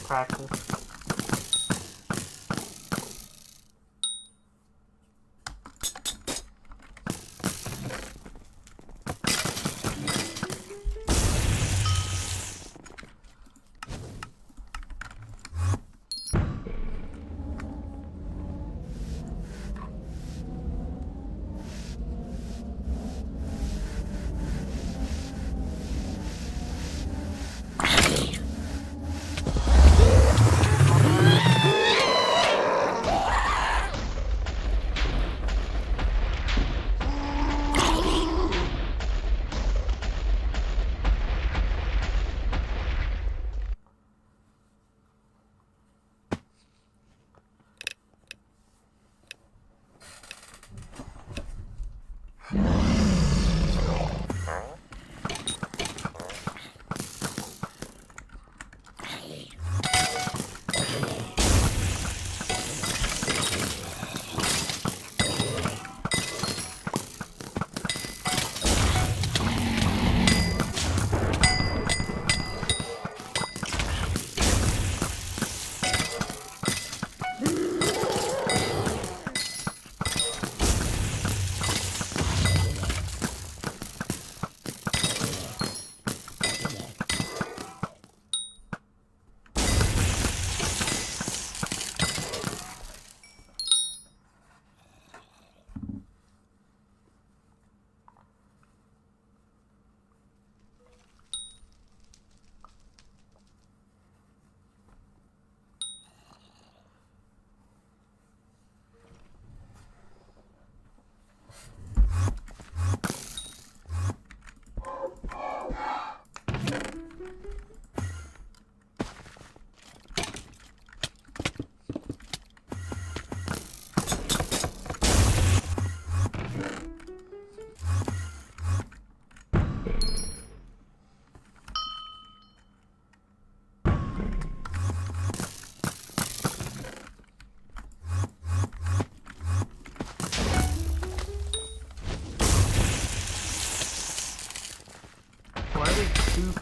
practice.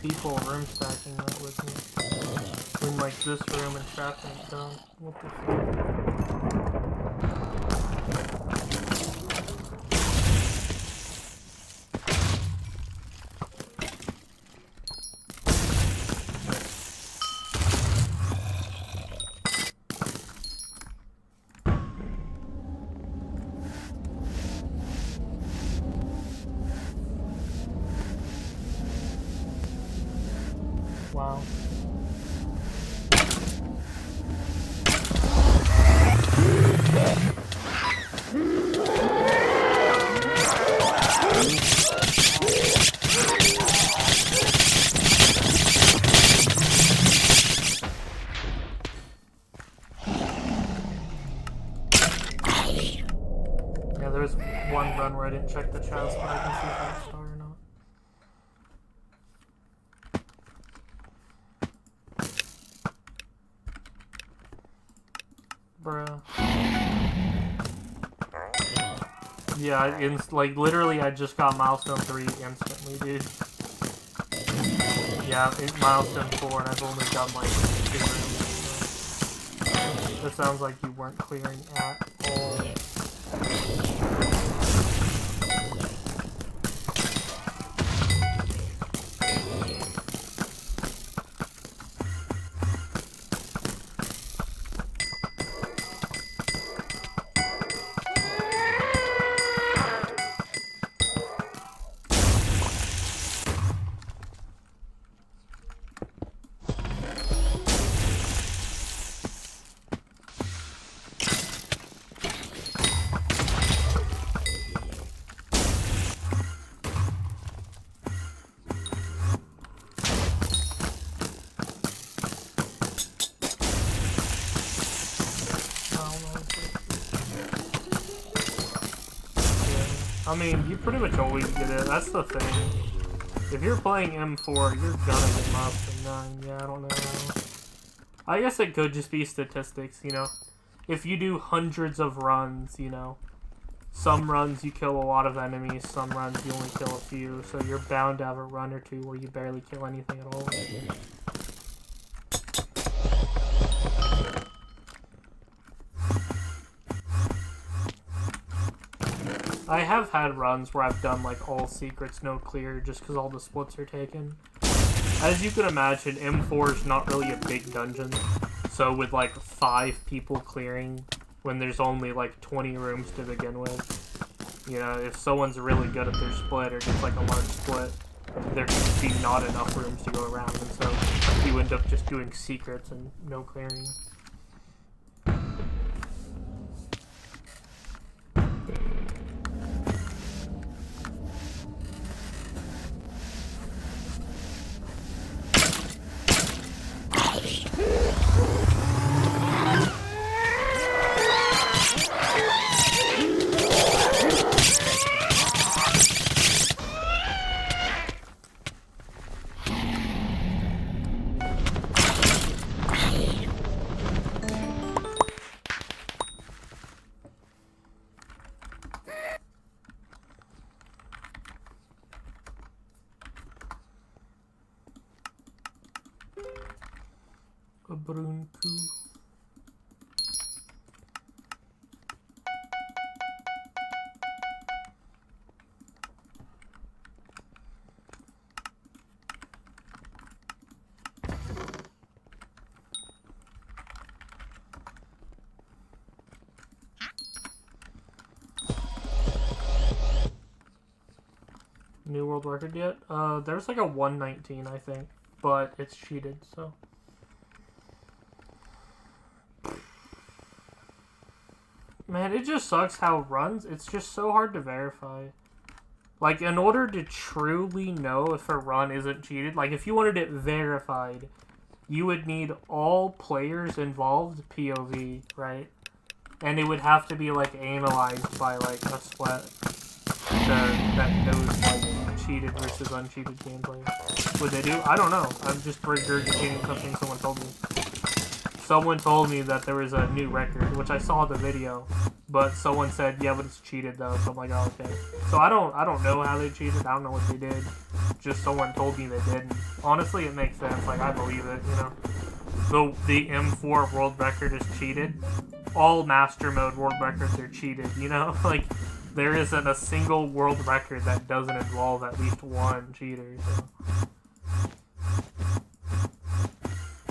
People room stacking that with me. In like this room and crafting stuff. What the wow. Yeah, there's one run where I didn't check the chest, but I can see if I star or not. Bruh. Yeah, like, literally, I just got milestone 3 instantly, dude. Yeah, milestone 4, and I've only done, like, 2 rooms. So. That sounds like you weren't clearing at all. I mean, you pretty much always get it. That's the thing. If you're playing M4, you're gonna get milestone 9. Yeah, I don't know. I guess it could just be statistics, you know? If you do hundreds of runs, you know, some runs you kill a lot of enemies, some runs you only kill a few, so you're bound to have a run or two where you barely kill anything at all. I have had runs where I've done like all secrets, no clear, just because all the splits are taken. As you can imagine, M4 is not really a big dungeon, so with like 5 people clearing, when there's only like 20 rooms to begin with, you know, if someone's really good at their split or gets like a large split, there could be not enough rooms to go around, and so you end up just doing secrets and no clearing. A brunku. New world record yet? There's like a 119, I think, but it's cheated, so. Man, it just sucks how runs, it's just so hard to verify. Like, in order to truly know if a run isn't cheated, like, if you wanted it verified, you would need all players involved POV, right? And it would have to be, like, analyzed by, like, a split that knows, like, cheated versus uncheated gameplay. Would they do? I don't know. I'm just regurgitating something someone told me. Someone told me that there was a new record, which I saw the video, but someone said, yeah, but it's cheated though, so I'm like, oh, okay. So I don't know how they cheated, I don't know what they did, just someone told me they did, and honestly, it makes sense, like, I believe it, you know. The M4 world record is cheated, all Master Mode world records are cheated, you know, like, there isn't a single world record that doesn't involve at least one cheater, so.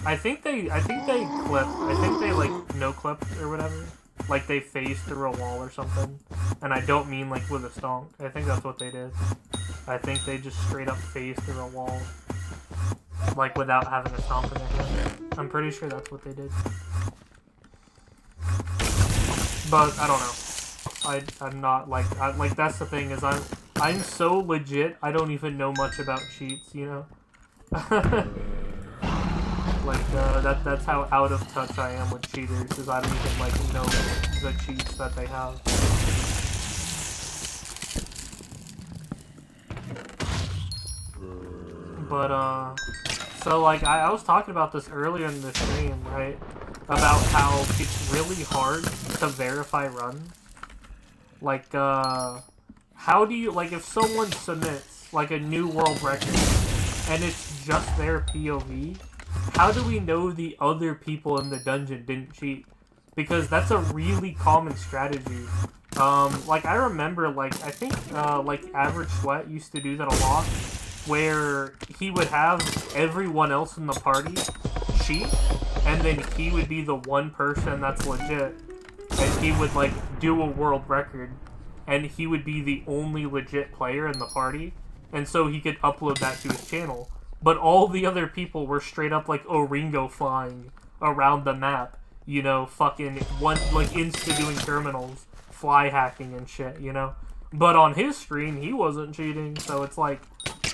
I think they clipped. I think they, like, no-clipped or whatever. Like, they phased through a wall or something. And I don't mean, like, with a stonk. I think that's what they did. I think they just straight up phased through a wall. Like, without having a stomp in their hand. I'm pretty sure that's what they did. But, I don't know. I'm not, like, that's the thing, is I'm so legit, I don't even know much about cheats, you know? Like, that's how out of touch I am with cheaters, is I don't even, like, know the cheats that they have. But, so, like, I was talking about this earlier in the stream, right? about how it's really hard to verify runs. Like, how do you, like, if someone submits, like, a new world record, and it's just their POV, how do we know the other people in the dungeon didn't cheat? Because that's a really common strategy. Like, I remember, like, I think, like, Average Sweat used to do that a lot, where he would have everyone else in the party cheat, and then he would be the one person that's legit, and he would, like, do a world record, and he would be the only legit player in the party, and so he could upload that to his channel. But all the other people were straight up, like, Oringo flying around the map, you know, fucking, like, insta-doing terminals, fly hacking and shit, you know? But on his screen, he wasn't cheating, so it's like,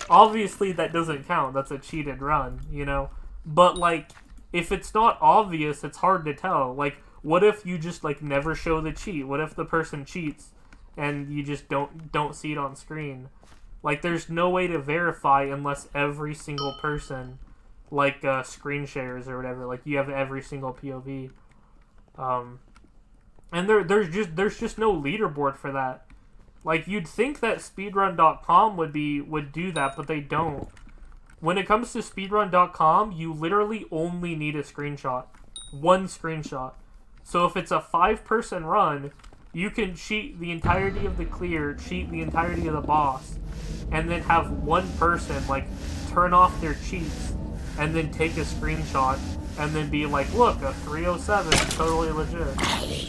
obviously that doesn't count, that's a cheated run, you know? But, like, if it's not obvious, it's hard to tell. Like, what if you just, like, never show the cheat? What if the person cheats and you just don't see it on screen? Like, there's no way to verify unless every single person, like, screen shares or whatever. Like, you have every single POV. And there's just no leaderboard for that. Like, you'd think that speedrun.com would do that, but they don't. When it comes to speedrun.com, you literally only need a screenshot. One screenshot. So if it's a 5-person run, you can cheat the entirety of the clear, cheat the entirety of the boss, and then have one person, like, turn off their cheats, and then take a screenshot, and then be like, look, a 307, totally legit.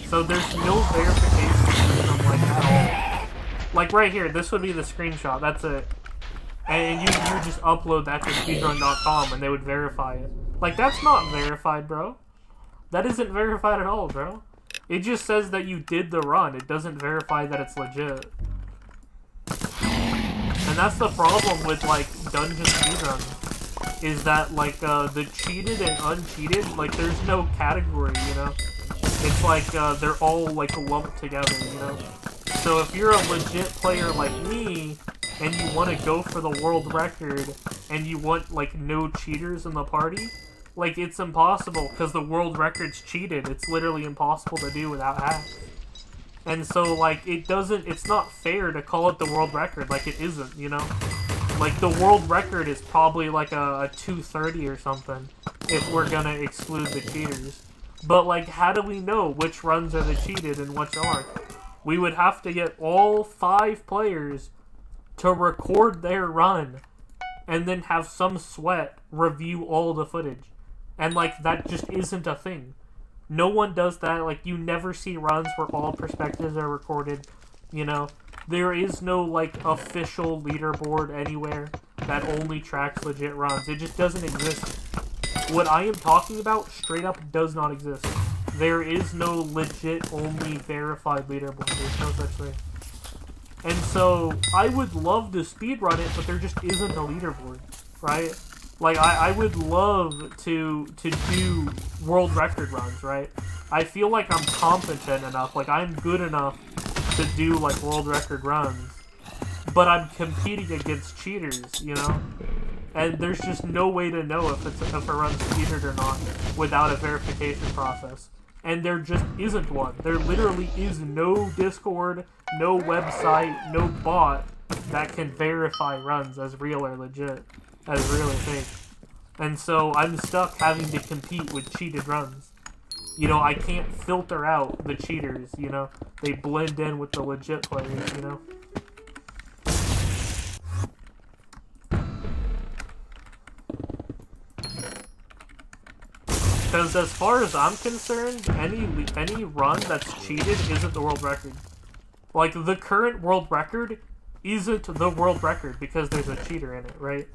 So there's no verification system like that at all. Like, right here, this would be the screenshot, that's it. And you just upload that to speedrun.com and they would verify it. Like, that's not verified, bro. That isn't verified at all, bro. It just says that you did the run. It doesn't verify that it's legit. And that's the problem with, like, dungeon speedruns. Is that, like, the cheated and uncheated, like, there's no category, you know? It's like, they're all, like, lumped together, you know? So if you're a legit player like me, and you want to go for the world record, and you want, like, no cheaters in the party, like, it's impossible, because the world record's cheated. It's literally impossible to do without hacks. And so, like, it's not fair to call it the world record, like, it isn't, you know? Like, the world record is probably, like, a 230 or something, if we're gonna exclude the cheaters. But, like, how do we know which runs are the cheated and which aren't? We would have to get all 5 players to record their run, and then have some sweat review all the footage. And, like, that just isn't a thing. No one does that. Like, you never see runs where all perspectives are recorded, you know? There is no, like, official leaderboard anywhere that only tracks legit runs. It just doesn't exist. What I am talking about, straight up, does not exist. There is no legit, only verified leaderboard. There's no such thing. And so, I would love to speedrun it, but there just isn't a leaderboard, right? Like, I would love to do world record runs, right? I feel like I'm competent enough, like, I'm good enough to do, like, world record runs. But I'm competing against cheaters, you know? And there's just no way to know if a run's cheated or not without a verification process. And there just isn't one. There literally is no Discord, no website, no bot that can verify runs as real or legit, as real or fake. And so I'm stuck having to compete with cheated runs. You know, I can't filter out the cheaters, you know? They blend in with the legit players, you know? Because as far as I'm concerned, any run that's cheated isn't the world record. Like, the current world record isn't the world record because there's a cheater in it, right?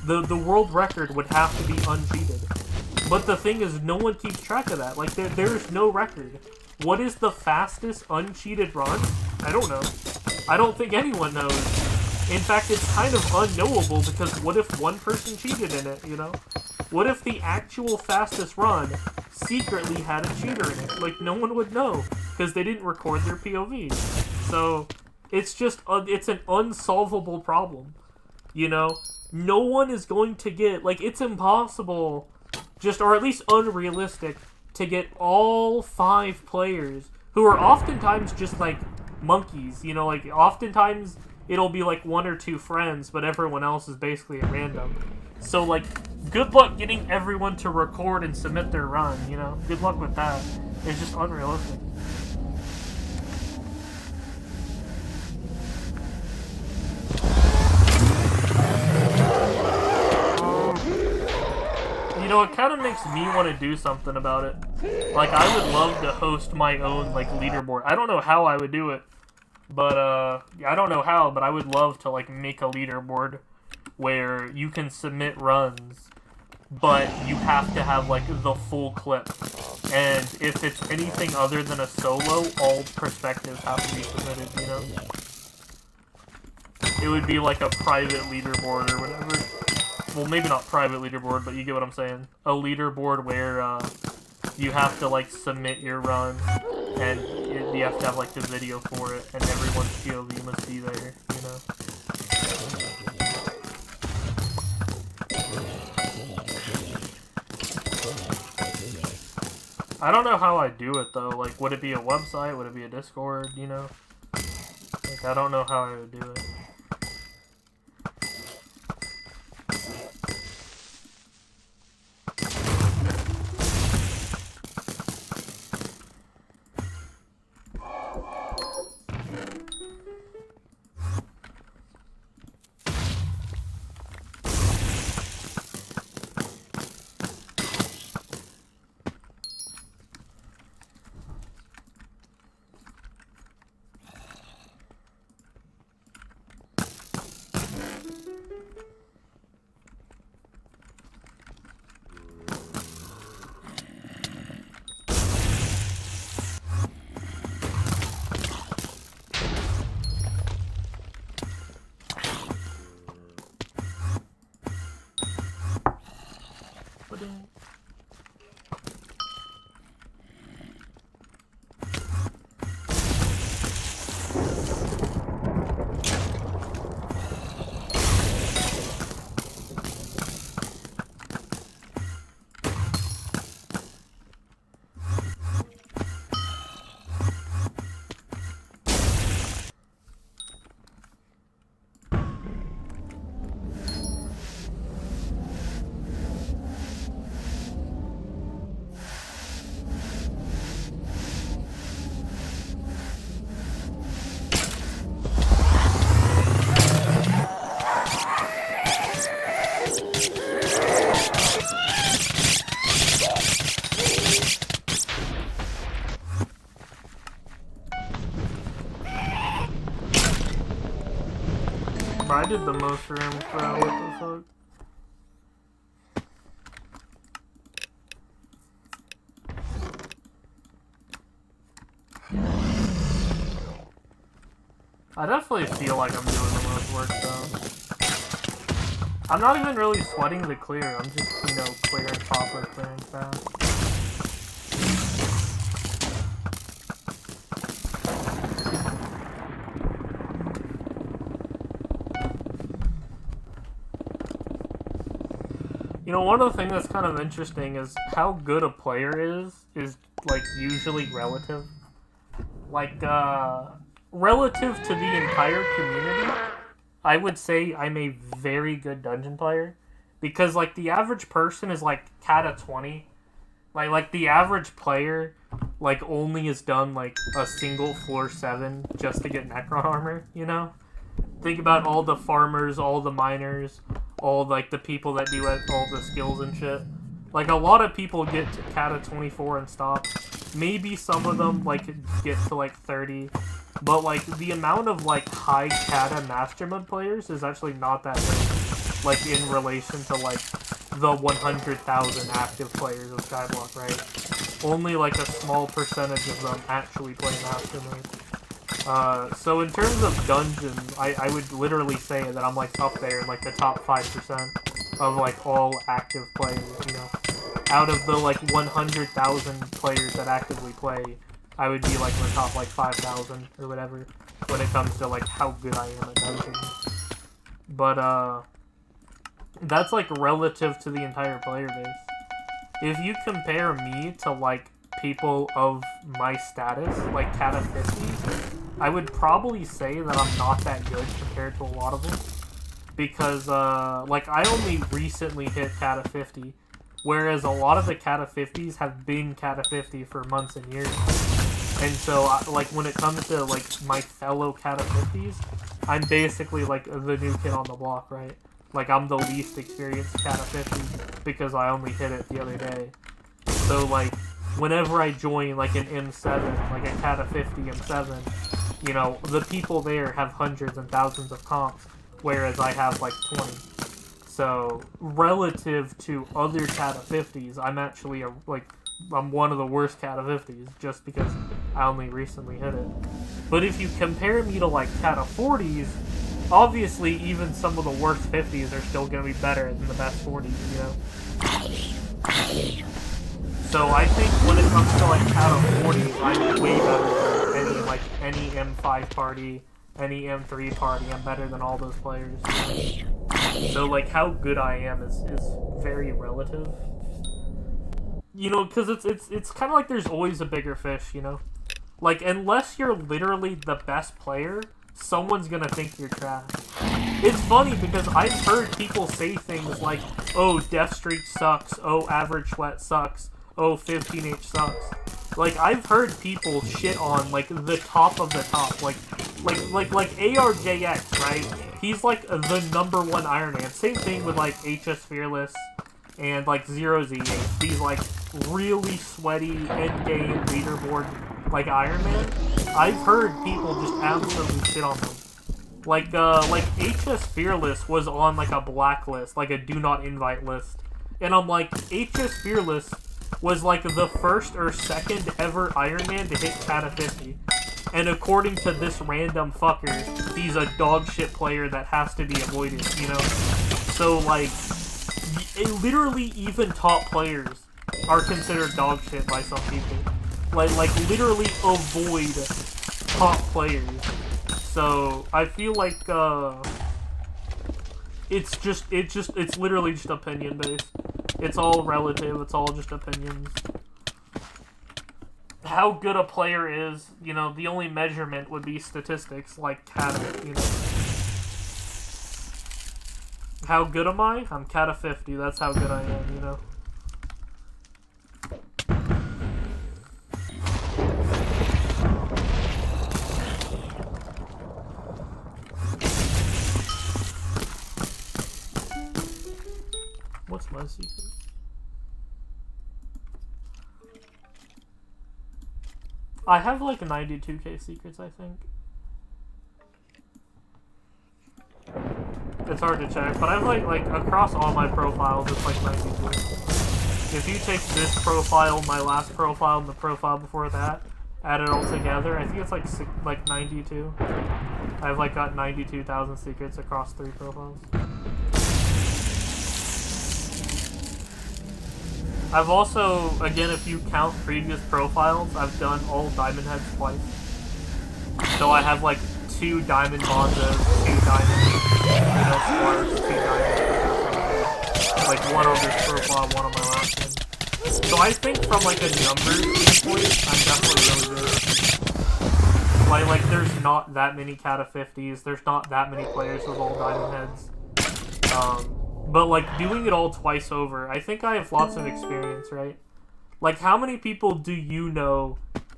The world record would have to be uncheated. But the thing is, no one keeps track of that. Like, there's no record. What is the fastest uncheated run? I don't know. I don't think anyone knows. In fact, it's kind of unknowable because what if one person cheated in it, you know? What if the actual fastest run secretly had a cheater in it? Like, no one would know because they didn't record their POV. So, it's just, it's an unsolvable problem, you know? No one is going to get, like, it's impossible, just, or at least unrealistic, to get all 5 players, who are oftentimes just, like, monkeys, you know, like, oftentimes it'll be, like, 1 or 2 friends, but everyone else is basically at random. So, like, good luck getting everyone to record and submit their run, you know? Good luck with that. It's just unrealistic. You know, it kind of makes me want to do something about it. Like, I would love to host my own, like, leaderboard. I don't know how I would do it, but, I don't know how, but I would love to, like, make a leaderboard where you can submit runs, but you have to have, like, the full clip. And if it's anything other than a solo, all perspectives have to be submitted, you know? It would be like a private leaderboard or whatever. Well, maybe not private leaderboard, but you get what I'm saying. A leaderboard where you have to, like, submit your run, and you have to have, like, the video for it, and everyone's POV must be there, you know? I don't know how I do it, though. Like, would it be a website? Would it be a Discord, you know? Like, I don't know how I would do it. I did the most for him, bro. What the fuck? I definitely feel like I'm doing the most work, though. I'm not even really sweating the clear. I'm just, you know, clearing proper, clearing fast. You know, one of the things that's kind of interesting is how good a player is like, usually relative. Like, relative to the entire community, I would say I'm a very good dungeon player. Because, like, the average person is, like, cata 20. Like, the average player, like, only has done, like, a single floor 7 just to get Necron armor, you know? Think about all the farmers, all the miners, all, like, the people that do all the skills and shit. Like, a lot of people get to cata 24 and stop. Maybe some of them, like, get to, like, 30. But, like, the amount of, like, high cata master mode players is actually not that great. Like, in relation to, like, the 100,000 active players of Skyblock, right? Only, like, a small percentage of them actually play master mode. So in terms of dungeons, I would literally say that I'm, like, up there in, like, the top 5% of, like, all active players, you know? Out of the, like, 100,000 players that actively play, I would be, like, in the top, like, 5,000 or whatever when it comes to, like, how good I am at dungeons. But, that's, like, relative to the entire player base. if you compare me to, like, people of my status, like Cata 50, I would probably say that I'm not that good compared to a lot of them. Because, like, I only recently hit Cata 50, whereas a lot of the Cata 50s have been Cata 50 for months and years. And so, like, when it comes to, like, my fellow Cata 50s, I'm basically, like, the new kid on the block, right? Like, I'm the least experienced Cata 50 because I only hit it the other day. So, like, whenever I join, like, an M7, like a Cata 50 M7, you know, the people there have hundreds and thousands of comps, whereas I have, like, 20. So, relative to other Cata 50s, I'm actually, I'm one of the worst Cata 50s, just because I only recently hit it. But if you compare me to, like, Cata 40s, obviously, even some of the worst 50s are still going to be better than the best 40s, you know? So I think when it comes to, like, Cata 40s, I'm way better than any M5 party, any M3 party. I'm better than all those players. You know? So, like, how good I am is very relative. You know, because it's kind of like there's always a bigger fish, you know? Like, unless you're literally the best player, someone's gonna think you're trash. It's funny because I've heard people say things like, oh, Death Streak sucks, oh, Average Sweat sucks, oh, 15H sucks. Like, I've heard people shit on, like, the top of the top. Like ARJX, right? He's, like, the #1 Iron Man. Same thing with, like, HS Fearless and, like, 0Z8. These, like, really sweaty endgame leaderboard, like, Iron Man. I've heard people just absolutely shit on them. Like HS Fearless was on, like, a blacklist, like a do not invite list. And I'm like, HS Fearless was, like, the first or second ever Iron Man to hit Cata 50. And according to this random fucker, he's a dog shit player that has to be avoided, you know? So, like, literally even top players are considered dog shit by some people. Like literally avoid top players. So, I feel like, it's literally just opinion based. It's all relative, it's all just opinions. How good a player is, you know, the only measurement would be statistics, like Cata, you know. How good am I? I'm Cata 50, that's how good I am, you know. What's my secret? I have like 92k secrets, I think. It's hard to check, but I've like across all my profiles, it's like 92. If you take this profile, my last profile, and the profile before that, add it all together, I think it's like 92. I've like got 92,000 secrets across 3 profiles. I've also, again, if you count previous profiles, I've done all diamond heads twice. So I have like 2 diamond Monzas, 2 diamond Sparks, 2 diamond, like 1 on this profile, 1 on my last one. So I think from like a numbers standpoint, I'm definitely really good. Like there's not that many Cata 50s, there's not that many players with all diamond heads. But, like, doing it all twice over, I think I have lots of experience, right? Like, how many people do you know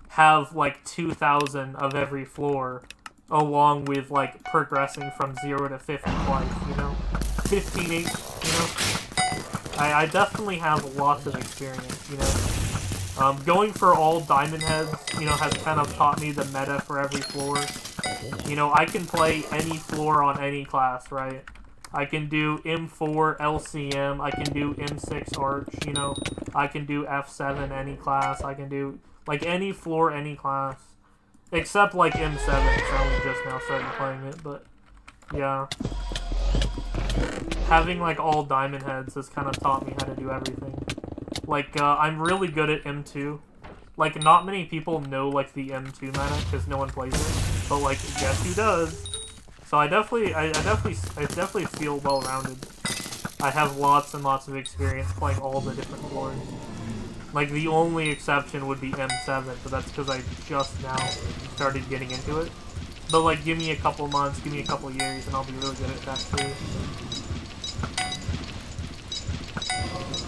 have, like, 2,000 of every floor, along with, like, progressing from 0 to 50 twice, you know? 15, 8, you know? I definitely have lots of experience, you know? Going for all diamond heads, you know, has kind of taught me the meta for every floor. You know, I can play any floor on any class, right? I can do M4 LCM, I can do M6 Arch, you know, I can do F7 any class, I can do, like, any floor, any class. Except, like, M7, because I only just now started playing it, but, yeah. Having, like, all diamond heads has kind of taught me how to do everything. Like, I'm really good at M2. Like, not many people know, like, the M2 meta, because no one plays it, but, like, guess who does? So I definitely feel well-rounded. I have lots and lots of experience playing all the different floors. Like, the only exception would be M7, but that's because I just now started getting into it. But, like, give me a couple months, give me a couple years, and I'll be really good at that too.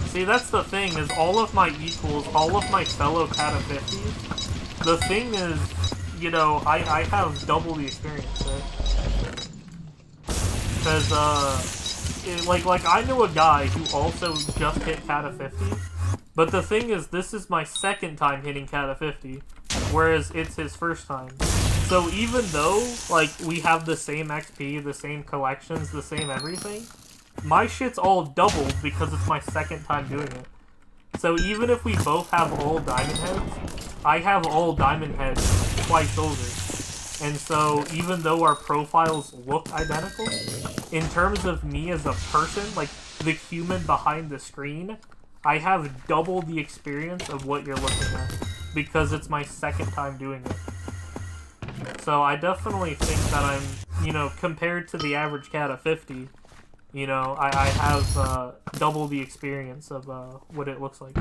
See, that's the thing, is all of my equals, all of my fellow Kata 50s, the thing is, you know, I have double the experience, right? Because, like, I know a guy who also just hit Kata 50, but the thing is, this is my second time hitting Kata 50, whereas it's his first time. So even though, like, we have the same XP, the same collections, the same everything, my shit's all doubled because it's my second time doing it. So even if we both have all diamond heads, I have all diamond heads twice over. And so even though our profiles look identical, in terms of me as a person, like the human behind the screen, I have double the experience of what you're looking at because it's my second time doing it. So I definitely think that I'm, you know, compared to the average cat of 50, you know, I have double the experience of what it looks like.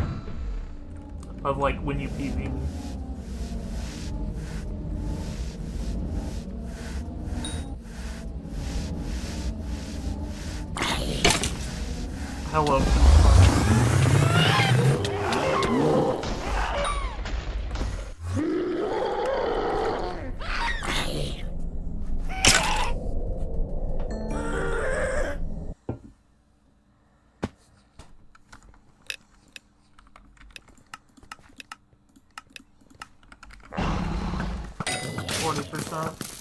Of like when you PV me. Hello. 40%.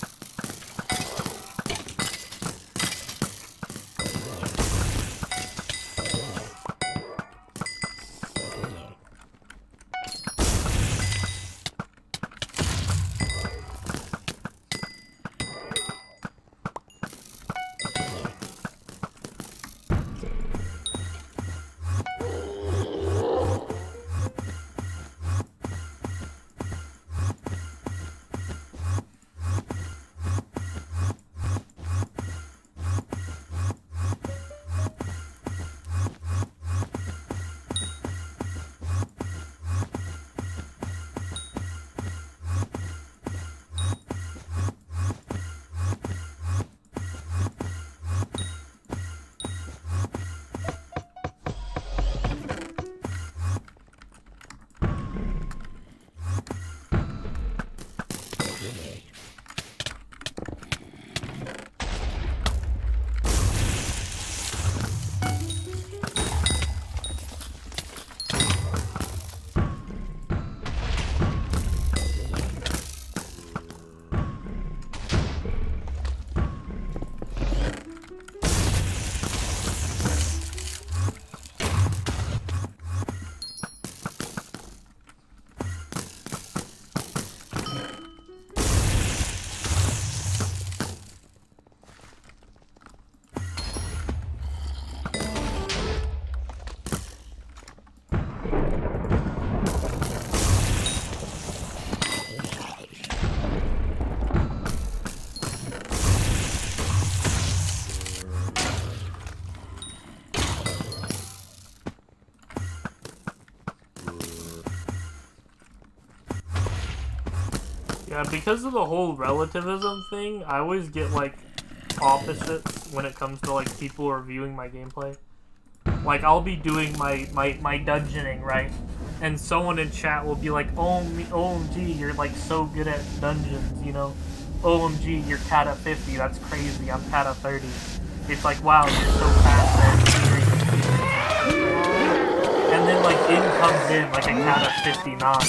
Yeah, because of the whole relativism thing, I always get, like, opposites when it comes to, like, people reviewing my gameplay. Like, I'll be doing my dungeoning, right? And someone in chat will be like, OMG, you're, like, so good at dungeons, you know? OMG, you're cat at 50, that's crazy, I'm cat at 30. It's like, wow, you're so fast at and then, like, in comes in, like, a cat at 59.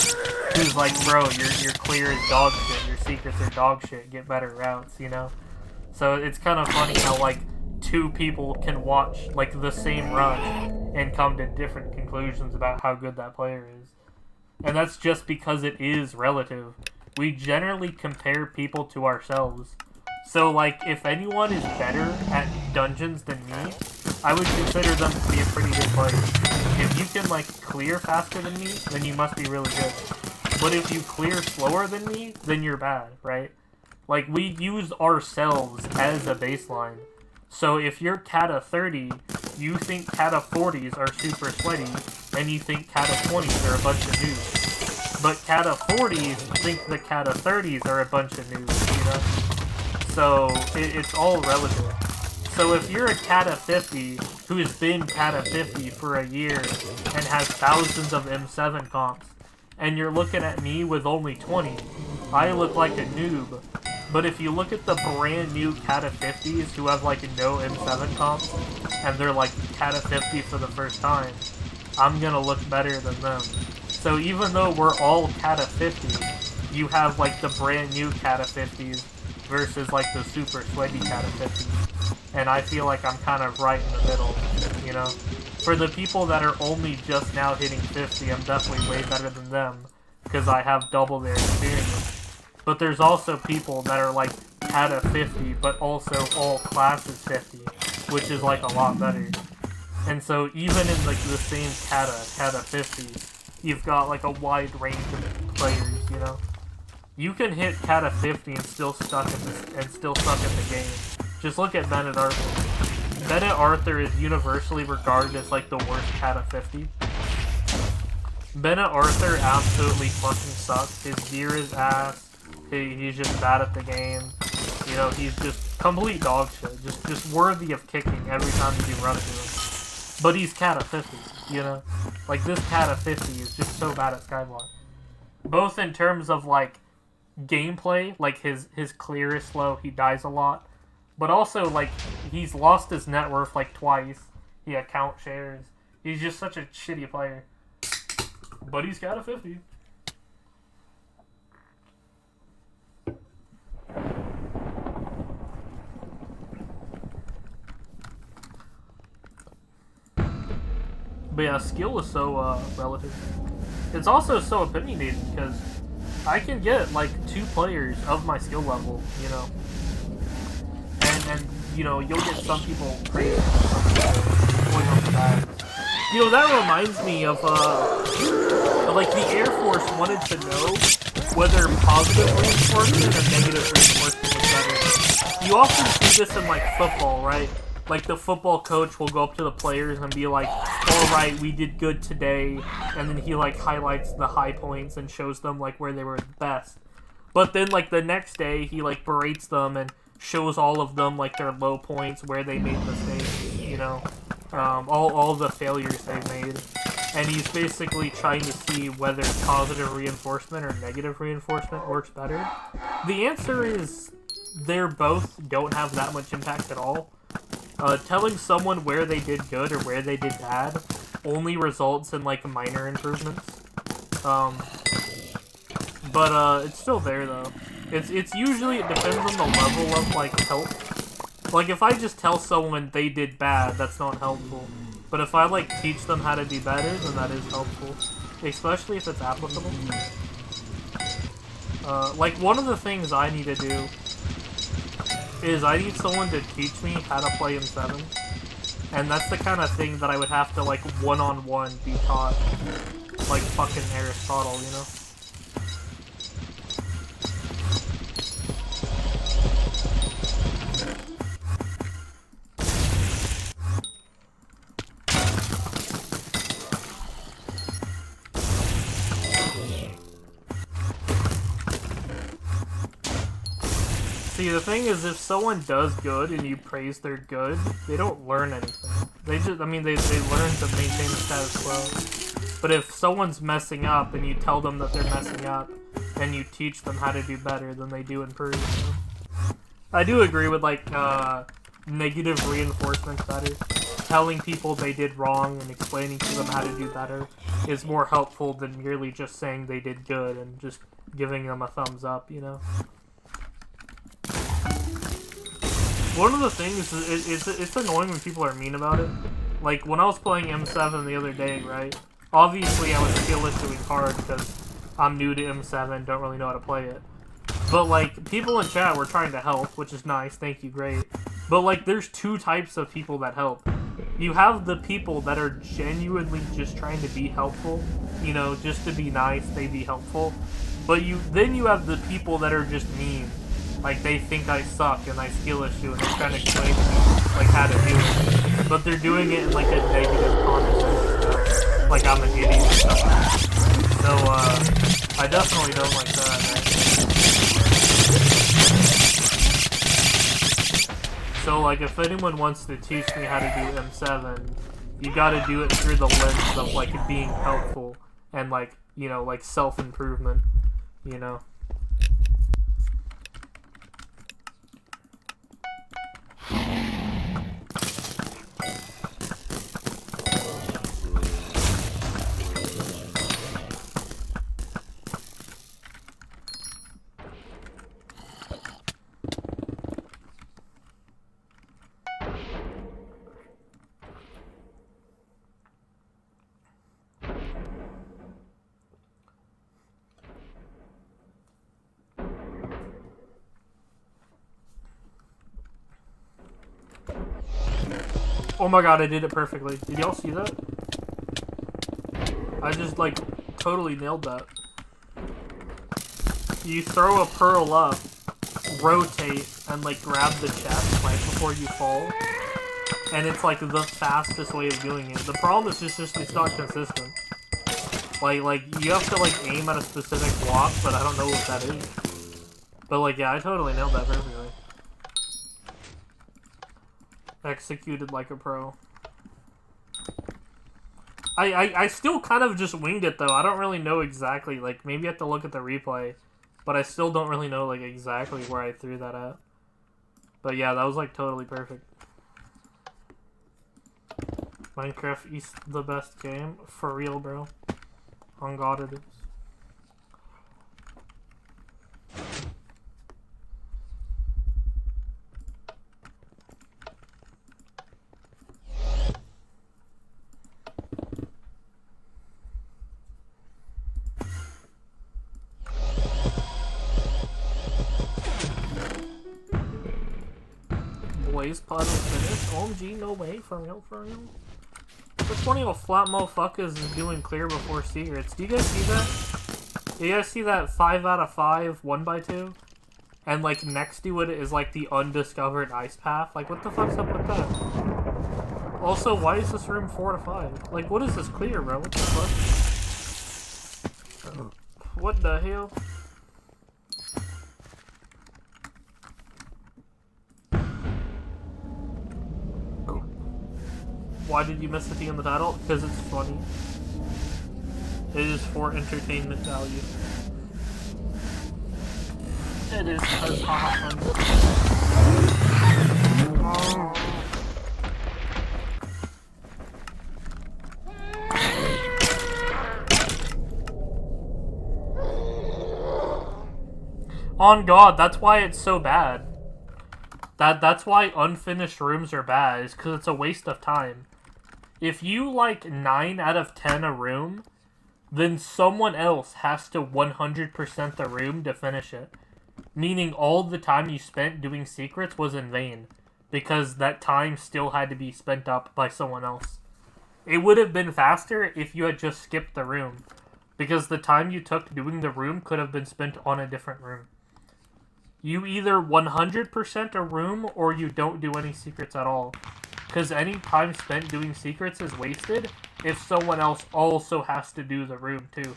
Who's like, bro, you're clear as dog shit, your secrets are dog shit, get better routes, you know? So it's kind of funny how, like, two people can watch, like, the same run and come to different conclusions about how good that player is. And that's just because it is relative. We generally compare people to ourselves. So, like, if anyone is better at dungeons than me, I would consider them to be a pretty good player. If you can, like, clear faster than me, then you must be really good. But if you clear slower than me, then you're bad, right? Like, we use ourselves as a baseline. So if you're Kata 30 You think Kata 40s are super sweaty, and you think Kata 20s are a bunch of noobs. But Kata 40s think the Kata 30s are a bunch of noobs, you know? So, it's all relative. So if you're a Kata 50 who has been Kata 50 for a year and has thousands of M7 comps, and you're looking at me with only 20, I look like a noob. But if you look at the brand new Kata 50s who have like no M7 comps, and they're like Kata 50 for the first time, I'm gonna look better than them. So even though we're all Kata 50, you have like the brand new Kata 50s versus like the super sweaty Kata 50s. And I feel like I'm kind of right in the middle, you know? For the people that are only just now hitting 50, I'm definitely way better than them, because I have double their experience. But there's also people that are like Kata 50, but also all classes 50, which is like a lot better. And so even in like the same Kata 50, you've got like a wide range of players, you know? You can hit Kata 50 and still suck at the game. Just look at Bennett Arthur. Bennett Arthur is universally regarded as like the worst Kata 50. Bennett Arthur absolutely fucking sucks. His gear is ass. He's just bad at the game. You know, he's just complete dog shit. Just worthy of kicking every time you run into him. But he's Kata 50, you know? Like, this Kata 50 is just so bad at Skyblock. Both in terms of, like, gameplay, like, his clear is slow, he dies a lot. But also, like, he's lost his net worth, like, twice. He account shares. He's just such a shitty player. But he's Kata 50. But yeah, skill is so, relative. It's also so opinionated, because I can get, like, 2 players of my skill level, you know? And you know, you'll get some people praised, some people going off the bat. You know, that reminds me of, like, the Air Force wanted to know whether positive reinforcement or negative reinforcement was better. You often see this in, like, football, right? Like, the football coach will go up to the players and be like, alright, we did good today, and then he, like, highlights the high points and shows them, like, where they were the best. But then, like, the next day, he, like, berates them and shows all of them, like, their low points, where they made mistakes, you know? All the failures they've made. And he's basically trying to see whether positive reinforcement or negative reinforcement works better. The answer is they both don't have that much impact at all. Telling someone where they did good or where they did bad only results in, like, minor improvements. But it's still there, though. It's usually, it depends on the level of, like, help. Like, if I just tell someone they did bad, that's not helpful. But if I, like, teach them how to do better, then that is helpful. Especially if it's applicable. Like, one of the things I need to do is I need someone to teach me how to play M7. And that's the kind of thing that I would have to, like, one-on-one be taught. Like fucking Aristotle, you know? See, the thing is, if someone does good and you praise their good, they don't learn anything. They just, I mean, they learn to maintain the status quo. But if someone's messing up and you tell them that they're messing up, and you teach them how to do better, then they do improve. You know? I do agree with, like, negative reinforcement better. Telling people they did wrong and explaining to them how to do better is more helpful than merely just saying they did good and just giving them a thumbs up, you know? One of the things is it's annoying when people are mean about it. Like, when I was playing M7 the other day, right? Obviously, I was skillless doing hard because I'm new to M7, don't really know how to play it. But, like, people in chat were trying to help, which is nice, thank you, great. But, like, there's 2 types of people that help. You have the people that are genuinely just trying to be helpful, you know, just to be nice, they be helpful. But then you have the people that are just mean. Like, they think I suck and I skill issue and they're trying to explain to me, like, how to do it. but they're doing it in like a negative connotation, like I'm an idiot or something. So, I definitely don't like that, right? So, like, if anyone wants to teach me how to do M7, you gotta do it through the lens of, like, being helpful and, like, you know, like, self-improvement, you know? Oh my god, I did it perfectly. Did y'all see that? I just, like, totally nailed that. You throw a pearl up, rotate, and, like, grab the chest right before you fall. And it's, like, the fastest way of doing it. The problem is just it's not consistent. Like, you have to, like, aim at a specific block, but I don't know what that is. But, like, yeah, I totally nailed that perfectly. Executed like a pro. I still kind of just winged it, though. I don't really know exactly. Like, maybe I have to look at the replay. But I still don't really know, like, exactly where I threw that at. But yeah, that was, like, totally perfect. Minecraft is the best game. For real, bro. On God it is. Blaze puddle finished. OMG, no way. For real, for real. Which one of you flat motherfuckers is doing clear before secrets? Do you guys see that? Do you guys see that 5 out of 5 1x2? And, like, next to it is, like, the undiscovered ice path? Like, what the fuck's up with that? Also, why is this room 4 to 5? Like, what is this clear, bro? What the fuck? What the hell? Why did you miss the T in the title? Because it's funny. It is for entertainment value. It is because haha fun. On God, that's why it's so bad. That's why unfinished rooms are bad, is because it's a waste of time. If you like 9 out of 10 a room, then someone else has to 100% the room to finish it. Meaning all the time you spent doing secrets was in vain, because that time still had to be spent up by someone else. It would have been faster if you had just skipped the room, because the time you took doing the room could have been spent on a different room. You either 100% a room, or you don't do any secrets at all. Because any time spent doing secrets is wasted if someone else also has to do the room too.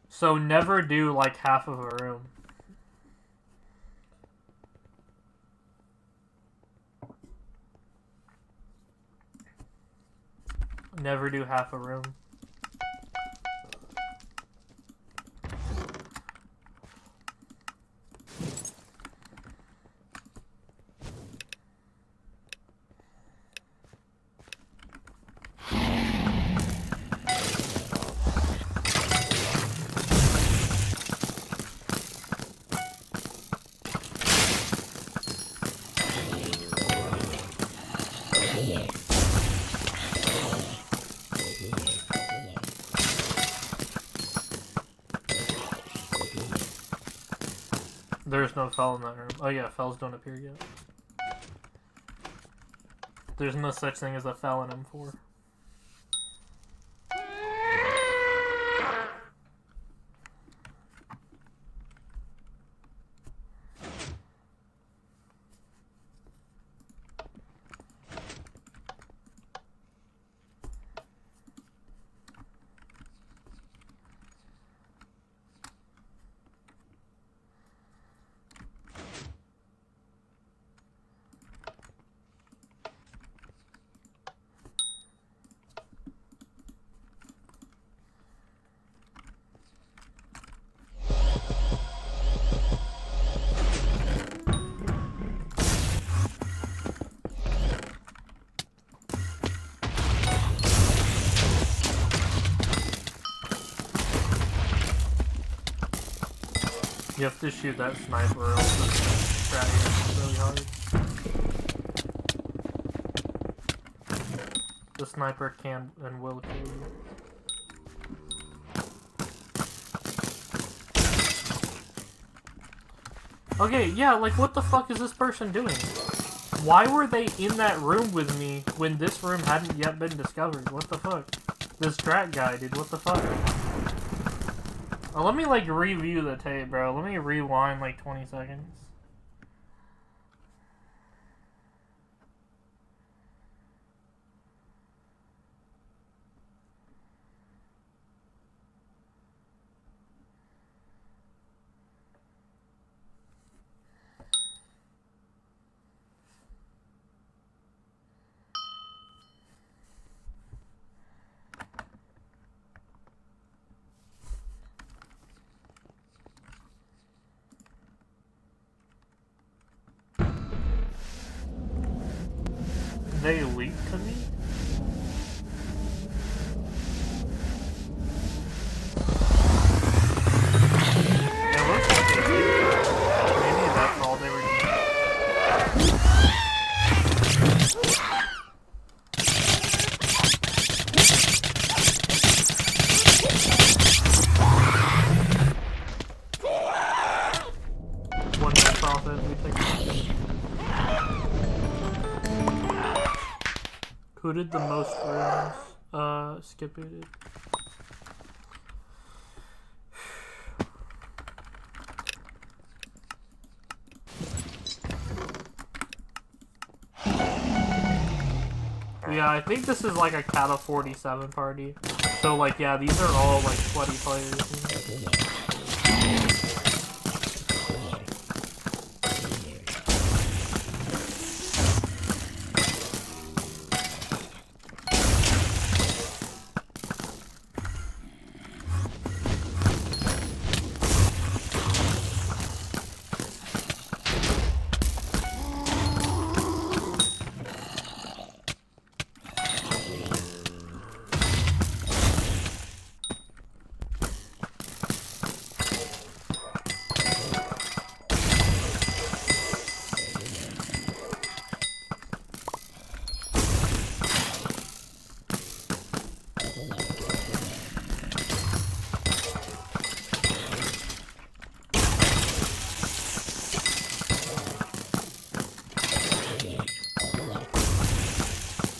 So never do like half of a room. Never do half a room. There's no fell in that room. Oh yeah, fells don't appear yet. There's no such thing as a fell in M4. You have to shoot that sniper or else the strat is really hard. The sniper can and will kill you. Okay, yeah, like what the fuck is this person doing? Why were they in that room with me when this room hadn't yet been discovered? What the fuck? This strat guy, dude, what the fuck? Oh, let me like review the tape, bro. Let me rewind like 20 seconds. They leaked to me? It looks like they leaked. Maybe that's all they were doing. One more process we take. Who did the most rooms? Skippy did. Yeah, I think this is like a Cat of 47 party. So like, yeah, these are all like sweaty players.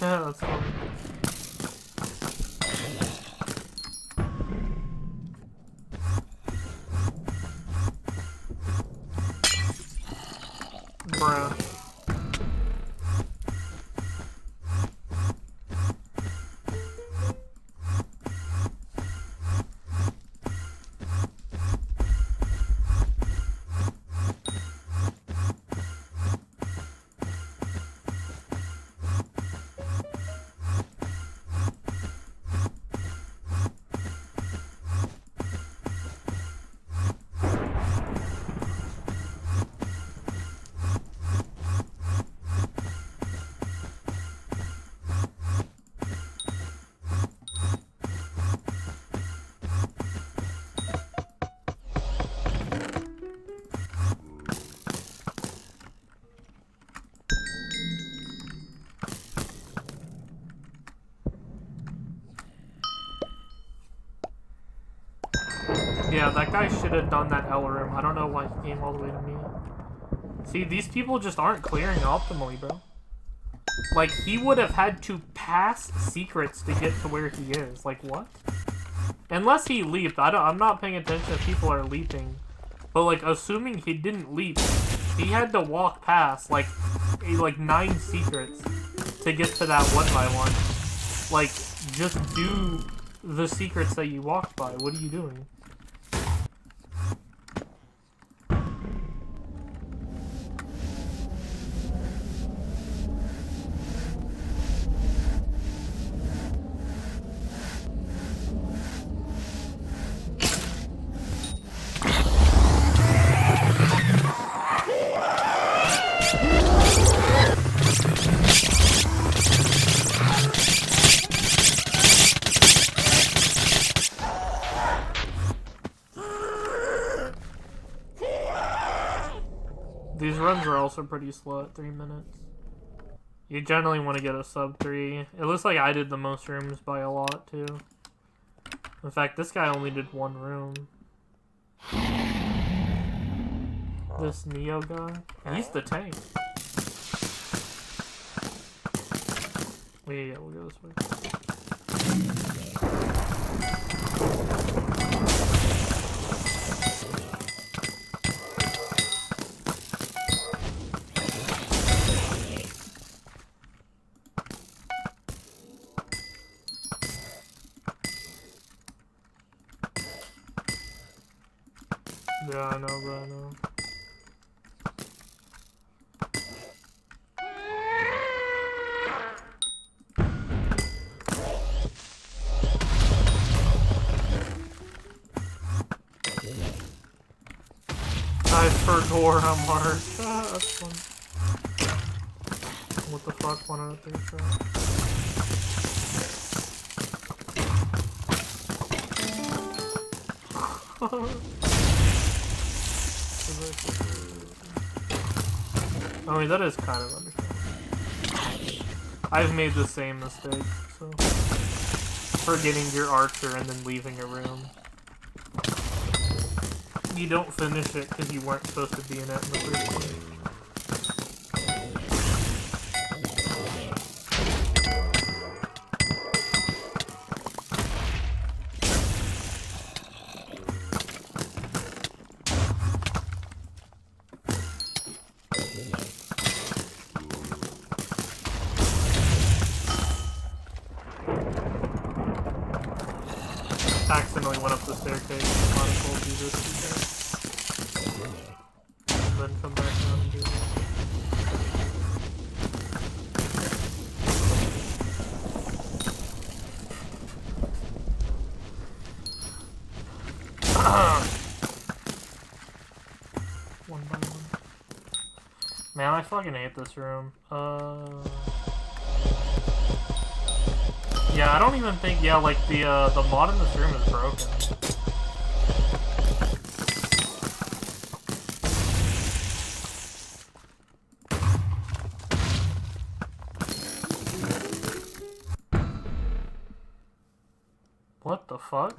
Yeah, that's funny. Bruh. Yeah, that guy should have done that L room. I don't know why he came all the way to me. See, these people just aren't clearing optimally, bro. Like, he would have had to pass secrets to get to where he is. Like, what? Unless he leaped. I'm not paying attention if people are leaping. But, like, assuming he didn't leap, he had to walk past, like 9 secrets to get to that 1x1. Like, just do the secrets that you walked by. What are you doing? These runs are also pretty slow at 3 minutes. You generally want to get a sub 3. It looks like I did the most rooms by a lot, too. In fact, this guy only did 1 room. This Neo guy. He's the tank. Yeah, we'll go this way. Yeah, I know, bro, I know. I forgot I'm hard. Ah, that's fun. What the fuck? 1 out of 3 shot. I mean, that is kind of understandable. I've made the same mistake, so. Forgetting your archer and then leaving a room. You don't finish it because you weren't supposed to be in it in the first place. Accidentally went up the staircase. I might as well do this again. And then come back down and do that. One by one. Man, I fucking hate this room. Yeah, I don't even think, yeah, like, the mod in this room is broken. What the fuck?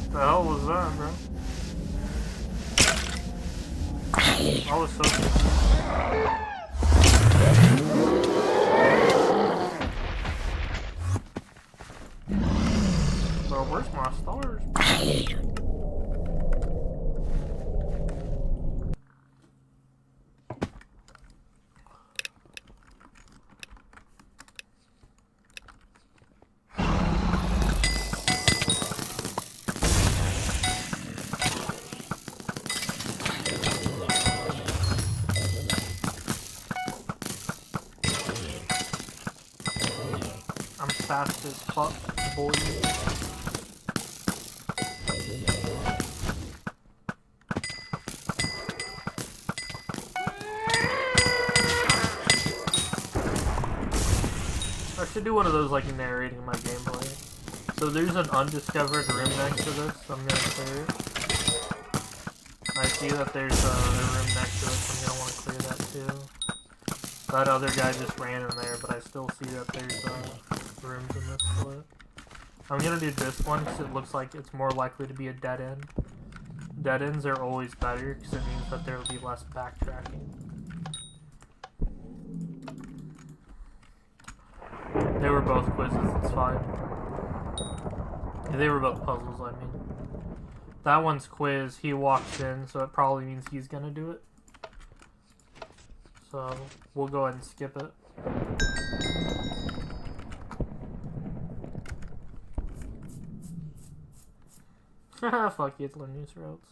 The hell was that, bro? I was so confused. Bro, where's my stars? I'm fast as fuck, boy. I should do one of those, like, narrating my gameplay. So there's an undiscovered room next to this, so I'm gonna clear it. I see that there's a room next to it, so I'm gonna want to clear that too. That other guy just ran in there, but I still see that there's rooms in this split. I'm gonna do this one because it looks like it's more likely to be a dead end. Dead ends are always better because it means that there will be less backtracking. They were both quizzes, it's fine. They were both puzzles, I mean. That one's quiz, he walks in, so it probably means he's gonna do it. So, we'll go ahead and skip it. Fuck, you have to learn new routes.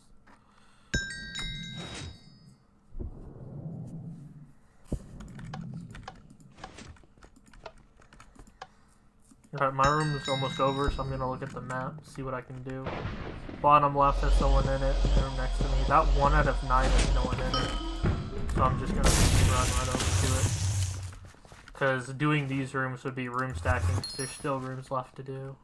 Alright, my room is almost over, so I'm gonna look at the map, see what I can do. Bottom left has someone in it, and the room next to me. That 1 out of 9 has no one in it. So I'm just gonna run right over to it. Because doing these rooms would be room stacking, because there's still rooms left to do.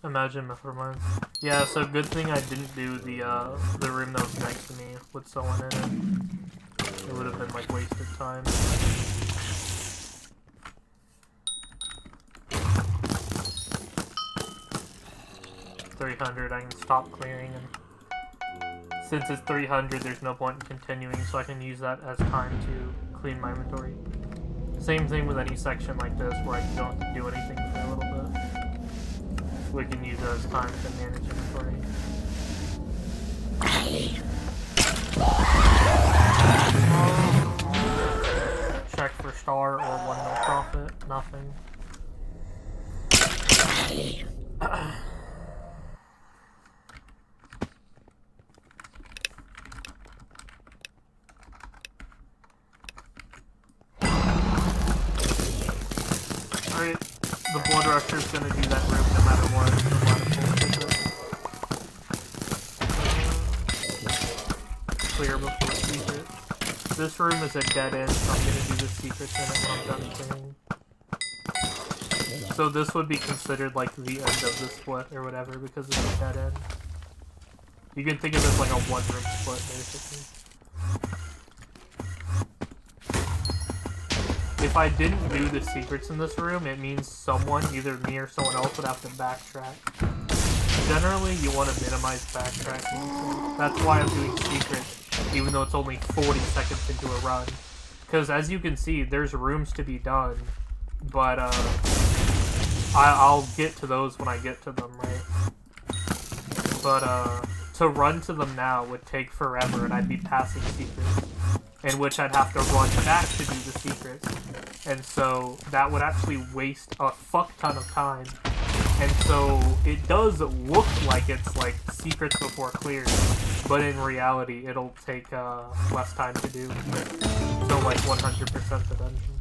Imagine Mythromines. Yeah, so good thing I didn't do the room that was next to me with someone in it. It would have been like wasted time. $300, I can stop clearing, and since it's 300, there's no point in continuing, so I can use that as time to clean my inventory. Same thing with any section like this, where I don't have to do anything for a little bit. We can use it as time to manage inventory. Check for star or 1 mil profit. Nothing. Alright, the blood rusher is gonna do that room no matter what. Clear before secret. This room is a dead end, so I'm gonna do the secrets in it when I'm done clearing. So this would be considered like the end of the split or whatever because it's a dead end. You can think of it as like a 1 room split basically. If I didn't do the secrets in this room, it means someone, either me or someone else, would have to backtrack. Generally, you want to minimize backtracking. That's why I'm doing secrets, even though it's only 40 seconds into a run. Because as you can see, there's rooms to be done, but I'll get to those when I get to them, right? But to run to them now would take forever, and I'd be passing secrets, in which I'd have to run back to do the secrets. And so that would actually waste a fuck ton of time. And so it does look like it's like secrets before clear, but in reality it'll take less time to do. So like 100% the dungeon.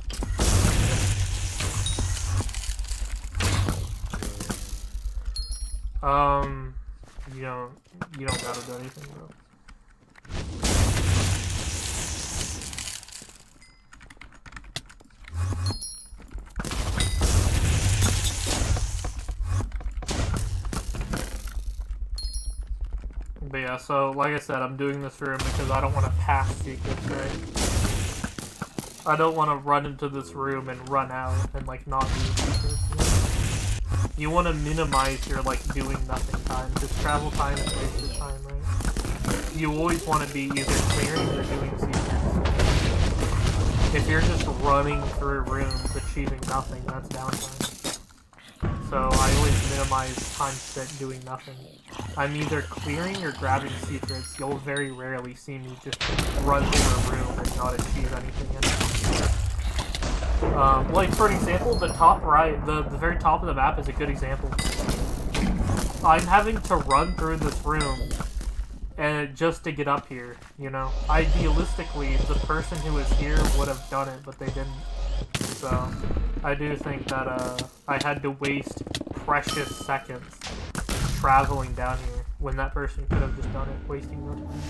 You don't gotta do anything, bro. But yeah, so like I said, I'm doing this room because I don't want to pass secrets, right? I don't want to run into this room and run out and like not do secrets. You want to minimize your like doing nothing time, because travel time is wasted time, right? You always want to be either clearing or doing secrets. If you're just running through rooms achieving nothing, that's downtime. So I always minimize time spent doing nothing. I'm either clearing or grabbing secrets. You'll very rarely see me just run through a room and not achieve anything in it. Like for example, the top right, the very top of the map is a good example. I'm having to run through this room and just to get up here, you know? Idealistically, the person who was here would have done it, but they didn't. So, I do think that I had to waste precious seconds traveling down here when that person could have just done it, wasting no time.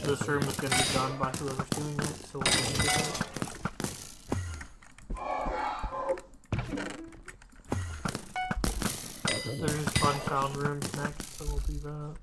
This room is going to be done by whoever's doing it, so we'll get it. There's unfound rooms next, so we'll do that.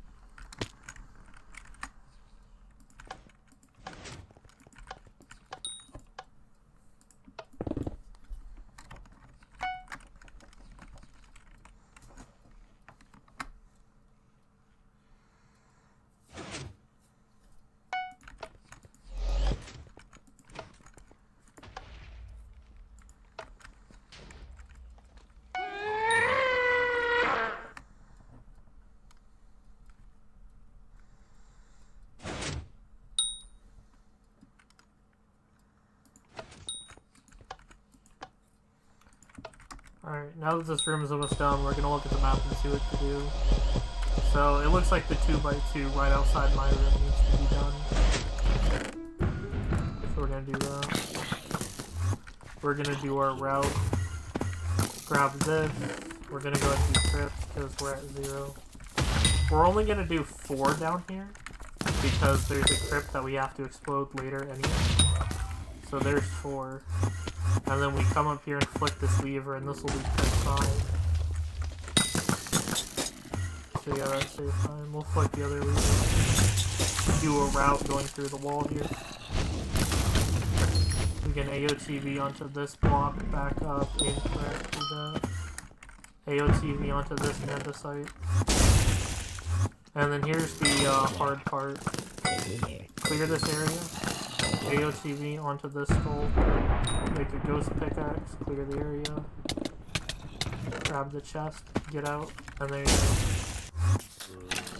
Alright, now that this room is almost done, we're gonna look at the map and see what to do. So, it looks like the 2x2 right outside my room needs to be done. So we're gonna do that. We're gonna do our route. Grab this. We're gonna go and do crypts because we're at 0. We're only gonna do 4 down here because there's a crypt that we have to explode later anyway. So there's 4. And then we come up here and flick this lever and this will be crypt 5. So yeah, that saves time. We'll flick the other lever. Do a route going through the wall here. We can AOTV onto this block, back up, aim correct, do that. AOTV onto this andesite. And then here's the hard part. Clear this area. AOTV onto this skull. Make a ghost pickaxe, clear the area. Grab the chest, get out, and there you go.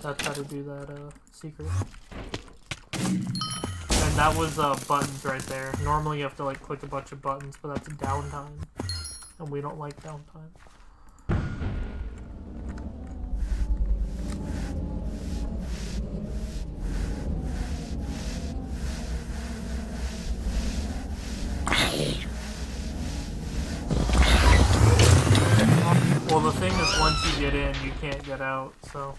That's how to do that secret. And that was buttons right there. Normally you have to like click a bunch of buttons, but that's downtime. And we don't like downtime. Well, the thing is, once you get in, you can't get out, so...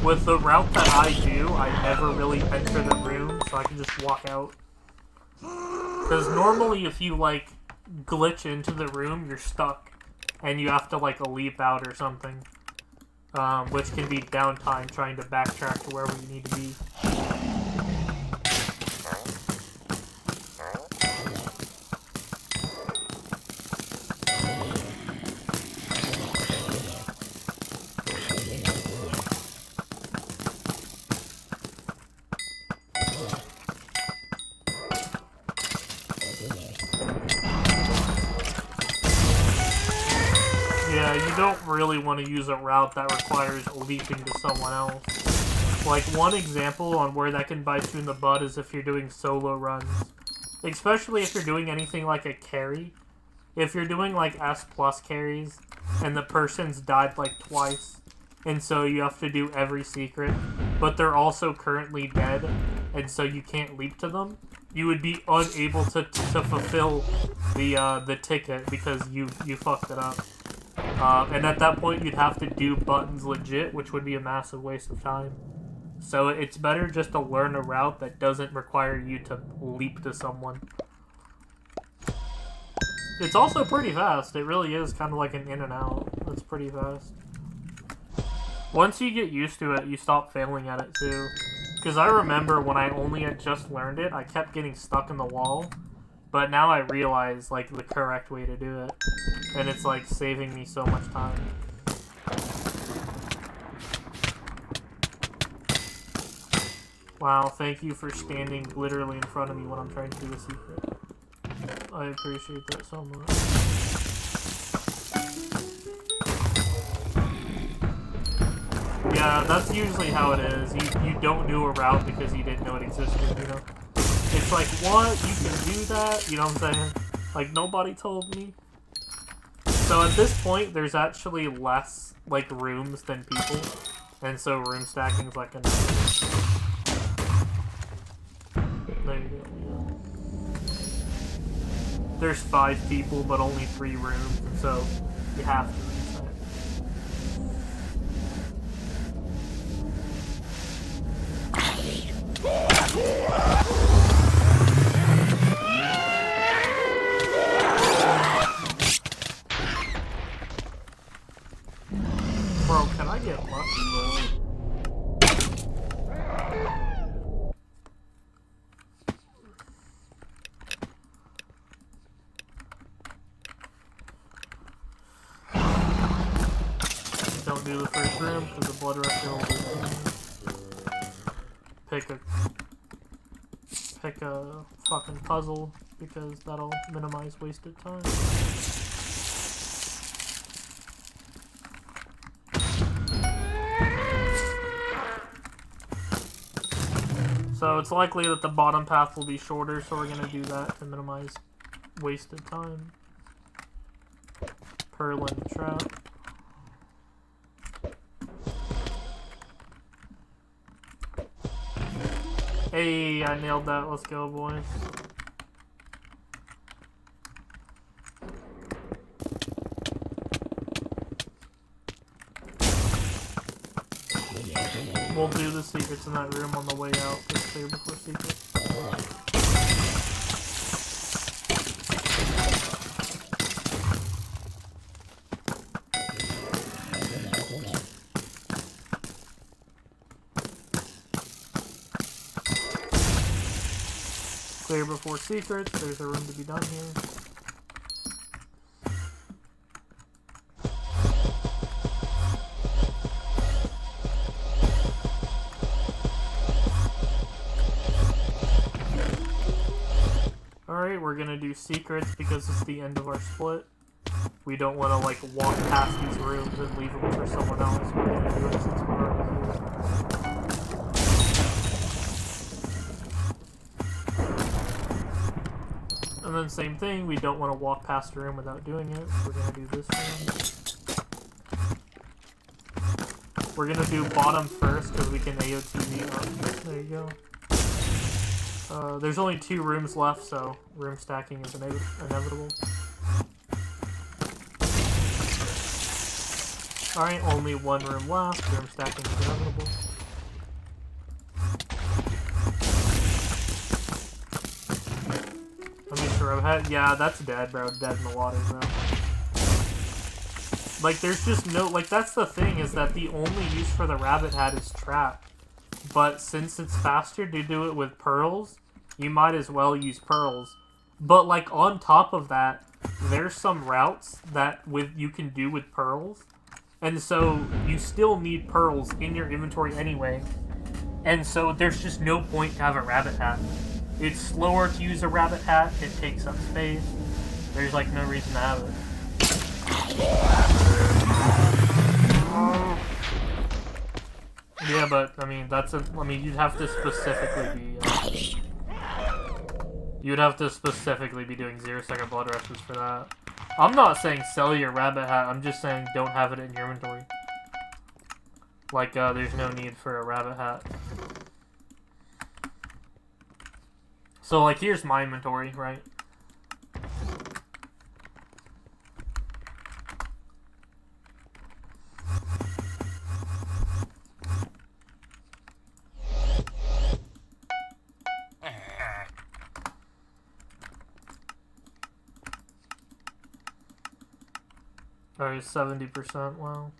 With the route that I do, I never really enter the room, so I can just walk out. Because normally if you, like, glitch into the room, you're stuck. And you have to, like, leap out or something. Which can be downtime trying to backtrack to wherever you need to be. Yeah, you don't really want to use a route that requires leaping to someone else. Like, one example on where that can bite you in the butt is if you're doing solo runs. Especially if you're doing anything like a carry. If you're doing, like, S+ carries, and the person's died, like, twice, and so you have to do every secret, but they're also currently dead, and so you can't leap to them, you would be unable to fulfill the ticket because you fucked it up. And at that point, you'd have to do buttons legit, which would be a massive waste of time. So it's better just to learn a route that doesn't require you to leap to someone. It's also pretty fast. It really is kind of like an in and out. It's pretty fast. Once you get used to it, you stop failing at it too. Because I remember when I only had just learned it, I kept getting stuck in the wall. But now I realize, like, the correct way to do it. And it's, like, saving me so much time. Wow, thank you for standing literally in front of me when I'm trying to do a secret. I appreciate that so much. Yeah, that's usually how it is. You don't do a route because you didn't know it existed, you know? It's like, what? You can do that? You know what I'm saying? Like, nobody told me. So at this point, there's actually less, like, rooms than people. And so room stacking is like a number. There you go, yeah. There's 5 people, but only 3 rooms, so you have to reset. Bro, can I get lucky, bro? Don't do the first room because the blood rush will be pick a fucking puzzle because that'll minimize wasted time. So it's likely that the bottom path will be shorter, so we're gonna do that to minimize wasted time. pearl in the trap. Hey, I nailed that. Let's go, boys. We'll do the secrets in that room on the way out. Just clear before secrets. Clear before secrets. There's a room to be done here. Alright, we're gonna do secrets because it's the end of our split. We don't want to, like, walk past these rooms and leave them for someone else. We're gonna do it since we're already here. And then same thing, we don't want to walk past a room without doing it. We're gonna do this room. We're gonna do bottom first because we can AOTV up. There you go. There's only 2 rooms left, so room stacking is inevitable. Alright, only 1 room left. Room stacking is inevitable. Let me throw head. Yeah, that's dead, bro. Dead in the water, bro. Like, there's just no... Like, that's the thing, is that the only use for the rabbit hat is trap. But since it's faster to do it with pearls, you might as well use pearls. But, like, on top of that, there's some routes that you can do with pearls. And so, you still need pearls in your inventory anyway. And so, there's just no point to have a rabbit hat. It's slower to use a rabbit hat, it takes up space. There's, like, no reason to have it. Yeah, but, I mean, you'd have to specifically be, you'd have to specifically be doing 0-second blood rushes for that. I'm not saying sell your rabbit hat, I'm just saying don't have it in your inventory. Like, there's no need for a rabbit hat. So, like, here's my inventory, right? Alright, 70%, wow.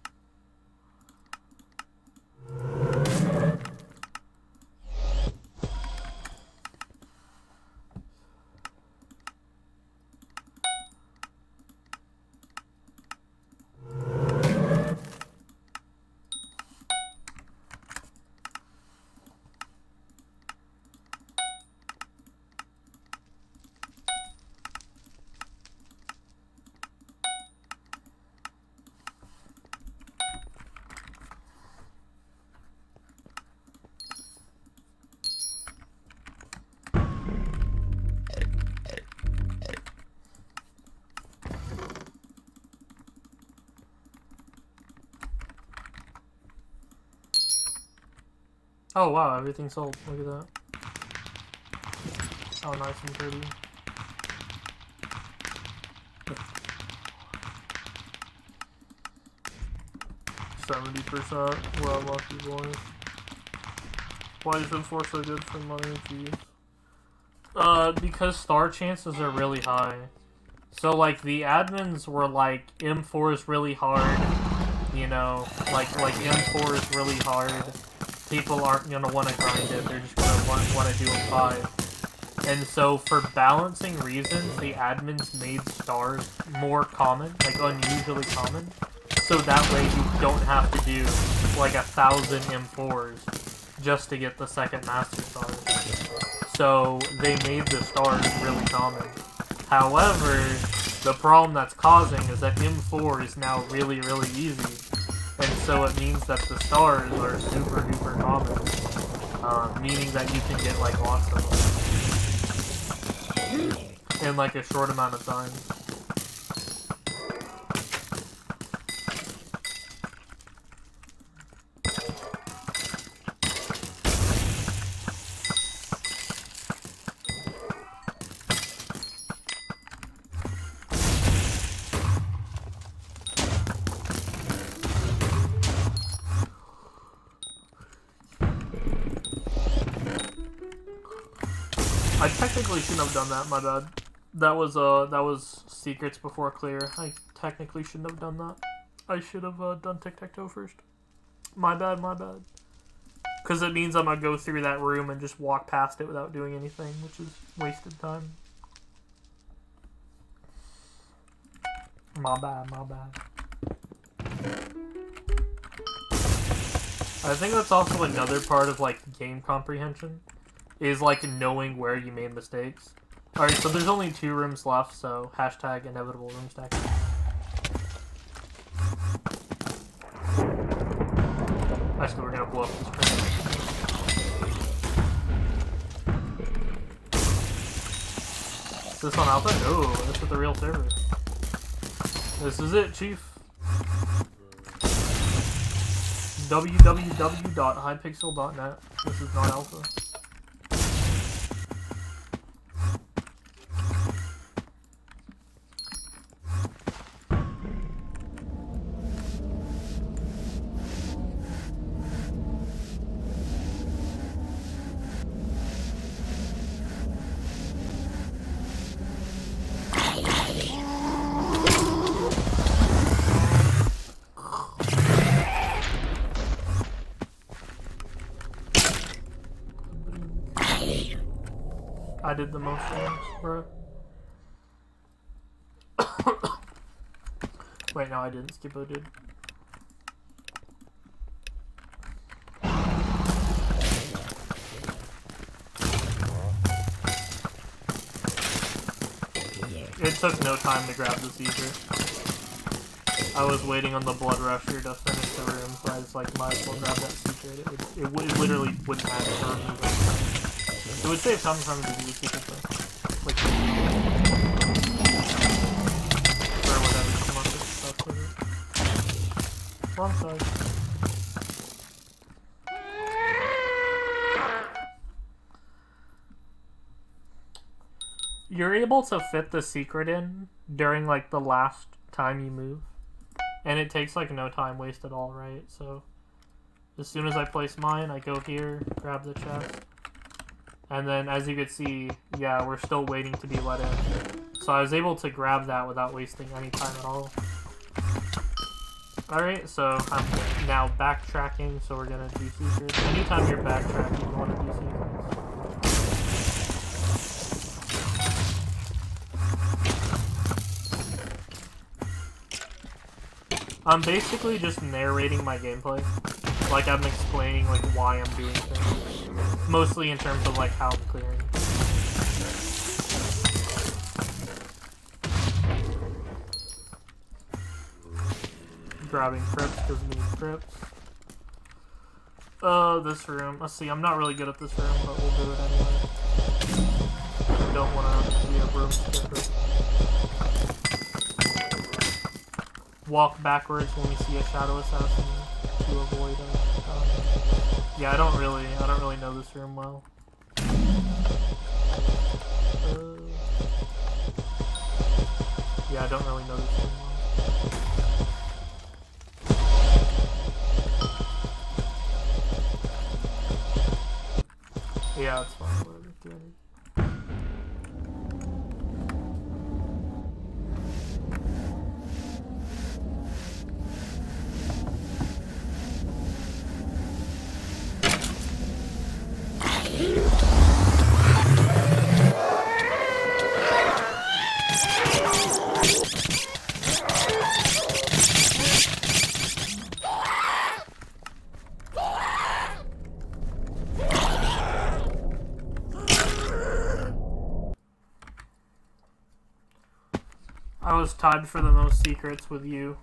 Oh wow, everything's sold. Look at that. Oh, nice and pretty. %. We're unlucky, boys. Why is M4 so good for money? Jeez. Because star chances are really high. So, like, the admins were like, M4 is really hard. You know, like M4 is really hard. People aren't going to want to grind it, they're just going to want to do a 5. And so, for balancing reasons, the admins made stars more common, like unusually common, so that way you don't have to do like 1,000 M4s just to get the second Master Star. So, they made the stars really common. However, the problem that's causing is that M4 is now really, really easy. And so it means that the stars are super duper common, meaning that you can get like lots of them in like a short amount of time. I technically shouldn't have done that, my bad. That was secrets before clear. I technically shouldn't have done that. I should have done tic-tac-toe first. My bad, my bad. Because it means I'm going to go through that room and just walk past it without doing anything, which is wasted time. My bad, my bad. I think that's also another part of, like, game comprehension. Is, like, knowing where you made mistakes. Alright, so there's only 2 rooms left, so hashtag inevitable room stacking. Actually, we're gonna blow up this screen. Is this on alpha? Oh, this is the real server. This is it, chief. www.hypixel.net. This is not alpha. I did the most damage, bro. Wait, no, I didn't. Skippo did. It took no time to grab the Caesar. I was waiting on the Blood Rusher to finish the room, so I was like, might as well grab that Secret. It literally wouldn't have it for me. It would save time from the Secret though. Like, or whatever, come up with stuff with it. Wrong side. You're able to fit the Secret in during, like, the last time you move. And it takes, like, no time waste at all, right? So, as soon as I place mine, I go here, grab the chest. And then, as you can see, yeah, we're still waiting to be let in. So I was able to grab that without wasting any time at all. Alright, so I'm now backtracking, so we're gonna do secrets. Anytime you're backtracking, you want to do secrets. I'm basically just narrating my gameplay. Like, I'm explaining, like, why I'm doing things. Mostly in terms of, like, how I'm clearing. Grabbing crypts because we need crypts. This room. Let's see, I'm not really good at this room, but we'll do it anyway. I don't want to be a room skipper. Walk backwards when we see a shadow assassin to avoid it. Yeah, I don't really know this room well. Yeah, I don't really know this room well. Yeah, it's fine. Whatever. Get it. I was tied for the most secrets with you.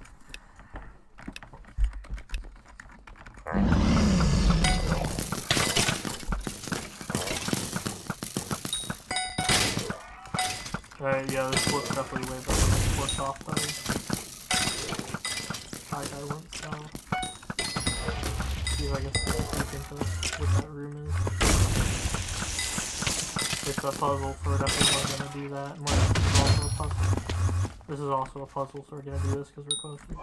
Alright, yeah, this looks definitely way better than this looks off though. I won't sell. See if I can look into what that room is. It's a puzzle, so we're definitely gonna do that. And this is also a puzzle. This is also a puzzle, so we're gonna do this because we're closer.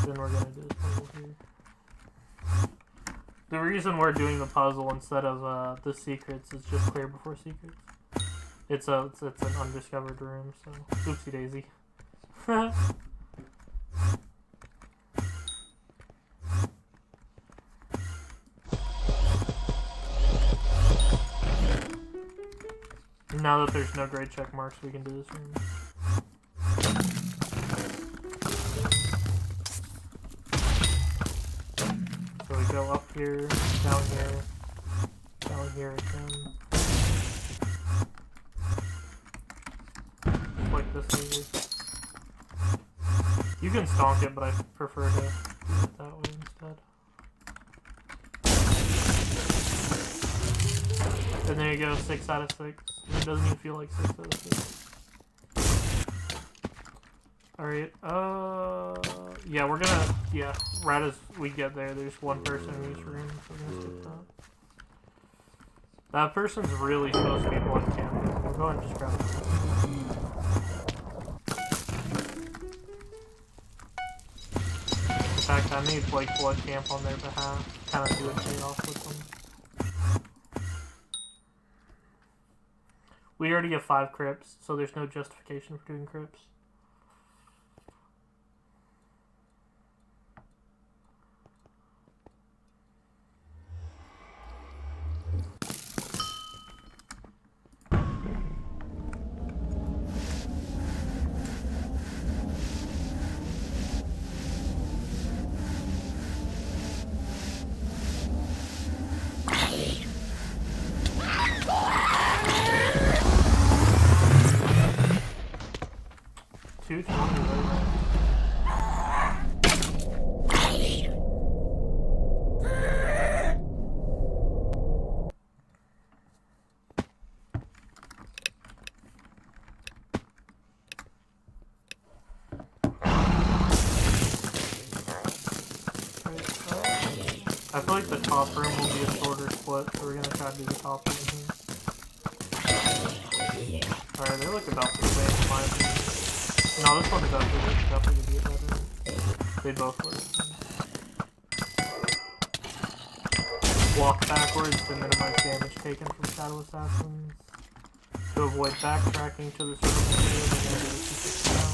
Then we're gonna do this puzzle here. The reason we're doing the puzzle instead of the secrets is just clear before secrets. It's an undiscovered room, so oopsie daisy. Now that there's no grade check marks, we can do this room. So we go up here, down here again. Like this easy. You can stonk it, but I prefer to do it that way instead. And there you go, 6 out of 6. It doesn't even feel like 6 out of 6. Alright, yeah, we're gonna, right as we get there, there's one person in each room, so we're gonna skip that. That person's really supposed to be blood camping. We'll go ahead and just grab it. In fact, I made Blake blood camp on their behalf, kind of do a trade-off with them. We already have 5 crypts, so there's no justification for doing crypts. I feel like the top room will be a shorter split, so we're gonna try to do the top room here. Alright, they look about the same in my opinion. No, this one is definitely gonna be a better room. They both work. Walk backwards to minimize damage taken from Shadow Assassins. To avoid backtracking to the circle here, we're gonna do the secret now.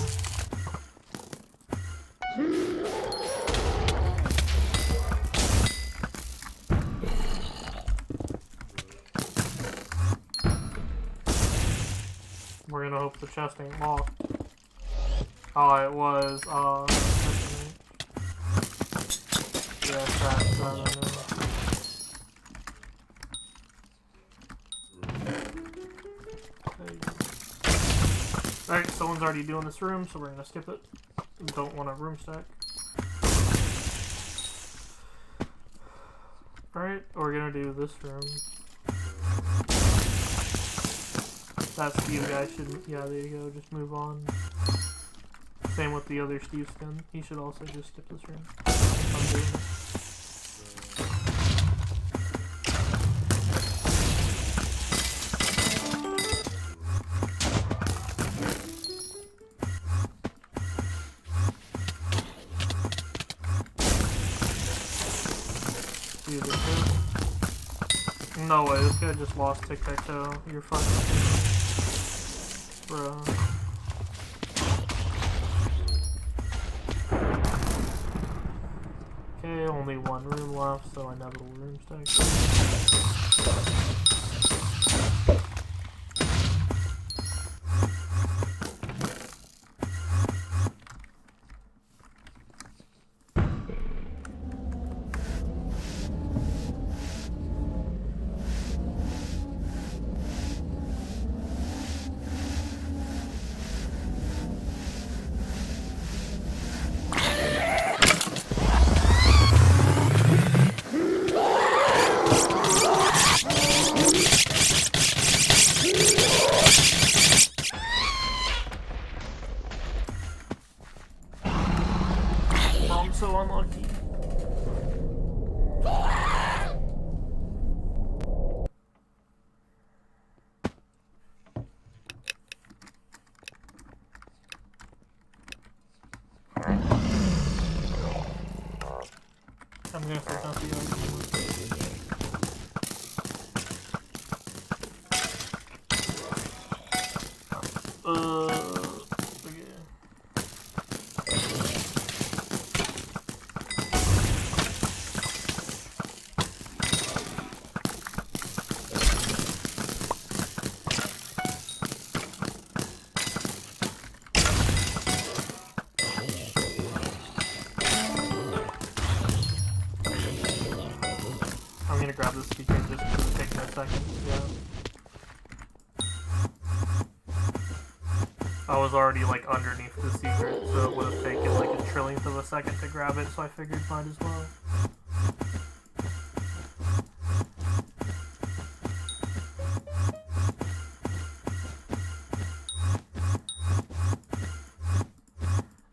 We're gonna hope the chest ain't locked. Oh, it was, yeah, traps, I don't know. Alright, someone's already doing this room, so we're gonna skip it. We don't want a room stack. Alright, we're gonna do this room. That Steve guy should, yeah, there you go, just move on. Same with the other Steve skin. He should also just skip this room. I'm doing it. Do this room. No way, this guy just lost tic-tac-toe. You're fucking... Bro. Okay, only one room left, so inevitable room stack. So unlucky. I'm gonna start out the other one. Okay. I'm gonna grab this speaker just because it's taking a second. Yeah. I was already like underneath the secret, so it would have taken like a trillionth of a second to grab it, so I figured might as well.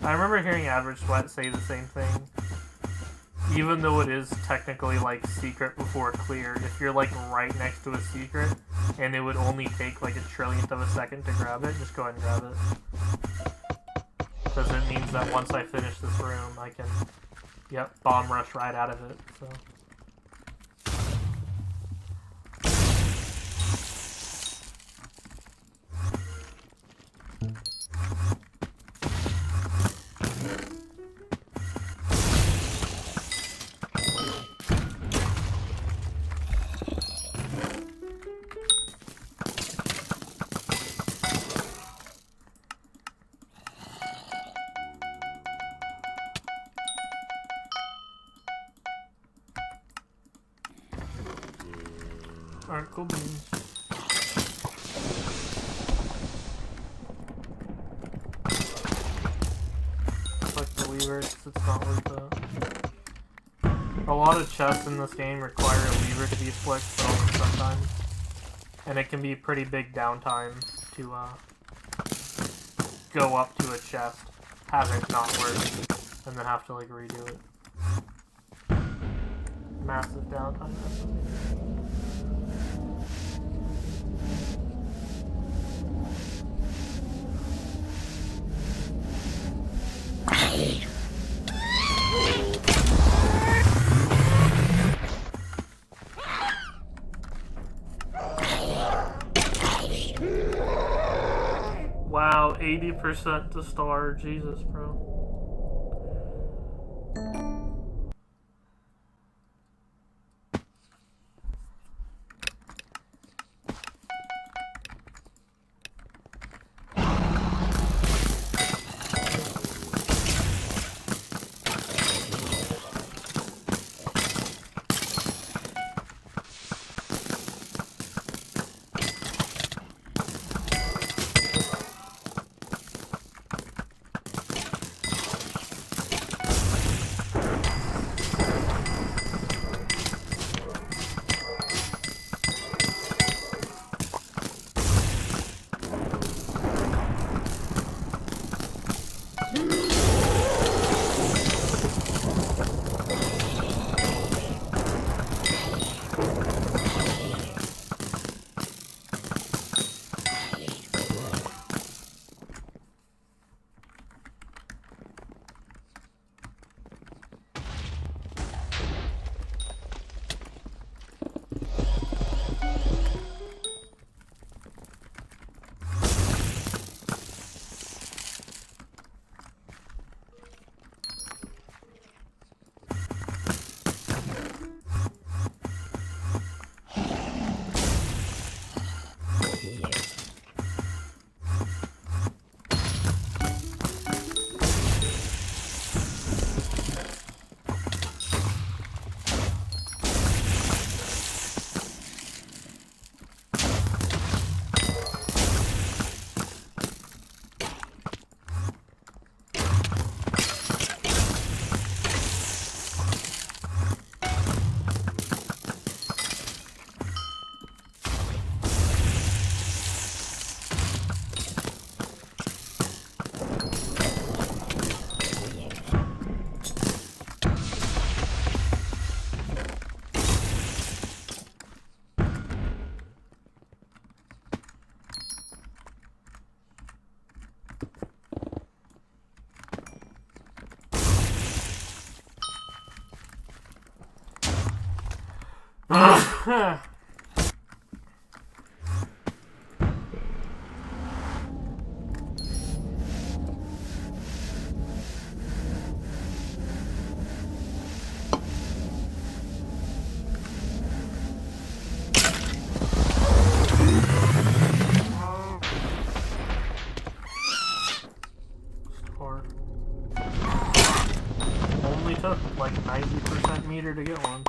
I remember hearing Average Sweat say the same thing. Even though it is technically like secret before clear, if you're like right next to a secret and it would only take like a trillionth of a second to grab it, just go ahead and grab it. Because it means that once I finish this room, I can, yep, bomb rush right out of it, so. Alright, cool beans. Click the lever, because it's not worth it. A lot of chests in this game require a lever to be flicked, but only sometimes. And it can be pretty big downtime to go up to a chest, have it not work, and then have to like redo it. Massive downtime. Wow, 80% to star. Jesus, bro. like 90% meter to get one.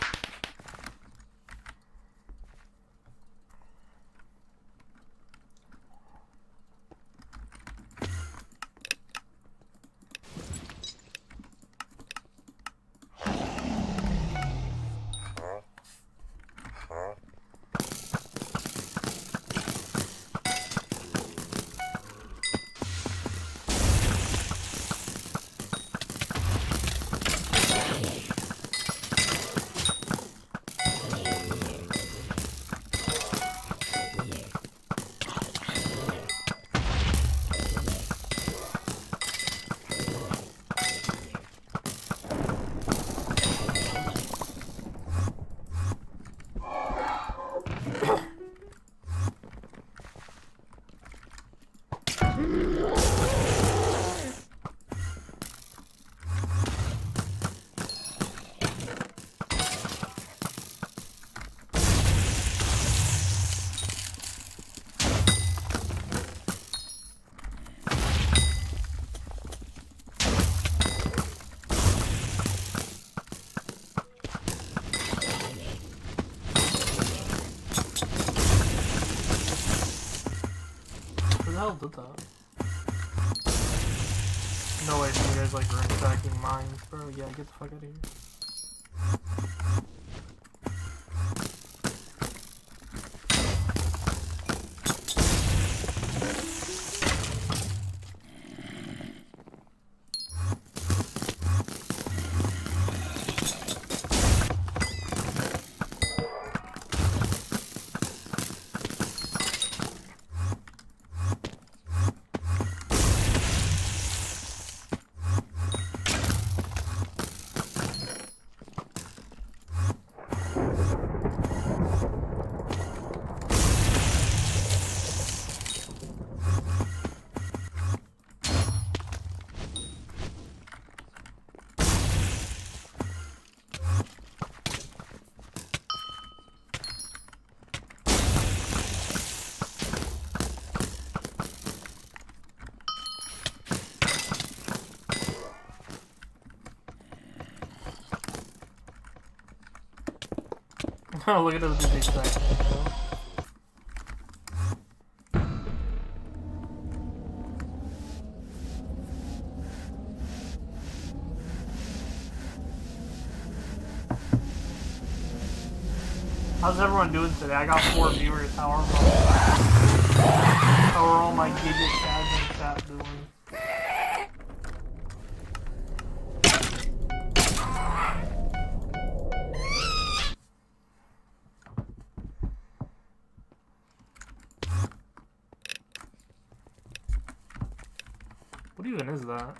Who the hell did that? No way, you guys like ransacking mines, bro. Yeah, get the fuck out of here. Oh, look at those big stacks. How's everyone doing today? I got 4 viewers. How are all my giga chads in chat doing? What even is that?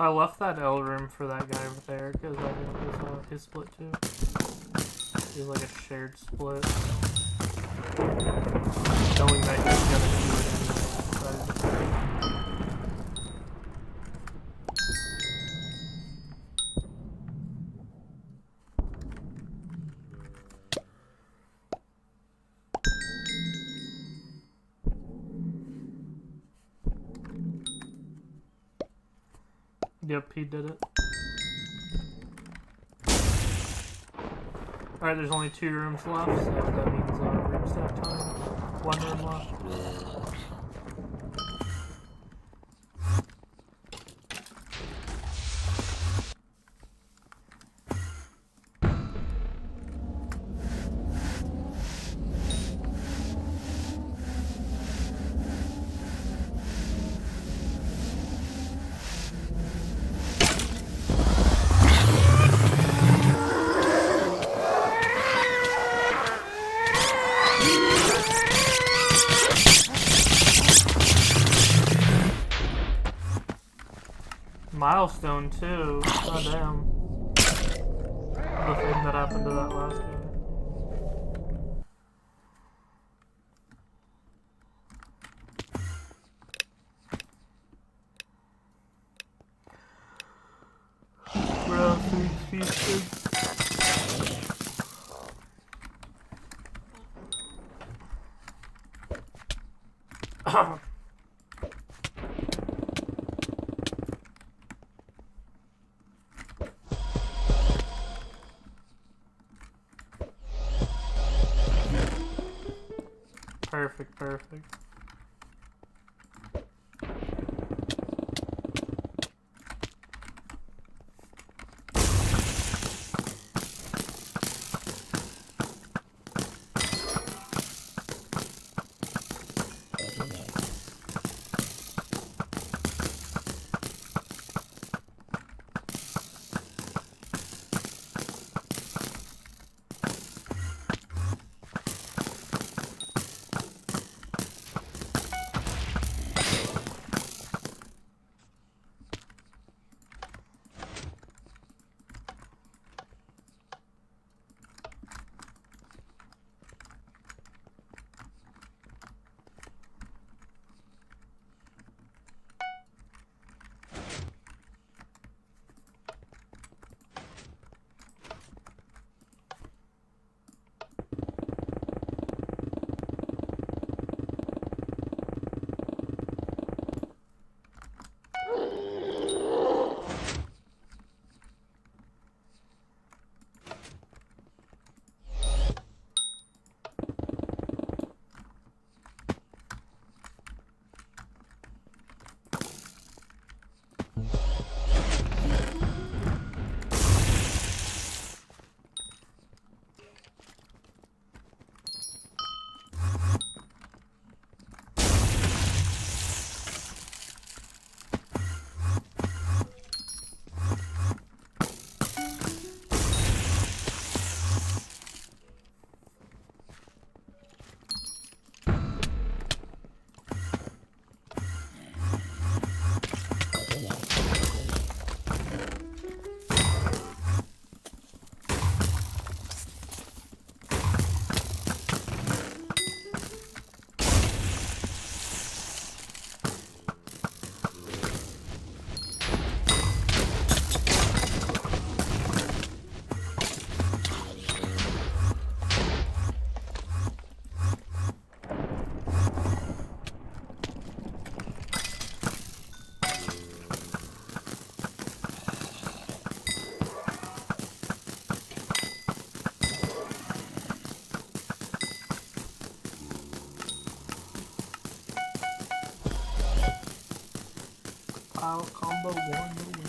I left that L room for that guy over there because I think it was his split too. It was like a shared split. Knowing that he was gonna do it anyway. Yep, he did it. Alright, there's only 2 rooms left, so that means room stack time. 1 room left. Milestone too. God damn. The thing that happened to that last game. Graphics featured. Perfect, perfect. I'll combo one.